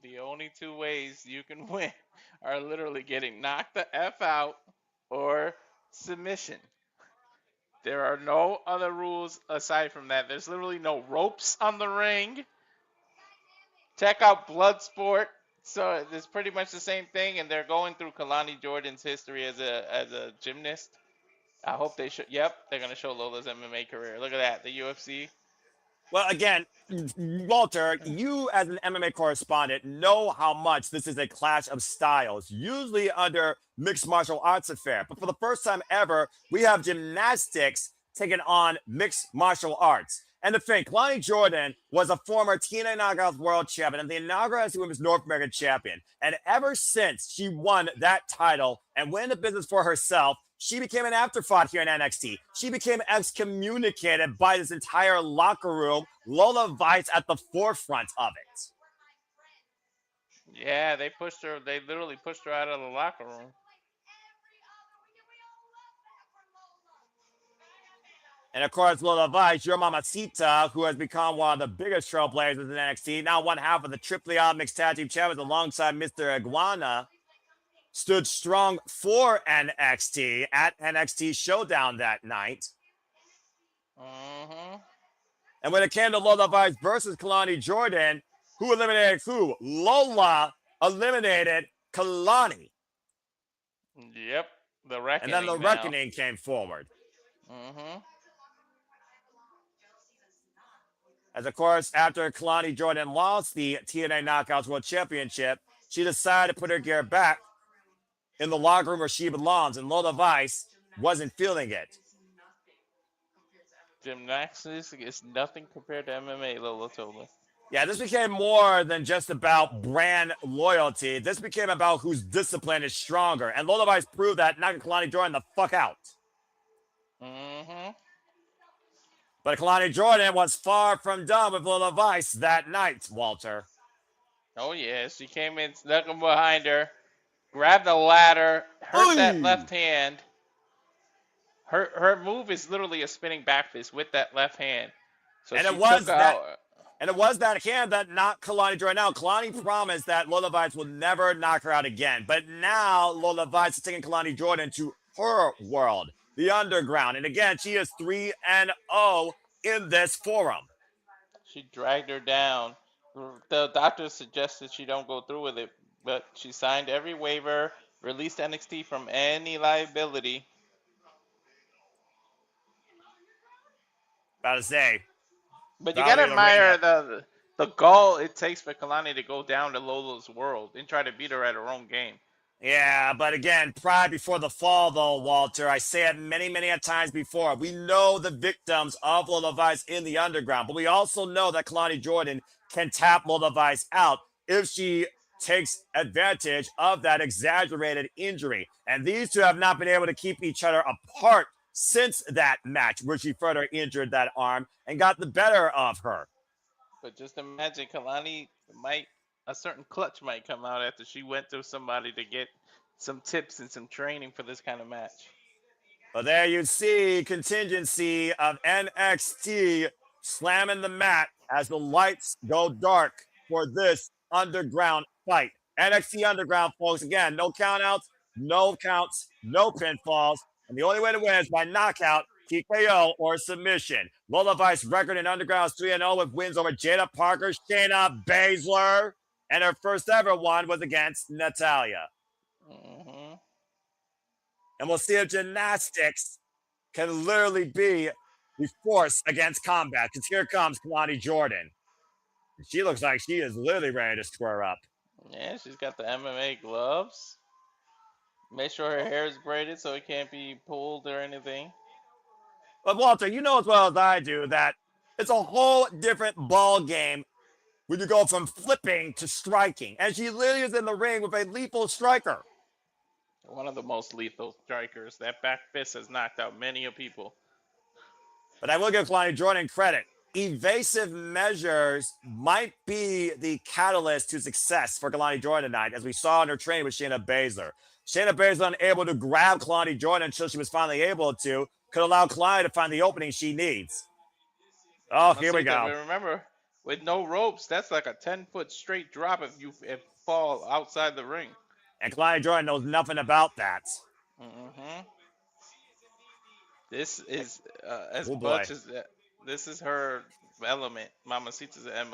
The only two ways you can win are literally getting knocked the F out or submission. There are no other rules aside from that. There's literally no ropes on the ring. Check out Bloodsport. So it's pretty much the same thing, and they're going through Kelani Jordan's history as a gymnast. I hope they show. Yep, they're gonna show Lola's MMA career. Look at that, the UFC. Well, again, Walter, you as an MMA correspondent know how much this is a clash of styles, usually under mixed martial arts affair. But for the first time ever, we have gymnastics taking on mixed martial arts. And to think, Kelani Jordan was a former TNA Knockouts World Champion and the inaugural Women's North American Champion. And ever since she won that title and went into business for herself, she became an afterthought here in NXT. She became excommunicated by this entire locker room. Lola Vice at the forefront of it. Yeah, they pushed her. They literally pushed her out of the locker room. And of course, Lola Vice, your mamacita, who has become one of the biggest trailblazers in NXT, now one half of the Triple A Mixed Tag Team Champions alongside Mr. Iguana, stood strong for NXT at NXT Showdown that night. Mm-hmm. And when it came to Lola Vice versus Kelani Jordan, who eliminated who? Lola eliminated Kelani. Yep, the reckoning. And then the reckoning came forward. Mm-hmm. As, of course, after Kelani Jordan lost the TNA Knockouts World Championship, she decided to put her gear back in the locker room where she belongs, and Lola Vice wasn't feeling it. Gymnastics is nothing compared to MMA, Lola told me. Yeah, this became more than just about brand loyalty. This became about whose discipline is stronger. And Lola Vice proved that, knocking Kelani Jordan the fuck out. Mm-hmm. But Kelani Jordan was far from done with Lola Vice that night, Walter. Oh, yeah. She came in, snuck him behind her, grabbed the ladder, hurt that left hand. Her move is literally a spinning back fist with that left hand. So and she it was took that. out. And it was that hand that knocked Kelani Jordan out. Kelani promised that Lola Vice will never knock her out again. But now Lola Vice is taking Kelani Jordan to her world, the underground. And again, she is 3-0 in this forum. She dragged her down. The doctor suggested she don't go through with it, but she signed every waiver, released NXT from any liability. About to say. But you gotta admire the gall it takes for Kelani to go down to Lola's world and try to beat her at her own game. Yeah, but again, pride before the fall, though, Walter. I say it many, many a times before. We know the victims of Lola Vice in the underground, but we also know that Kelani Jordan can tap Lola Vice out if she takes advantage of that exaggerated injury. And these two have not been able to keep each other apart since that match where she further injured that arm and got the better of her. But just imagine Kelani a certain clutch might come out after she went through somebody to get some tips and some training for this kind of match. But there you see contingency of NXT slamming the mat as the lights go dark for this underground fight. NXT Underground, folks, again, no countouts, no counts, no pinfalls. And the only way to win is by knockout, TKO, or submission. Lola Vice record in Underground is 3-0 with wins over Jaida Parker, Shayna Baszler, and her first ever one was against Natalya. Mm-hmm. And we'll see if gymnastics can literally be the force against combat. Because here comes Kelani Jordan. She looks like she is literally ready to square up. Yeah, she's got the MMA gloves. Make sure her hair is braided so it can't be pulled or anything. But Walter, you know as well as I do that it's a whole different ball game when you go from flipping to striking. And she literally is in the ring with a lethal striker. One of the most lethal strikers. That back fist has knocked out many of people. But I will give Kelani Jordan credit. Evasive measures might be the catalyst to success for Kelani Jordan tonight, as we saw in her training with Shayna Baszler. Shayna Baszler unable to grab Kelani Jordan until she was finally able to, could allow Kelani to find the opening she needs. Oh, here we go. Remember, with no ropes, that's like a 10-foot straight drop if you fall outside the ring. And Kelani Jordan knows nothing about that. Mm-hmm. This is as Oh boy. much as this is her element. Mamacita's I'm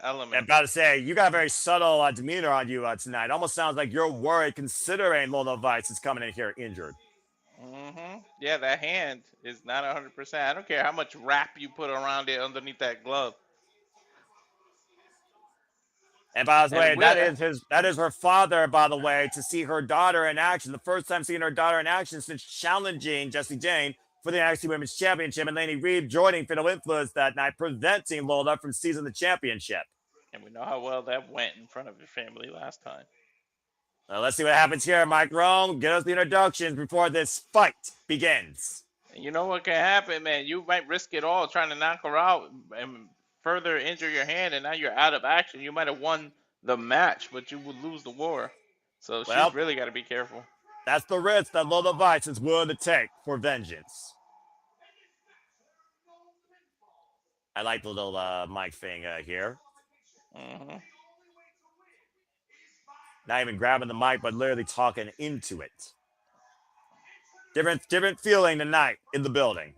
element. about to say, you got a very subtle demeanor on you tonight. Almost sounds like you're worried considering Lola Vice is coming in here injured. Yeah, that hand is not 100%. I don't care how much wrap you put around it underneath that glove. And by the way, And we're that is her father, by the way, to see her daughter in action. The first time seeing her daughter in action since challenging Jessie Jane for the NXT Women's Championship, and Laney Reed joining Fatal Influence that night, preventing Lola from seizing the championship. and we know how well that went in front of your family last time. Let's see what happens here. Mike Rome, get us the introductions before this fight begins. And you know what can happen, man? You might risk it all trying to knock her out and further injure your hand, and now you're out of action. You might have won the match, but you would lose the war. So Well, she's really got to be careful. that's the risk that Lola Vice is willing to take for vengeance. I like the little mic thing here. Not even grabbing the mic, but literally talking into it. Different feeling tonight in the building.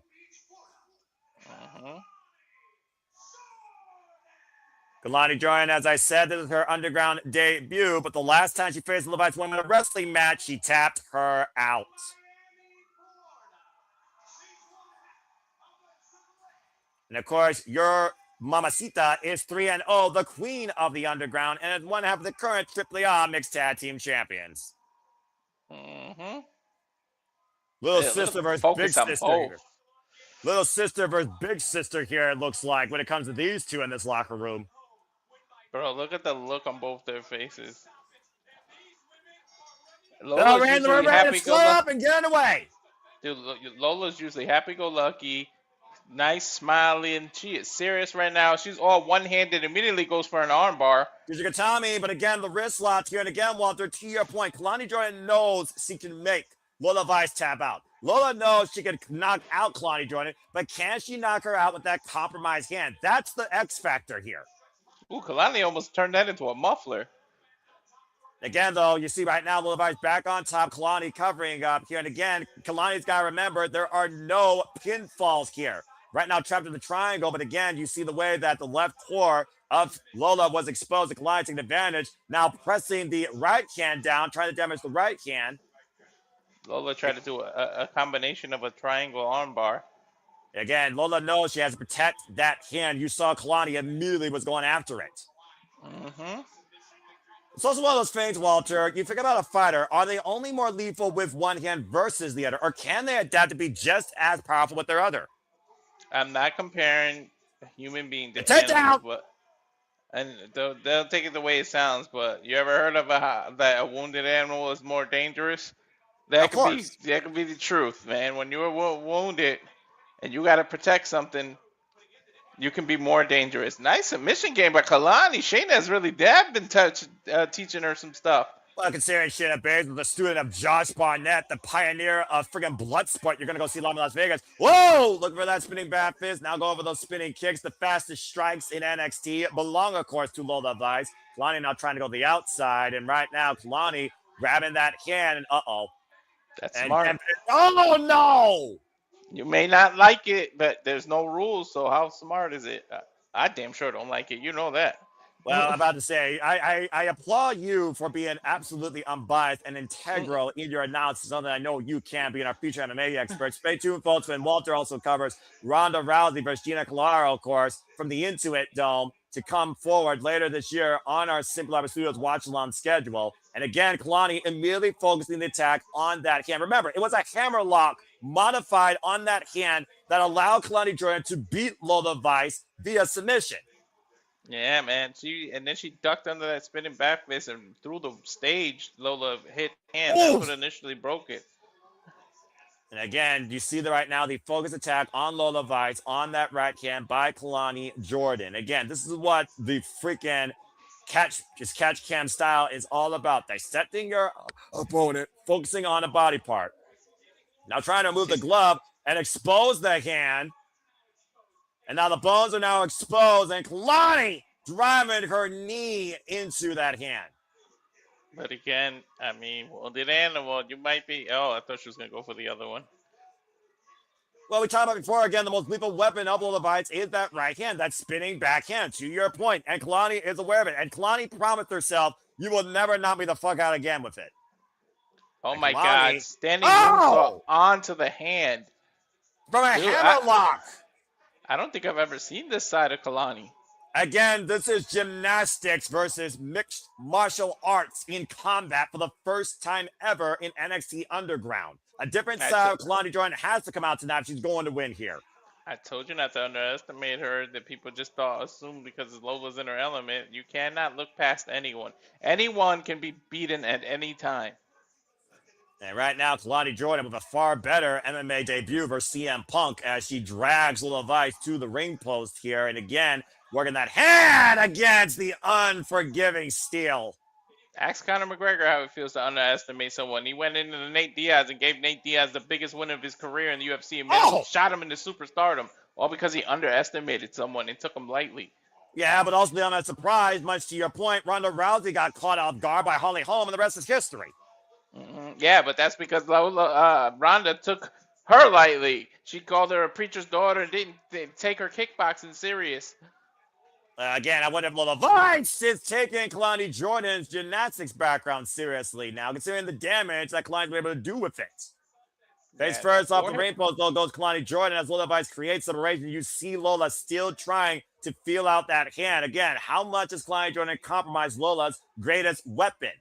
Kelani Jordan, as I said, this is her underground debut, but the last time she faced the Levi's woman in a wrestling match, she tapped her out. And of course, your Mamacita is 3-0, the queen of the underground, and is one half of the current AAA Mixed Tag Team Champions. Little sister versus big sister here. Little sister versus big sister here, it looks like, when it comes to these two in this locker room. Bro, look at the look on both their faces. Lola's usually ready to slow up and get away. Dude, Lola's usually happy-go-lucky, nice, smiling. She is serious right now. She's all one-handed, immediately goes for an armbar. Here's your Katami, but again, the wrist lock here. And again, Walter, to your point, Kelani Jordan knows she can make Lola Vice tap out. Lola knows she can knock out Kelani Jordan, but can she knock her out with that compromised hand? That's the X factor here. Ooh, Kelani almost turned that into a muffler. Again, though, you see right now, Lola Vice back on top, Kelani covering up here. And again, Kalani's got to remember there are no pinfalls here. Right now, trapped in the triangle, but again, you see the way that the left core of Lola was exposed to Kelani taking advantage. Now pressing the right hand down, trying to damage the right hand. Lola tried to do a combination of a triangle armbar. Again, Lola knows she has to protect that hand. You saw Kelani immediately was going after it. It's also one of those things, Walter. You think about a fighter. Are they only more lethal with one hand versus the other? Or can they adapt to be just as powerful with their other? I'm not comparing a human being to animals, but and they'll take it the way it sounds. But you ever heard of that a wounded animal is more dangerous? That could be the truth, man. When you're wounded and you got to protect something, you can be more dangerous. Nice submission game by Kelani. Shayna's really been teaching her some stuff. Well, considering Shayna Baszler was a student of Josh Barnett, the pioneer of friggin' Bloodsport, you're going to go see live in Las Vegas. Whoa! Look for that spinning back fist. Now go over those spinning kicks. The fastest strikes in NXT belong, of course, to Lola Vice. Kelani now trying to go to the outside. And right now, Kelani grabbing that hand. And uh-oh. That's smart. Oh, no! You may not like it, but there's no rules, so how smart is it? I damn sure don't like it. You know that. Well, I'm about to say, I applaud you for being absolutely unbiased and integral in your analysis, something I know you can, being our future MMA expert. Stay tuned, folks, when Walter also covers Ronda Rousey versus Gina Carano, of course, from the Intuit Dome to come forward later this year on our Simple Live Studios watch-along schedule. And again, Kelani immediately focusing the attack on that hand. Remember, it was a hammer lock modified on that hand that allowed Kelani Jordan to beat Lola Vice via submission. Yeah, man. Then she ducked under that spinning back fist and through the stage. Lola hit hand. That's what initially broke it. And again, you see right now the focus attack on Lola Vice on that right hand by Kelani Jordan. Again, this is what the freaking catch cam style is all about. Dissecting your opponent, focusing on a body part. Now trying to move the glove and expose the hand. And now the bones are now exposed, and Kelani driving her knee into that hand. But again, I mean, wounded animal, you might be. Oh, I thought she was going to go for the other one. Well, we talked about before, again, the most lethal weapon of Lola Vice is that right hand, that spinning backhand, to your point. And Kelani is aware of it. And Kelani promised herself, you will never knock me the fuck out again with it. Oh And my Kelani, God! Standing moonsault onto the hand. From a Dude, hammerlock. I don't think I've ever seen this side of Kelani. Again, this is gymnastics versus mixed martial arts in combat for the first time ever in NXT Underground. A different style of Kelani Jordan has to come out tonight if she's going to win here. I told you not to underestimate her. That people just assume because Lola's in her element. You cannot look past anyone. Anyone can be beaten at any time. And right now, Kelani Jordan with a far better MMA debut versus CM Punk as she drags Lola Vice to the ring post here. And again, working that hand against the unforgiving steel. Ask Conor McGregor how it feels to underestimate someone. He went into Nate Diaz and gave Nate Diaz the biggest win of his career in the UFC and shot him into superstardom, all because he underestimated someone and took him lightly. Yeah, but also on that surprise, much to your point, Ronda Rousey got caught off guard by Holly Holm, and the rest is history. Yeah, but that's because Ronda took her lightly. She called her a preacher's daughter and didn't take her kickboxing serious. Again, I wonder if Lola Vice is taking Kelani Jordan's gymnastics background seriously now, considering the damage that Kelani's been able to do with it. Face first off the ring post, though, goes Kelani Jordan as Lola Vice creates separation. You see Lola still trying to feel out that hand. Again, how much has Kelani Jordan compromised Lola's greatest weapon?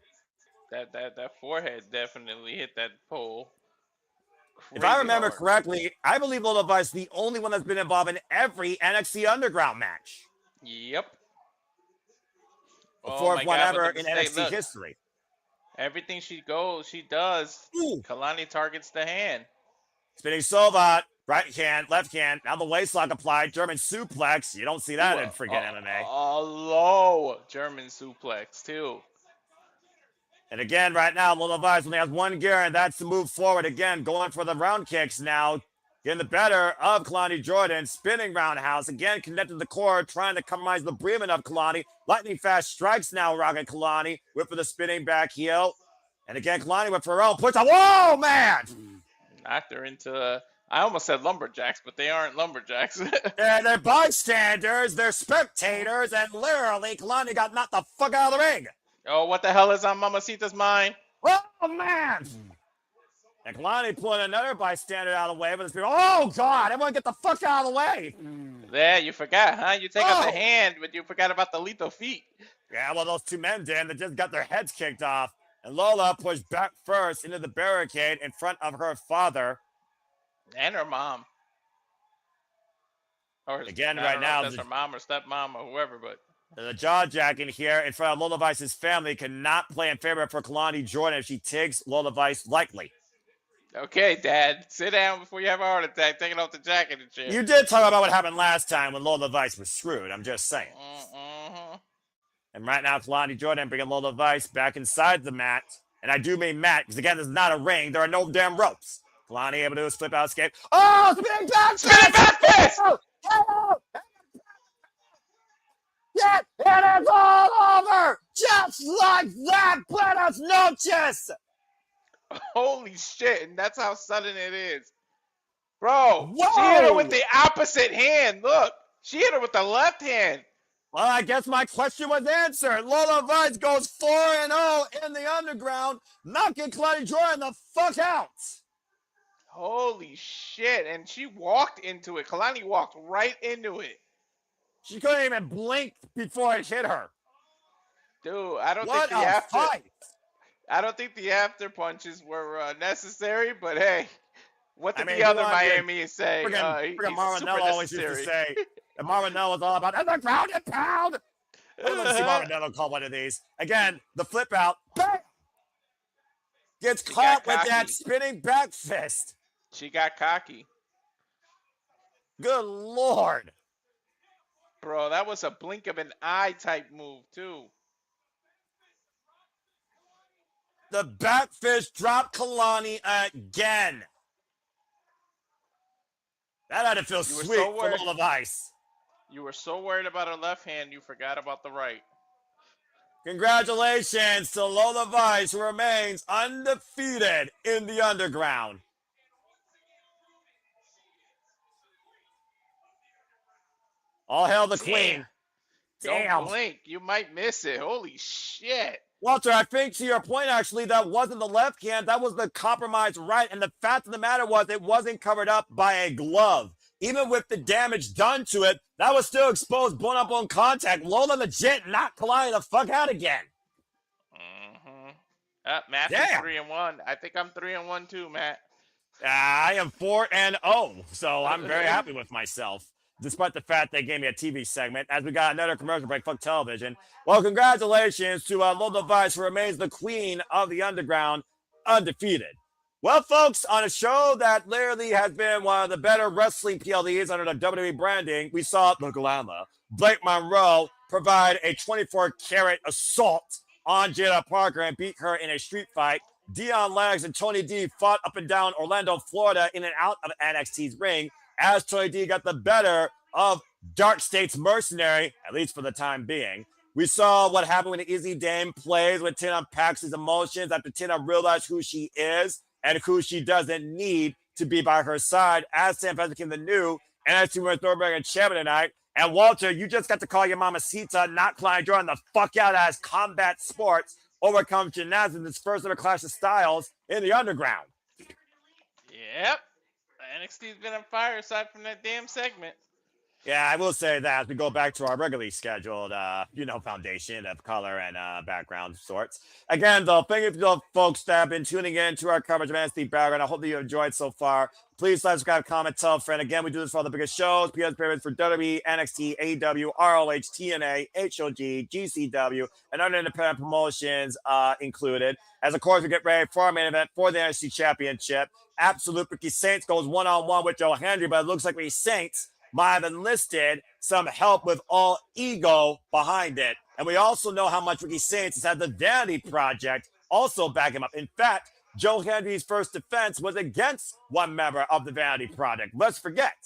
That forehead definitely hit that pole. If I remember correctly, I believe Lola Vice is the only one that's been involved in every NXT Underground match. Yep. The fourth one ever in NXT history. Everything she does. Kelani targets the hand. Spinning Sovat, right hand, left hand. Now the waistlock applied. German suplex. You don't see that in freaking MMA. A low German suplex too. And again, right now, Lola Vice only has one gear, and that's to move forward. Again, going for the round kicks now. Getting the better of Kelani Jordan. Spinning roundhouse. Again, connected to the core, trying to compromise the breathing of Kelani. Lightning fast strikes now, rocking Kelani. Whip for the spinning back heel. And again, Kelani with her own push. Whoa, man! Knocked her into, I almost said lumberjacks, but they aren't lumberjacks. They're bystanders. They're spectators. And literally, Kelani got knocked the fuck out of the ring. Oh, what the hell is on Mamacita's mind? Oh, man! And Kelani pulling another bystander out of the way, but it's people, oh, God, everyone get the fuck out of the way. There, you forgot, huh? You take out the hand, but you forgot about the lethal feet. Yeah, well, those two men did. They just got their heads kicked off. And Lola pushed back first into the barricade in front of her father. And her mom. Or again, right now, that's her mom or stepmom or whoever, but. The jaw jacking here in front of Lola Vice's family cannot play in favor for Kelani Jordan if she takes Lola Vice lightly. Okay, Dad, sit down before you have a heart attack, taking off the jacket and shit. You did talk about what happened last time when Lola Vice was screwed. I'm just saying. And right now, Kelani Jordan bringing Lola Vice back inside the mat. And I do mean mat, because again, this is not a ring. There are no damn ropes. Kelani able to do a flip out escape. Oh, spinning back! Spinning back fist! Yeah, it is all over! Just like that! Buenas noches! Holy shit, and that's how sudden it is. Bro, whoa! She hit her with the opposite hand. Look, she hit her with the left hand. Well, I guess my question was answered. Lola Vice goes 4-0 in the underground, knocking Kelani Jordan the fuck out. Holy shit, and she walked into it. Kelani walked right into it. She couldn't even blink before it hit her. Dude, I don't think the after punches were necessary, but hey, what did the other Miami say? Marinello always used to say, and Marinello was all about, and the ground and pound. I would love to see Marinello call one of these. Again, the flip out, bam! Gets caught with that spinning back fist. She got cocky. Good Lord. Bro, that was a blink of an eye type move, too. The back fist dropped Kelani again. That had to feel sweet for Lola Vice. You were so worried about her left hand, you forgot about the right. Congratulations to Lola Vice, who remains undefeated in the underground. All hail the Damn. queen. Damn. Don't blink. You might miss it. Holy shit. Walter, I think to your point, actually, that wasn't the left hand. That was the compromised right. And the fact of the matter was it wasn't covered up by a glove. Even with the damage done to it, that was still exposed, blown up on contact. Lola legit knocked Kelani the fuck out again. Matthew's Damn. 3-1. I think I'm 3-1 too, Matt. I am 4-0, so I'm very happy with myself. Despite the fact they gave me a TV segment, as we got another commercial break, fuck television. Well, congratulations to Lola Vice, who remains the queen of the underground, undefeated. Well, folks, on a show that literally has been one of the better wrestling PLEs under the WWE branding, we saw the Galama, Blake Monroe, provide a 24-karat assault on Jaida Parker and beat her in a street fight. Dion, Lennox, and Tony D fought up and down Orlando, Florida, in and out of NXT's ring, as Tony D got the better of Dark State's mercenary, at least for the time being. We saw what happened when Izzy Dame plays with Tina Paxley's emotions after Tina realized who she is and who she doesn't need to be by her side, as Sam Pez became the new NXT Women's Thornberg champion tonight. And Walter, you just got to call your mama Sita, not Klein, drawing the fuck out as combat sports overcomes gymnastics in its first ever clash of styles in the underground. Yep. NXT's been on fire aside from that damn segment. Yeah, I will say that as we go back to our regularly scheduled, foundation of color and background sorts. Again, though, thank you to the folks that have been tuning in to our coverage of NXT Background. I hope that you enjoyed so far. Please like, subscribe, comment, tell a friend. Again, we do this for all the biggest shows. PS favorites for WWE, NXT, AEW, ROH, TNA, HOG, GCW, and other independent promotions included. As, of course, we get ready for our main event for the NXT Championship. Absolute Ricky Saints goes one-on-one with Joe Hendry, but it looks like Ricky Saints might have enlisted some help with all ego behind it. And we also know how much Ricky Saints has had the Vanity Project also back him up. In fact, Joe Hendry's first defense was against one member of the Vanity Project. Let's forget.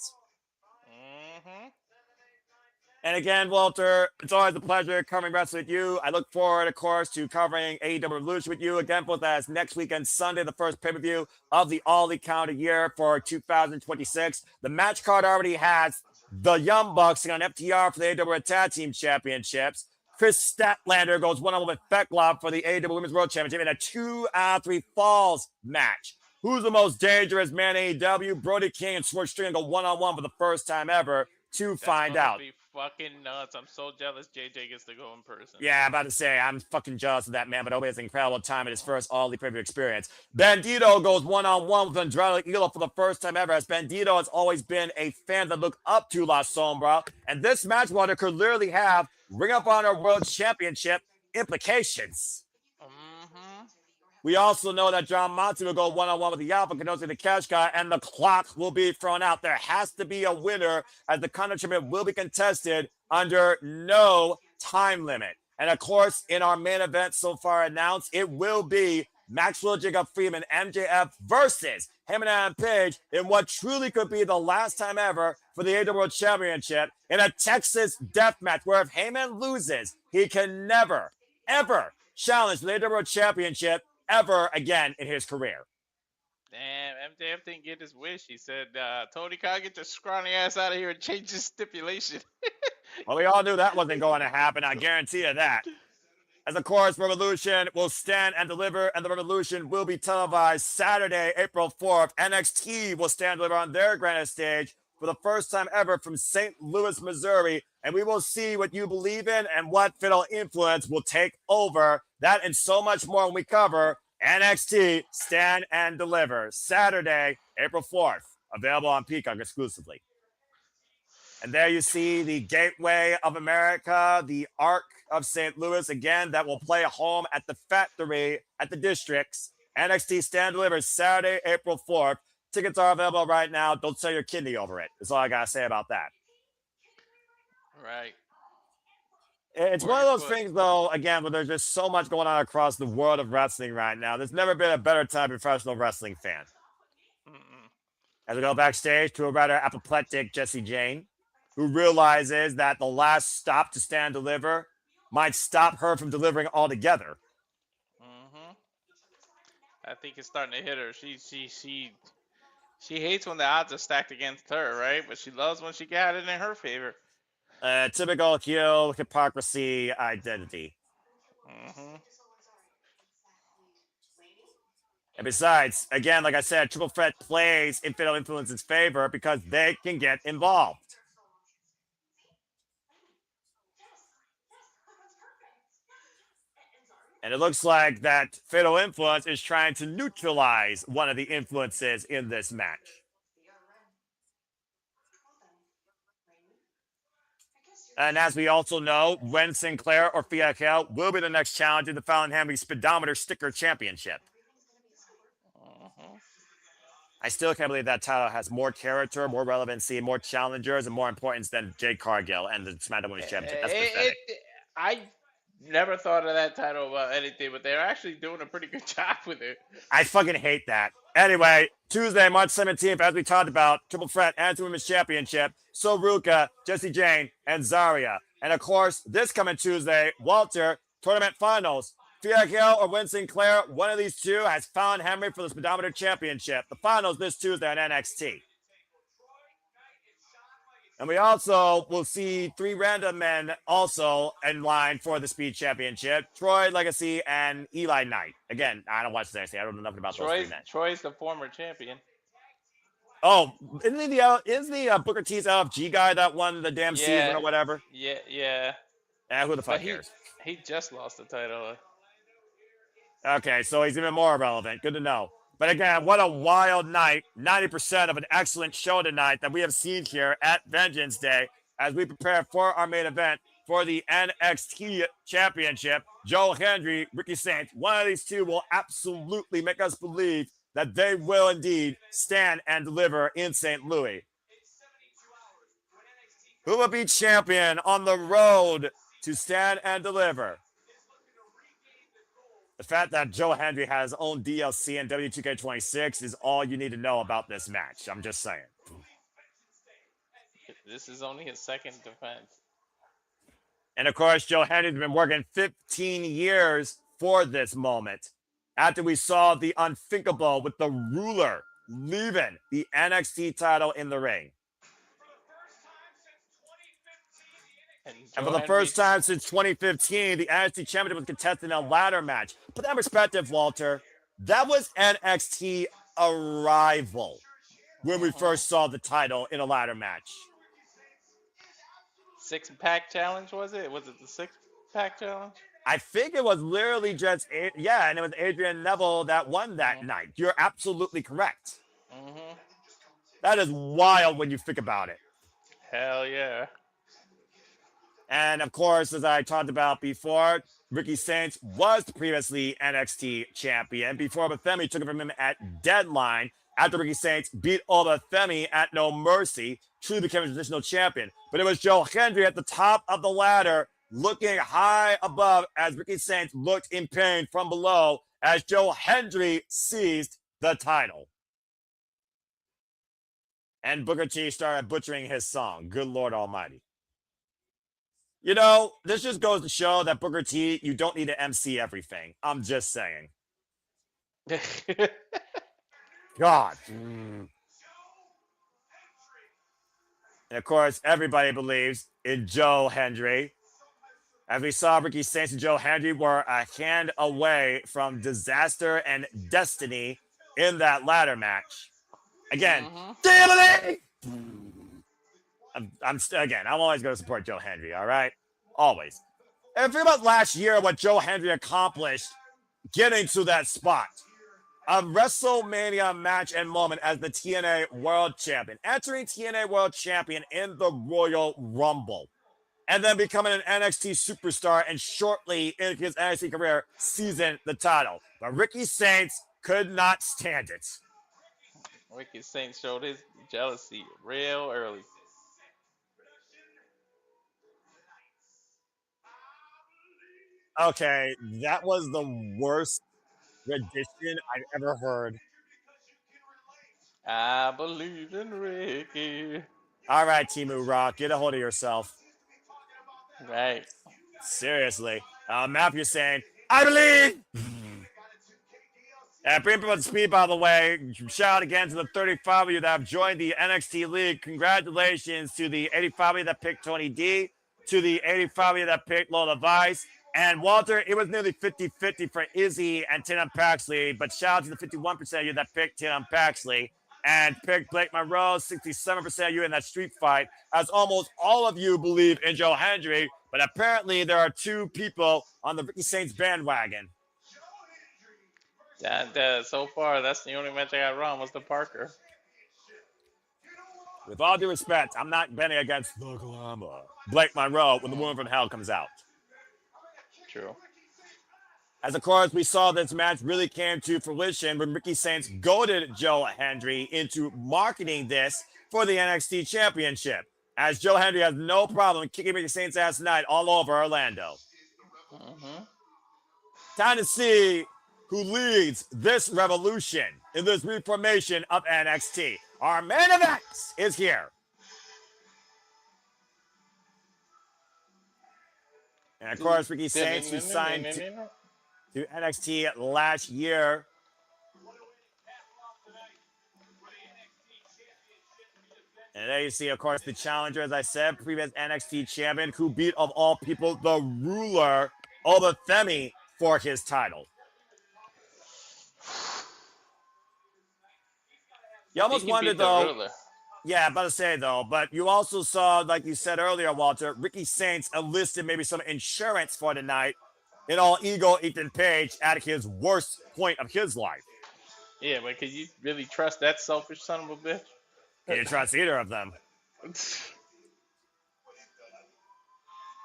And again, Walter, it's always a pleasure covering wrestling with you. I look forward, of course, to covering AEW Revolution with you. Again, both as next weekend, Sunday, the first pay-per-view of the All Elite calendar year for 2026. The match card already has the Young Bucks on FTR for the AEW Tag Team Championships. Chris Statlander goes one-on-one with Fetlob for the AEW Women's World Championship in a 2-out-of-3 falls match. Who's the most dangerous man in AEW? Brody King and Swerve Strickland go one-on-one for the first time ever to find out. Be fucking nuts. I'm so jealous JJ gets to go in person. Yeah, I'm about to say, I'm fucking jealous of that man, but I hope he has an incredible time at his first All Elite preview experience. Bandito goes one-on-one with Andrade Elo for the first time ever, as Bandito has always been a fan that looked up to La Sombra, and this match, Walter, could literally have Ring of Honor World Championship implications. We also know that John Monty will go one-on-one with the Alpha Kenosi, the Cash Guy, and the clock will be thrown out. There has to be a winner, as the Continental Championship will be contested under no time limit. And of course, in our main event so far announced, it will be Maxwell Jacob Freeman, MJF, versus him and Adam Page in what truly could be the last time ever for the AEW World Championship in a Texas death match, where if Heyman loses, he can never, ever challenge the AEW World Championship ever again in his career. Damn, MJF didn't get his wish. He said, Tony Khan, get your scrawny ass out of here and change his stipulation. Well, we all knew that wasn't going to happen. I guarantee you that. As, of course, Revolution will stand and deliver, and the Revolution will be televised Saturday, April 4th. NXT will stand and deliver on their grandest stage for the first time ever from St. Louis, Missouri. And we will see what you believe in and what Fiddle Influence will take over. That and so much more when we cover NXT Stand and Deliver, Saturday, April 4th, available on Peacock exclusively. And there you see the Gateway of America, the Arc of St. Louis, again, that will play home at the Factory at the Districts. NXT Stand and Deliver, Saturday, April 4th. Tickets are available right now. Don't sell your kidney over it. That's all I got to say about that. Right. It's one of those things, though, again, where there's just so much going on across the world of wrestling right now. There's never been a better time to be a professional wrestling fan. As we go backstage to a rather apoplectic Jessie Jane, who realizes that the last stop to Stand Deliver might stop her from delivering altogether. I think it's starting to hit her. She hates when the odds are stacked against her, right? But she loves when she got it in her favor. Typical heel hypocrisy identity. Mm-hmm. And besides, again, like I said, Triple Threat plays in Fatal Influence's favor because they can get involved. And it looks like that Fatal Influence is trying to neutralize one of the influences in this match. And as we also know, Wen Sinclair or Fiakel will be the next challenge in the Fallon Henry Speedometer Sticker Championship. Mm-hmm. I still can't believe that title has more character, more relevancy, more challengers, and more importance than Jade Cargill and the SmackDown Women's Championship. That's pathetic. I never thought of that title about anything, but they're actually doing a pretty good job with it. I fucking hate that. Anyway, Tuesday, March 17th, as we talked about, Triple Threat and Women's Championship, Soruka, Jessie Jane, and Zarya. And of course, this coming Tuesday, Walter, Tournament Finals. Fiakel or Wen Sinclair, one of these two has found Henry for the Speedometer Championship. The finals this Tuesday on NXT. And we also will see 3 random men also in line for the Speed Championship. Troy, Legacy, and Eli Knight. Again, I don't watch the NXT. I don't know nothing about those 3 men. Troy's the former champion. Oh, isn't he the Booker T's LFG guy that won the damn season or whatever? Yeah. Who the fuck cares? He just lost the title. Okay, so he's even more relevant. Good to know. But again, what a wild night. 90% of an excellent show tonight that we have seen here at Vengeance Day as we prepare for our main event for the NXT Championship. Joe Hendry, Ricky Saints, one of these two will absolutely make us believe that they will indeed stand and deliver in St. Louis. Who will be champion on the road to stand and deliver? The fact that Joe Hendry has his own DLC in W2K26 is all you need to know about this match. I'm just saying. This is only his second defense. And of course, Joe Hendry's been working 15 years for this moment. After we saw the unthinkable with the ruler leaving the NXT title in the ring. And for the first time since 2015, the NXT Championship was contested in a ladder match. Put that in perspective, Walter. That was NXT Arrival when we first saw the title in a ladder match. 6-pack challenge, was it? Was it the 6-pack challenge? I think it was literally just, and it was Adrian Neville that won that night. You're absolutely correct. Mm-hmm. That is wild when you think about it. Hell yeah. And of course, as I talked about before, Ricky Saints was previously NXT champion before Obafemi took it from him at Deadline after Ricky Saints beat Obafemi at No Mercy, truly became a traditional champion. But it was Joe Hendry at the top of the ladder looking high above as Ricky Saints looked in pain from below as Joe Hendry seized the title. And Booker T started butchering his song. Good Lord Almighty. You know, this just goes to show that Booker T, you don't need to MC everything. I'm just saying. God. And of course, everybody believes in Joe Hendry. As we saw, Ricky Saints and Joe Hendry were a hand away from disaster and destiny in that ladder match. Again, I'm always going to support Joe Hendry, all right? Always. And think about last year, what Joe Hendry accomplished getting to that spot. A WrestleMania match and moment as the TNA World Champion. Entering TNA World Champion in the Royal Rumble. And then becoming an NXT superstar and shortly in his NXT career seizing the title. But Ricky Saints could not stand it. Ricky Saints showed his jealousy real early. Okay, that was the worst rendition I've ever heard. I believe in Ricky. All right, Timu Rock, get a hold of yourself. Right. Seriously. Matthew saying, I believe. And bring people up to speed, by the way. Shout out again to the 35 of you that have joined the NXT League. Congratulations to the 85 of you that picked Tony D, to the 85 of you that picked Lola Vice. And Walter, it was nearly 50-50 for Izzy and Tatum Paxley, but shout out to the 51% of you that picked Tatum Paxley and picked Blake Monroe, 67% of you in that street fight, as almost all of you believe in Joe Hendry, but apparently there are two people on the Ricky Saints bandwagon. So far, that's the only match I got wrong was the Parker. With all due respect, I'm not betting against the Glamour, Blake Monroe, when the Woman from Hell comes out. True. As of course, we saw this match really came to fruition when Ricky Saints goaded Joe Hendry into marketing this for the NXT Championship, as Joe Hendry has no problem kicking Ricky Saints' ass tonight all over Orlando. Time to see who leads this revolution in this reformation of NXT. Our main event is here. And of course, Ricky Saints, who signed to NXT last year. And there you see, of course, the challenger, as I said, previous NXT champion, who beat, of all people, the ruler, Obafemi, for his title. You almost wondered, though. Yeah, I'm about to say, though, but you also saw, like you said earlier, Walter, Ricky Saints enlisted maybe some insurance for tonight in all ego Ethan Page at his worst point of his life. Yeah, but can you really trust that selfish son of a bitch? Can you trust either of them?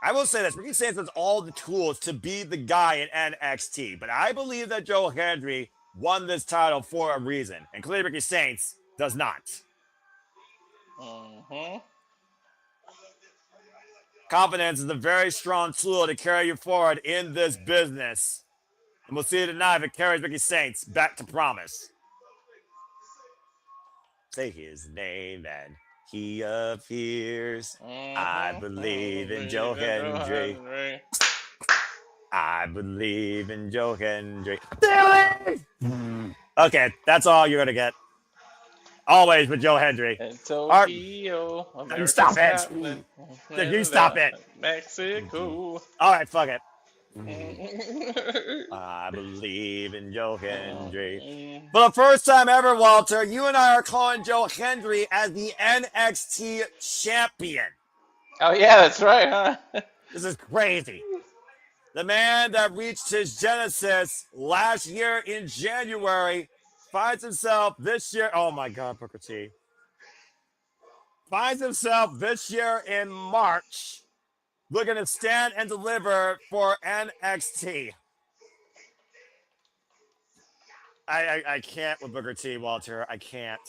I will say this, Ricky Saints has all the tools to be the guy in NXT, but I believe that Joe Hendry won this title for a reason, and clearly Ricky Saints does not. Confidence is a very strong tool to carry you forward in this business. And we'll see tonight if it carries Ricky Saints back to promise. Say his name and he appears. I believe in Joe Hendry. I believe in Joe Hendry. Okay, that's all you're going to get. Always with Joe Hendry. Tokyo, you stop it. You stop it. Mexico. All right, fuck it. I believe in Joe Hendry. For the first time ever, Walter, you and I are calling Joe Hendry as the NXT champion. Oh, yeah, that's right, huh? This is crazy. The man that reached his genesis last year in January finds himself this year. Oh my God, Booker T. Finds himself this year in March looking to stand and deliver for NXT. I can't with Booker T, Walter. I can't.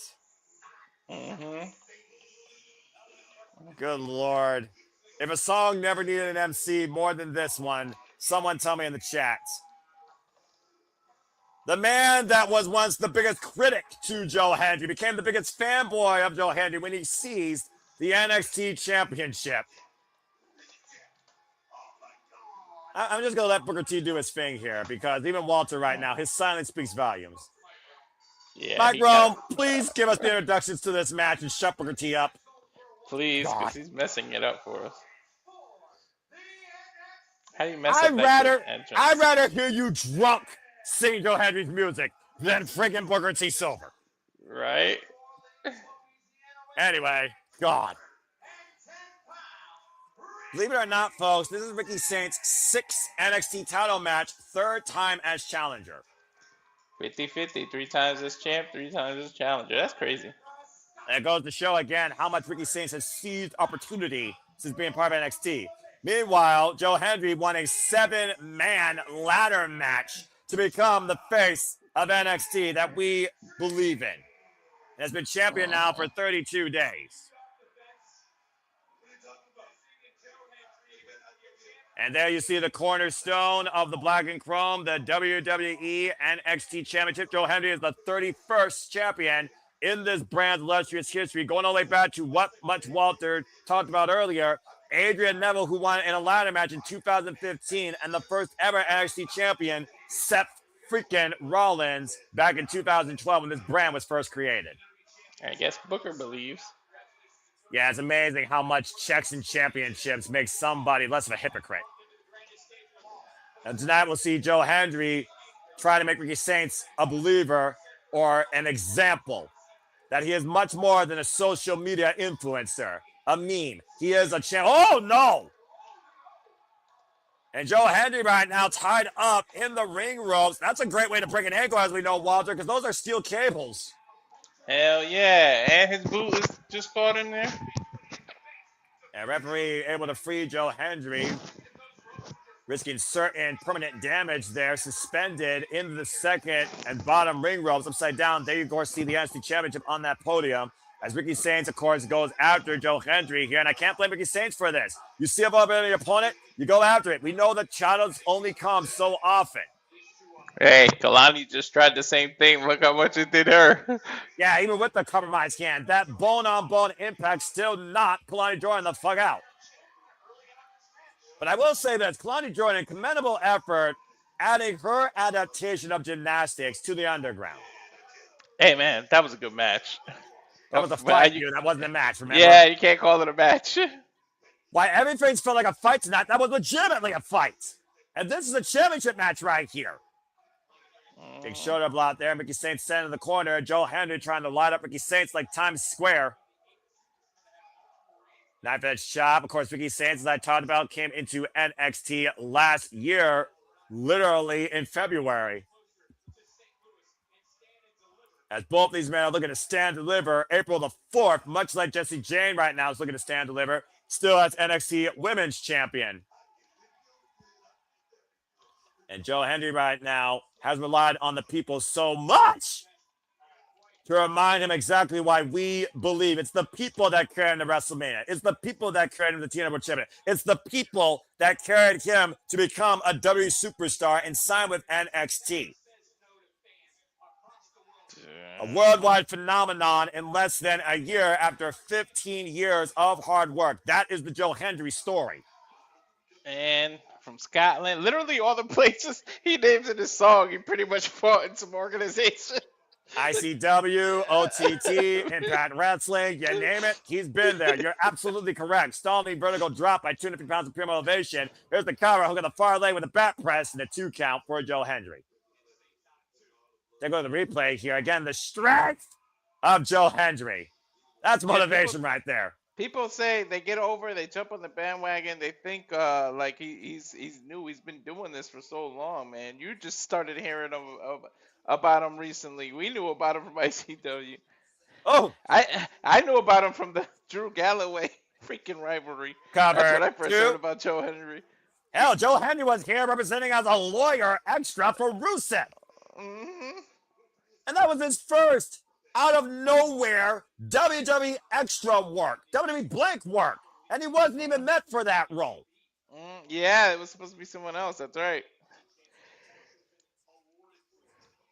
Good Lord. If a song never needed an MC more than this one, someone tell me in the chat. The man that was once the biggest critic to Joe Hendry became the biggest fanboy of Joe Hendry when he seized the NXT championship. I'm just going to let Booker T do his thing here because even Walter right now, his silence speaks volumes. Yeah, Mike Rome, please give us the introductions to this match and shut Booker T up. Please, because he's messing it up for us. How do you mess up that entrance? I'd rather hear you drunk sing Joe Hendry's music than freaking Booker T Silver. Right? Anyway, God. Believe it or not, folks, this is Ricky Saints' 6th NXT title match, 3rd time as challenger. 50-50, 3 times as champ, 3 times as challenger. That's crazy. And it goes to show again how much Ricky Saints has seized opportunity since being part of NXT. Meanwhile, Joe Hendry won a 7-man ladder match to become the face of NXT that we believe in. And has been champion now for 32 days. And there you see the cornerstone of the Black and Chrome, the WWE NXT Championship. Joe Hendry is the 31st champion in this brand's illustrious history, going all the way back to what much Walter talked about earlier. Adrian Neville, who won in a ladder match in 2015, and the first ever NXT champion, Seth freaking Rollins back in 2012 when this brand was first created. I guess Booker believes. Yeah, it's amazing how much checks and championships make somebody less of a hypocrite. And tonight we'll see Joe Hendry try to make Ricky Saints a believer or an example that he is much more than a social media influencer, a meme. He is a champ. Oh, no! And Joe Hendry right now tied up in the ring ropes. That's a great way to break an ankle, as we know, Walter, because those are steel cables. Hell yeah. And his boot is just caught in there. And referee able to free Joe Hendry, risking certain permanent damage there, suspended into the second and bottom ring ropes upside down. There you go, see the NXT Championship on that podium. As Ricky Saints, of course, goes after Joe Hendry here. And I can't blame Ricky Saints for this. You see a vulnerability in your opponent, you go after it. We know that shadows only come so often. Hey, Kelani just tried the same thing. Look how much it did her. Yeah, even with the compromised hand, that bone-on-bone impact still knocked Kelani Jordan the fuck out. But I will say this, Kelani Jordan, commendable effort adding her adaptation of gymnastics to the underground. Hey, man, that was a good match. That was a fight, dude. That wasn't a match, remember? Yeah, you can't call it a match. Why everything's felt like a fight tonight, that was legitimately a fight. And this is a championship match right here. Big shoulder block there. Ricky Saints standing in the corner. Joe Hendry trying to light up Ricky Saints like Times Square. Knife edge chop. Of course, Ricky Saints, as I talked about, came into NXT last year, literally in February. As both these men are looking to stand and deliver, April the 4th, much like Jesse Jane right now is looking to stand and deliver, still as NXT Women's Champion. And Joe Hendry right now has relied on the people so much to remind him exactly why we believe it's the people that carried him to WrestleMania. It's the people that carried him to the TNT World Champion. It's the people that carried him to become a WWE superstar and sign with NXT. A worldwide phenomenon in less than a year after 15 years of hard work. That is the Joe Hendry story. And from Scotland, literally all the places he names in his song, he pretty much fought in some organization. ICW, OTT, Impact Wrestling, you name it, he's been there. You're absolutely correct. Stalling vertical drop by 250 pounds of pure elevation. Here's the cover, hook on the far leg with a back press and a 2 count for Joe Hendry. Take a look at the replay here. Again, the strength of Joe Hendry. That's motivation right there. People say they get over, they jump on the bandwagon, they think like he's new. He's been doing this for so long, man. You just started hearing about him recently. We knew about him from ICW. Oh, I knew about him from the Drew Galloway freaking rivalry. Cover That's when I first two. heard about Joe Hendry. Hell, Joe Hendry was here representing as a lawyer extra for Rusev. Mm-hmm. And that was his first out of nowhere WWE extra work, WWE blank work. And he wasn't even meant for that role. Yeah, it was supposed to be someone else. That's right.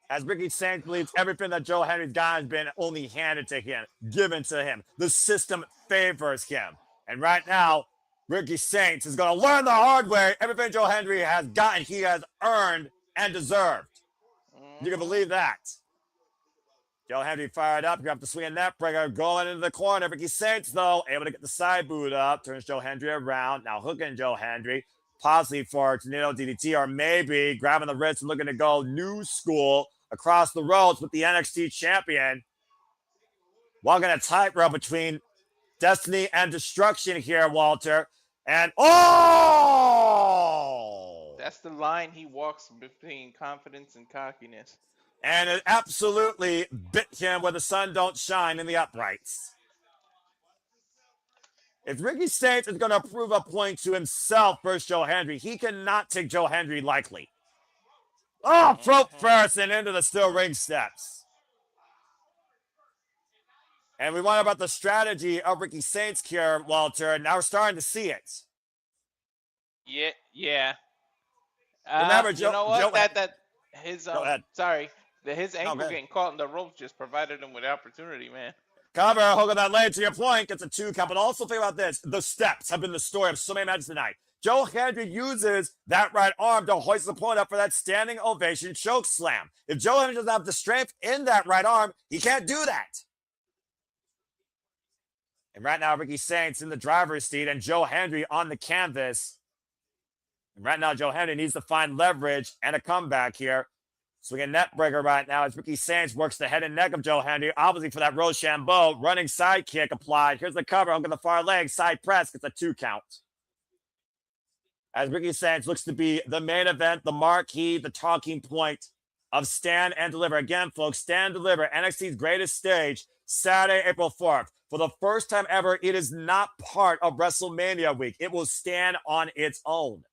As Ricky Saints believes everything that Joe Hendry's got has been only handed to him, given to him. The system favors him. And right now, Ricky Saints is going to learn the hard way. Everything Joe Hendry has gotten, he has earned and deserved. You can believe that. Joe Hendry fired up. You have to swing a net breaker going into the corner. Ricky Saints, though, able to get the side boot up. Turns Joe Hendry around. Now hooking Joe Hendry. Possibly for a tornado DDT, or maybe grabbing the wrist and looking to go new school across the roads with the NXT champion. Walking a tightrope between destiny and destruction here, Walter. And oh! That's the line he walks between confidence and cockiness. And it absolutely bit him where the sun don't shine in the uprights. If Ricky Saints is going to prove a point to himself versus Joe Hendry, he cannot take Joe Hendry lightly. Oh, throat first and into the steel ring steps. And we wonder about the strategy of Ricky Saints here, Walter, and now we're starting to see it. Yeah. Remember, you know what? His ankle man. getting caught in the ropes just provided him with opportunity, man. Cover, hook on that leg to your point, gets a 2 count. But also think about this. The steps have been the story of so many matches tonight. Joe Hendry uses that right arm to hoist the opponent up for that standing ovation choke slam. If Joe Hendry doesn't have the strength in that right arm, he can't do that. And right now, Ricky Saints in the driver's seat and Joe Hendry on the canvas. And right now, Joe Hendry needs to find leverage and a comeback here. Swinging net breaker right now as Ricky Saints works the head and neck of Joe Hendry, obviously for that Rochambeau. Running side kick applied. Here's the cover. Hook on the far leg. Side press gets a 2 count. As Ricky Saints looks to be the main event, the marquee, the talking point of Stand and Deliver. Again, folks, Stand and Deliver, NXT's greatest stage, Saturday, April 4th. For the first time ever, it is not part of WrestleMania week. It will stand on its own.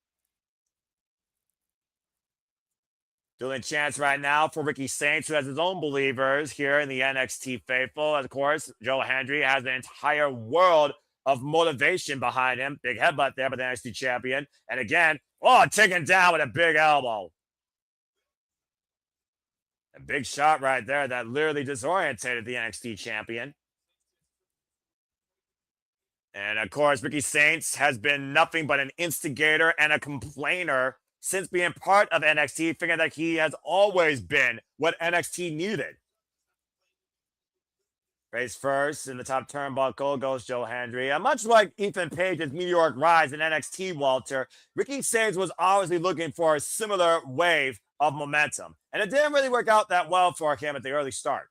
Doing chants right now for Ricky Saints, who has his own believers here in the NXT faithful. Of course, Joe Hendry has an entire world of motivation behind him. Big headbutt there by the NXT champion. And again, taken down with a big elbow. A big shot right there that literally disorientated the NXT champion. And of course, Ricky Saints has been nothing but an instigator and a complainer since being part of NXT, figuring that he has always been what NXT needed. Face first in the top turnbuckle goes Joe Hendry. And much like Ethan Page's meteoric rise in NXT, Walter, Ricky Saints was obviously looking for a similar wave of momentum. And it didn't really work out that well for him at the early start.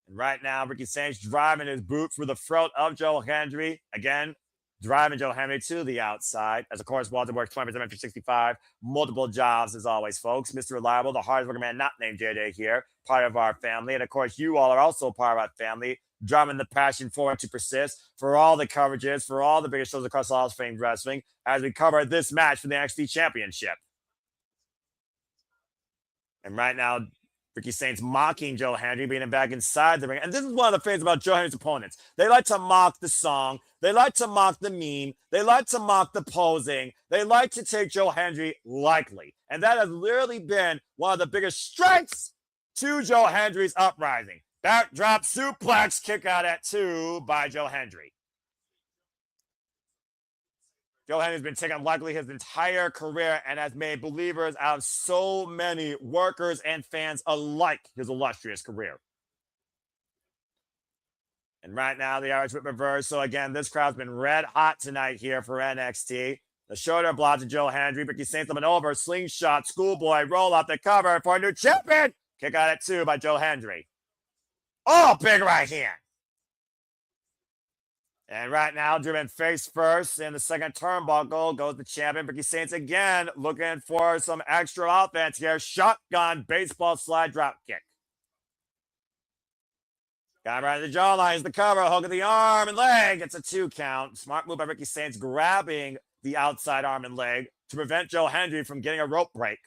And right now, Ricky Saints driving his boot through the throat of Joe Hendry. Again, driving Joe Hendry to the outside. As of course, Walter works 20% after 65. Multiple jobs as always, folks. Mr. Reliable, the hardest working man not named JJ here. Part of our family. And of course, you all are also part of our family. Driving the passion forward to persist for all the coverages, for all the biggest shows across all of famed wrestling, as we cover this match for the NXT Championship. And right now, Ricky Saints mocking Joe Hendry, being back inside the ring. And this is one of the things about Joe Hendry's opponents. They like to mock the song. They like to mock the meme. They like to mock the posing. They like to take Joe Hendry lightly. And that has literally been one of the biggest strengths to Joe Hendry's uprising. Backdrop suplex, kick out at 2 by Joe Hendry. Joe Hendry's been taken lightly his entire career and has made believers out of so many workers and fans alike his illustrious career. And right now, the Irish Whip reverse. So again, this crowd's been red hot tonight here for NXT. The shoulder block to Joe Hendry. Ricky Saints up and over. Slingshot, schoolboy, roll up the cover for a new champion. Kick out at 2 by Joe Hendry. Oh, big right hand. And right now, driven face first in the second turnbuckle goes the champion. Ricky Saints again looking for some extra offense here. Shotgun baseball slide drop kick. Got right in the jawline is the cover. Hook of the arm and leg. It's a 2 count. Smart move by Ricky Saints grabbing the outside arm and leg to prevent Joe Hendry from getting a rope break.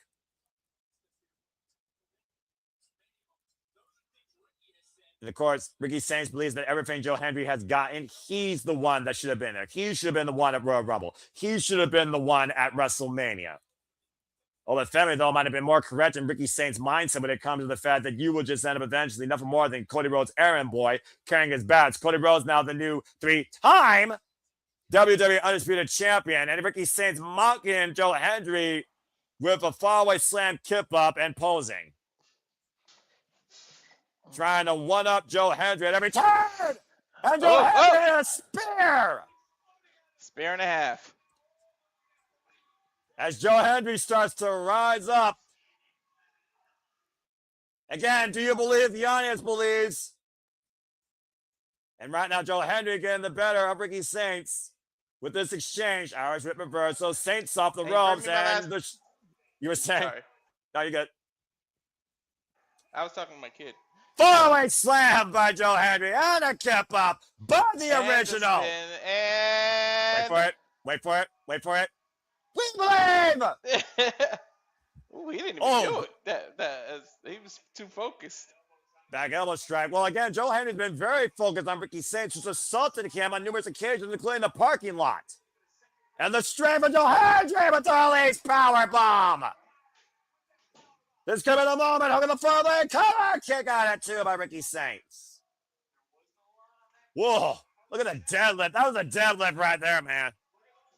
And of course, Ricky Saints believes that everything Joe Hendry has gotten, he's the one that should have been there. He should have been the one at Royal Rumble. He should have been the one at WrestleMania. Well, the family, though, might have been more correct in Ricky Saints' mindset when it comes to the fact that you will just end up eventually nothing more than Cody Rhodes' errand boy carrying his bats. Cody Rhodes now the new 3-time WWE Undisputed Champion. And Ricky Saints mocking Joe Hendry with a faraway slam kip up and posing. Trying to one-up Joe Hendry at every turn. And Joe Hendry a spear. Spear and a half. As Joe Hendry starts to rise up. Again, do you believe the audience believes? And right now, Joe Hendry getting the better of Ricky Saints with this exchange. Irish Whip reversal. Saints off the ropes. And you were saying? Sorry. No, you're good. I was talking to my kid. Four-way slam by Joe Hendry. And a kip up by the original. And... Wait for it. Wait for it. Wait for it. We believe! Ooh, he didn't even do it. He was too focused. Back elbow strike. Well, again, Joe Hendry's been very focused on Ricky Saints, who's assaulted him on numerous occasions, including the parking lot. And the strength of Joe Hendry with the release power bomb. This could be the moment. Hook in the front leg. Cover kick out at 2 by Ricky Saints. Whoa. Look at the deadlift. That was a deadlift right there, man.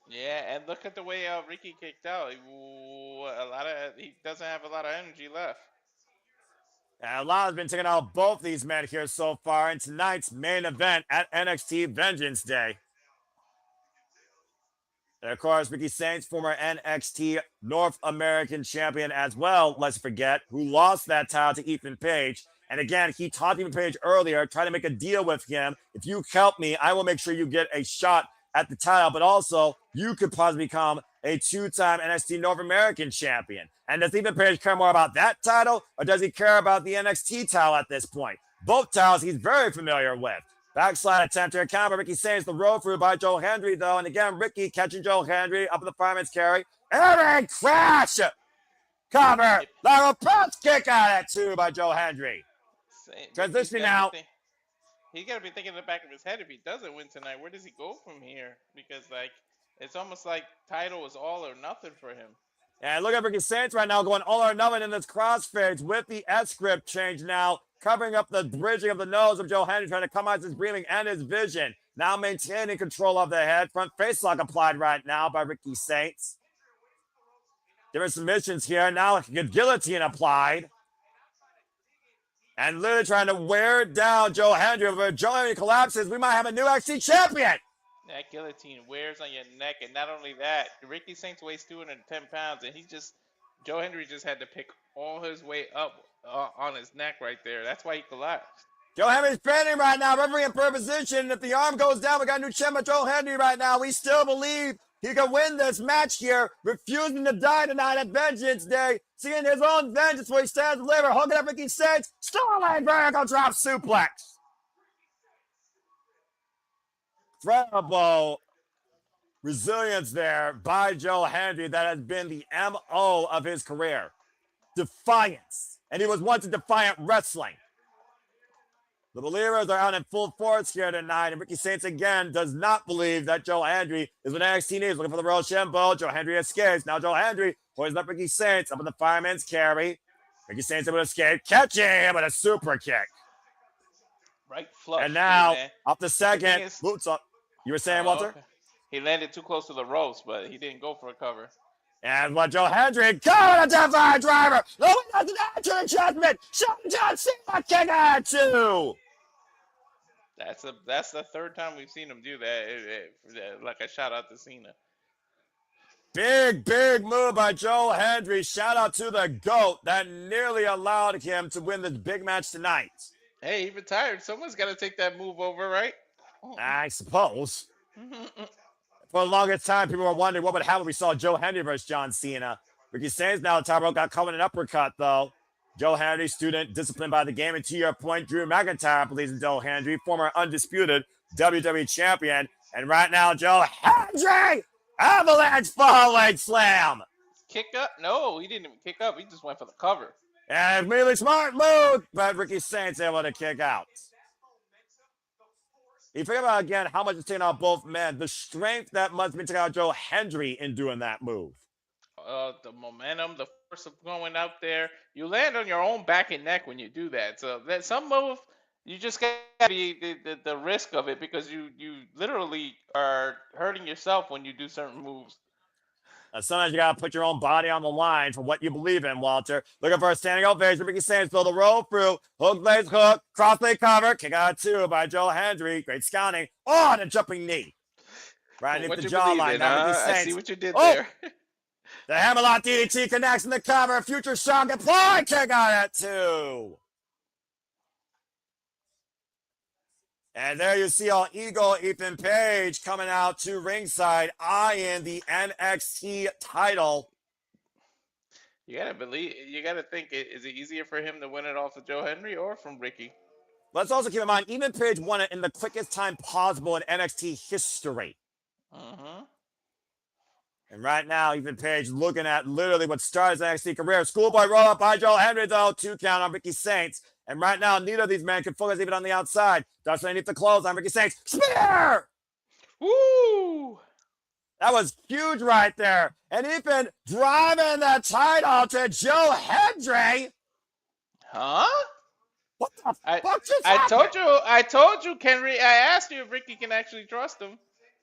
Yeah, and look at the way Ricky kicked out. He doesn't have a lot of energy left. And Lala's been taking out both these men here so far in tonight's main event at NXT Vengeance Day. And of course, Ricky Saints, former NXT North American champion as well, let's forget, who lost that title to Ethan Page. And again, he talked to Ethan Page earlier, trying to make a deal with him. If you help me, I will make sure you get a shot at the title, but also you could possibly become a two-time NXT North American champion. And does Ethan Page care more about that title, or does he care about the NXT title at this point? Both titles he's very familiar with. Backslide attempt to account by Ricky Saints, the roll through by Joe Hendry, though. And again, Ricky catching Joe Hendry up in the fireman's carry. And crash! Cover! Lateral press kick out at two by Joe Hendry. Transitioning now. He's got to be thinking in the back of his head, if he doesn't win tonight, where does he go from here? Because, it's almost like title is all or nothing for him. And look at Ricky Saints right now going all or nothing in this crossface with the S-script change now, covering up the bridging of the nose of Joe Hendry, trying to come out his breathing and his vision. Now maintaining control of the head. Front face lock applied right now by Ricky Saints. Different submissions here. Now a guillotine applied. And literally trying to wear down Joe Hendry. If Joe Hendry collapses, we might have a new NXT champion. That guillotine wears on your neck, and not only that, Ricky Saints weighs 210 pounds, and Joe Hendry just had to pick all his weight up on his neck right there. That's why he collapsed. Joe Hendry's training right now, referee in third position. If the arm goes down, we got a new champion, Joe Hendry right now. We still believe he can win this match here, refusing to die tonight at Vengeance Day, seeing his own vengeance where he stands deliver, hugging up Ricky Saints, Starlight vertical drop suplex. Incredible resilience there by Joe Hendry. That has been the MO of his career. Defiance. And he was once in defiant wrestling. The believers are out in full force here tonight, and Ricky Saints again does not believe that Joe Hendry is what NXT needs. Looking for the Royal Shambo. Joe Hendry escapes. Now Joe Hendry poisons up Ricky Saints up in the fireman's carry. Ricky Saints able to escape, catching him with a super kick. Right flush. And now, up the second, boots up. You were saying, Walter? Okay. He landed too close to the ropes, but he didn't go for a cover. And what Joe Hendry going to defy driver. No, he doesn't enter the judgment. Sean John Cena kick out two. That's the third time we've seen him do that. Like a shout out to Cena. Big move by Joe Hendry. Shout out to the GOAT that nearly allowed him to win this big match tonight. Hey, he retired. Someone's got to take that move over, right? I suppose. For the longest time, people were wondering what would happen if we saw Joe Hendry versus John Cena. Ricky Saints now the top rope got caught in an uppercut, though. Joe Hendry, student disciplined by the game. And to your point, Drew McIntyre believes in Joe Hendry, former undisputed WWE champion. And right now, Joe Hendry, avalanche fall leg slam. Kick up? No, he didn't even kick up. He just went for the cover. And really smart move, but Ricky Saints able to kick out. You forget about, again, how much it's taken out both men. The strength that must have been taken out Joe Hendry in doing that move. The momentum, the force of going out there. You land on your own back and neck when you do that. So that some move, you just got to be the risk of it, because you literally are hurting yourself when you do certain moves. Sometimes you got to put your own body on the line for what you believe in, Walter. Looking for a standing ovation. Ricky Saints throw the roll through. Hook, blaze, hook. Crossplay cover. Kick out two by Joe Hendry. Great scouting. Oh, and a jumping knee. Right into the jawline. I see what you did there. The Hammerlock DDT connects in the cover. Future shock applied. Kick out at two. And there you see all Eagle Ethan Page coming out to ringside, eyeing the NXT title. You gotta think, is it easier for him to win it off of Joe Hendry or from Ricky? Let's also keep in mind, Ethan Page won it in the quickest time possible in NXT history. And right now, Ethan Page looking at literally what started his NXT career. Schoolboy roll up by Joe Hendry, though. 2 count on Ricky Saints. And right now, neither of these men can focus even on the outside. Dust underneath the clothes on Ricky Saints. Spear! Woo! That was huge right there. And Ethan driving the title to Joe Hendry. Huh? What the fuck just happened? I told you, Henry. I asked you if Ricky can actually trust him.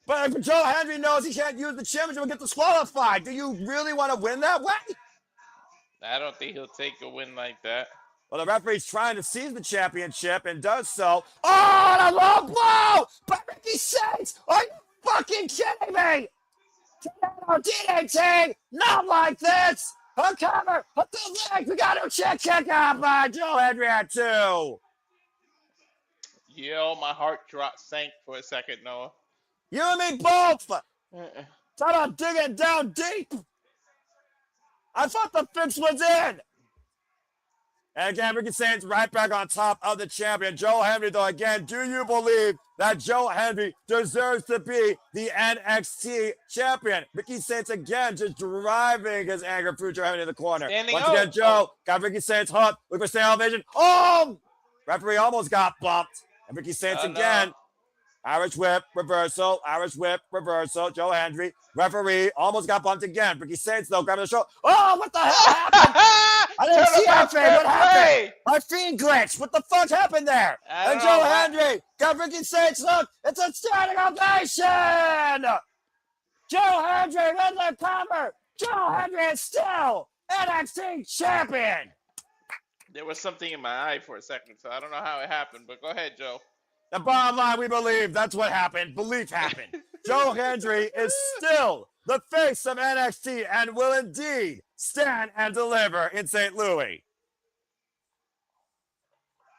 But if Joe Hendry knows he can't use the championship and get disqualified, do you really want to win that way? I don't think he'll take a win like that. Well, the referee's trying to seize the championship and does so. Oh, and a low blow by Ricky Saints! Are you fucking kidding me? DDT! Not like this! A cover! A the leg! We got a kick out by Joe Hendry at 2. Yo, my heart sank for a second, Noah. You and me both! Talk about digging down deep! I thought the fix was in! And again, Ricky Saints right back on top of the champion. Joe Hendry, though, again, do you believe that Joe Hendry deserves to be the NXT champion? Ricky Saints, again, just driving his anger through Joe Hendry in the corner. Once again, Joe got Ricky Saints hooked. Look for stand elevation. Oh! Referee almost got bumped. And Ricky Saints again. No. Irish whip, reversal. Irish whip, reversal. Joe Hendry. Referee almost got bumped again. Ricky Saints, though, grabbing the shoulder. Oh, what the hell happened? I didn't see anything. What happened? My feed glitched. What the fuck happened there? And Joe Hendry got Ricky Saints. Look, it's a standing ovation. Joe Hendry in the cover. Joe Hendry is still NXT champion. There was something in my eye for a second, so I don't know how it happened, but go ahead, Joe. The bottom line, we believe that's what happened. Belief happened. Joe Hendry is still the face of NXT and will indeed stand and deliver in St. Louis.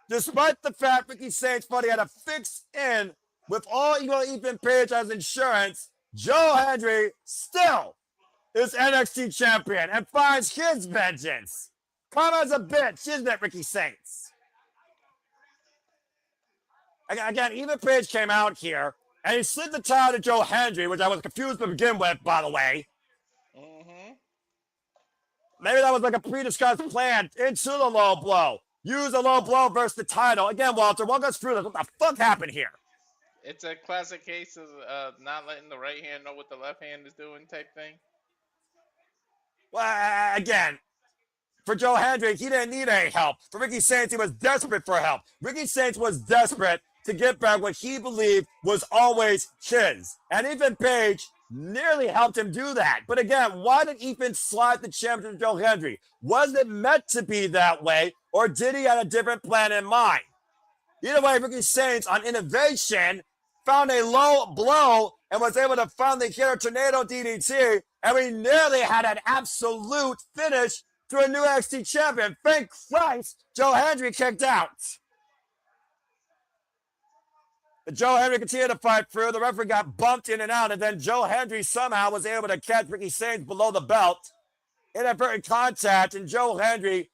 Despite the fact Ricky Saints thought he had a fix in with all Ethan Page as insurance, Joe Hendry still is NXT champion and finds his vengeance. Karma's a bitch, isn't it, Ricky Saints? Again, Ethan Page came out here and he slid the title to Joe Hendry, which I was confused to begin with, by the way. Mm-hmm. Maybe that was like a pre-discussed plan into the low blow. Use the low blow versus the title. Again, Walter, walk us through this. What the fuck happened here? It's a classic case of not letting the right hand know what the left hand is doing type thing. Well, again, for Joe Hendry, he didn't need any help. For Ricky Saints, he was desperate for help. Ricky Saints was desperate to get back what he believed was always his. And Ethan Page nearly helped him do that. But again, why did Ethan slide the championship to Joe Hendry? Was it meant to be that way, or did he have a different plan in mind? Either way, Ricky Saints on innovation found a low blow and was able to finally hit a tornado DDT, and we nearly had an absolute finish to a new NXT champion. Thank Christ, Joe Hendry kicked out. But Joe Hendry continued to fight through. The referee got bumped in and out, and then Joe Hendry somehow was able to catch Ricky Saints below the belt. Inadvertent contact, and Joe Hendry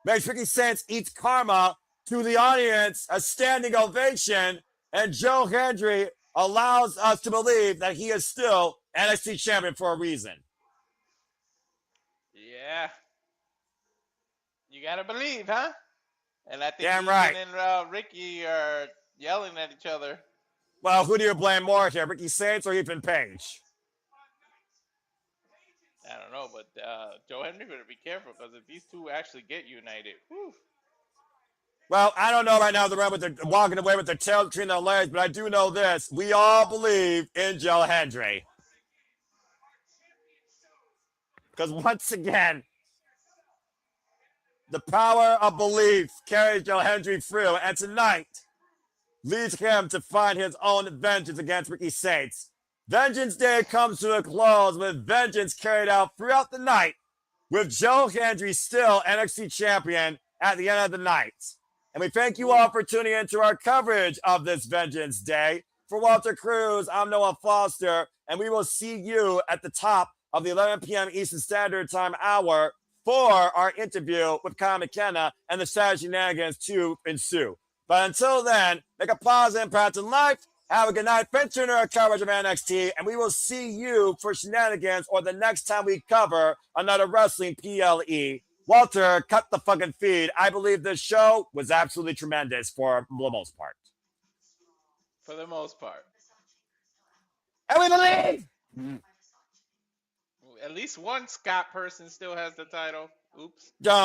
makes Ricky Saints eat karma to the audience, a standing ovation, and Joe Hendry allows us to believe that he is still NXT champion for a reason. Yeah. You gotta believe, huh? And I think Damn right. and Ricky are yelling at each other. Well, who do you blame more here, Ricky Saints or Ethan Page? I don't know, but Joe Hendry better be careful, because if these two actually get united, whew. Well, I don't know right now they're walking away with their tails between their legs, but I do know this. We all believe in Joe Hendry. Because once again, the power of belief carries Joe Hendry through, and tonight leads him to find his own vengeance against Ricky Saints. Vengeance Day comes to a close with vengeance carried out throughout the night, with Joe Hendry still NXT champion at the end of the night. And we thank you all for tuning into our coverage of this Vengeance Day. For Walter Cruz, I'm Noah Foster, and we will see you at the top of the 11 p.m. Eastern Standard Time hour for our interview with Kyle McKenna and the sad shenanigans to ensue. But until then, make a positive impact in life. Have a good night. Thanks for tuning in our coverage of NXT, and we will see you for shenanigans or the next time we cover another wrestling PLE. Walter, cut the fucking feed. I believe this show was absolutely tremendous for the most part. For the most part. And we believe! At least one Scott person still has the title. Oops. Don't.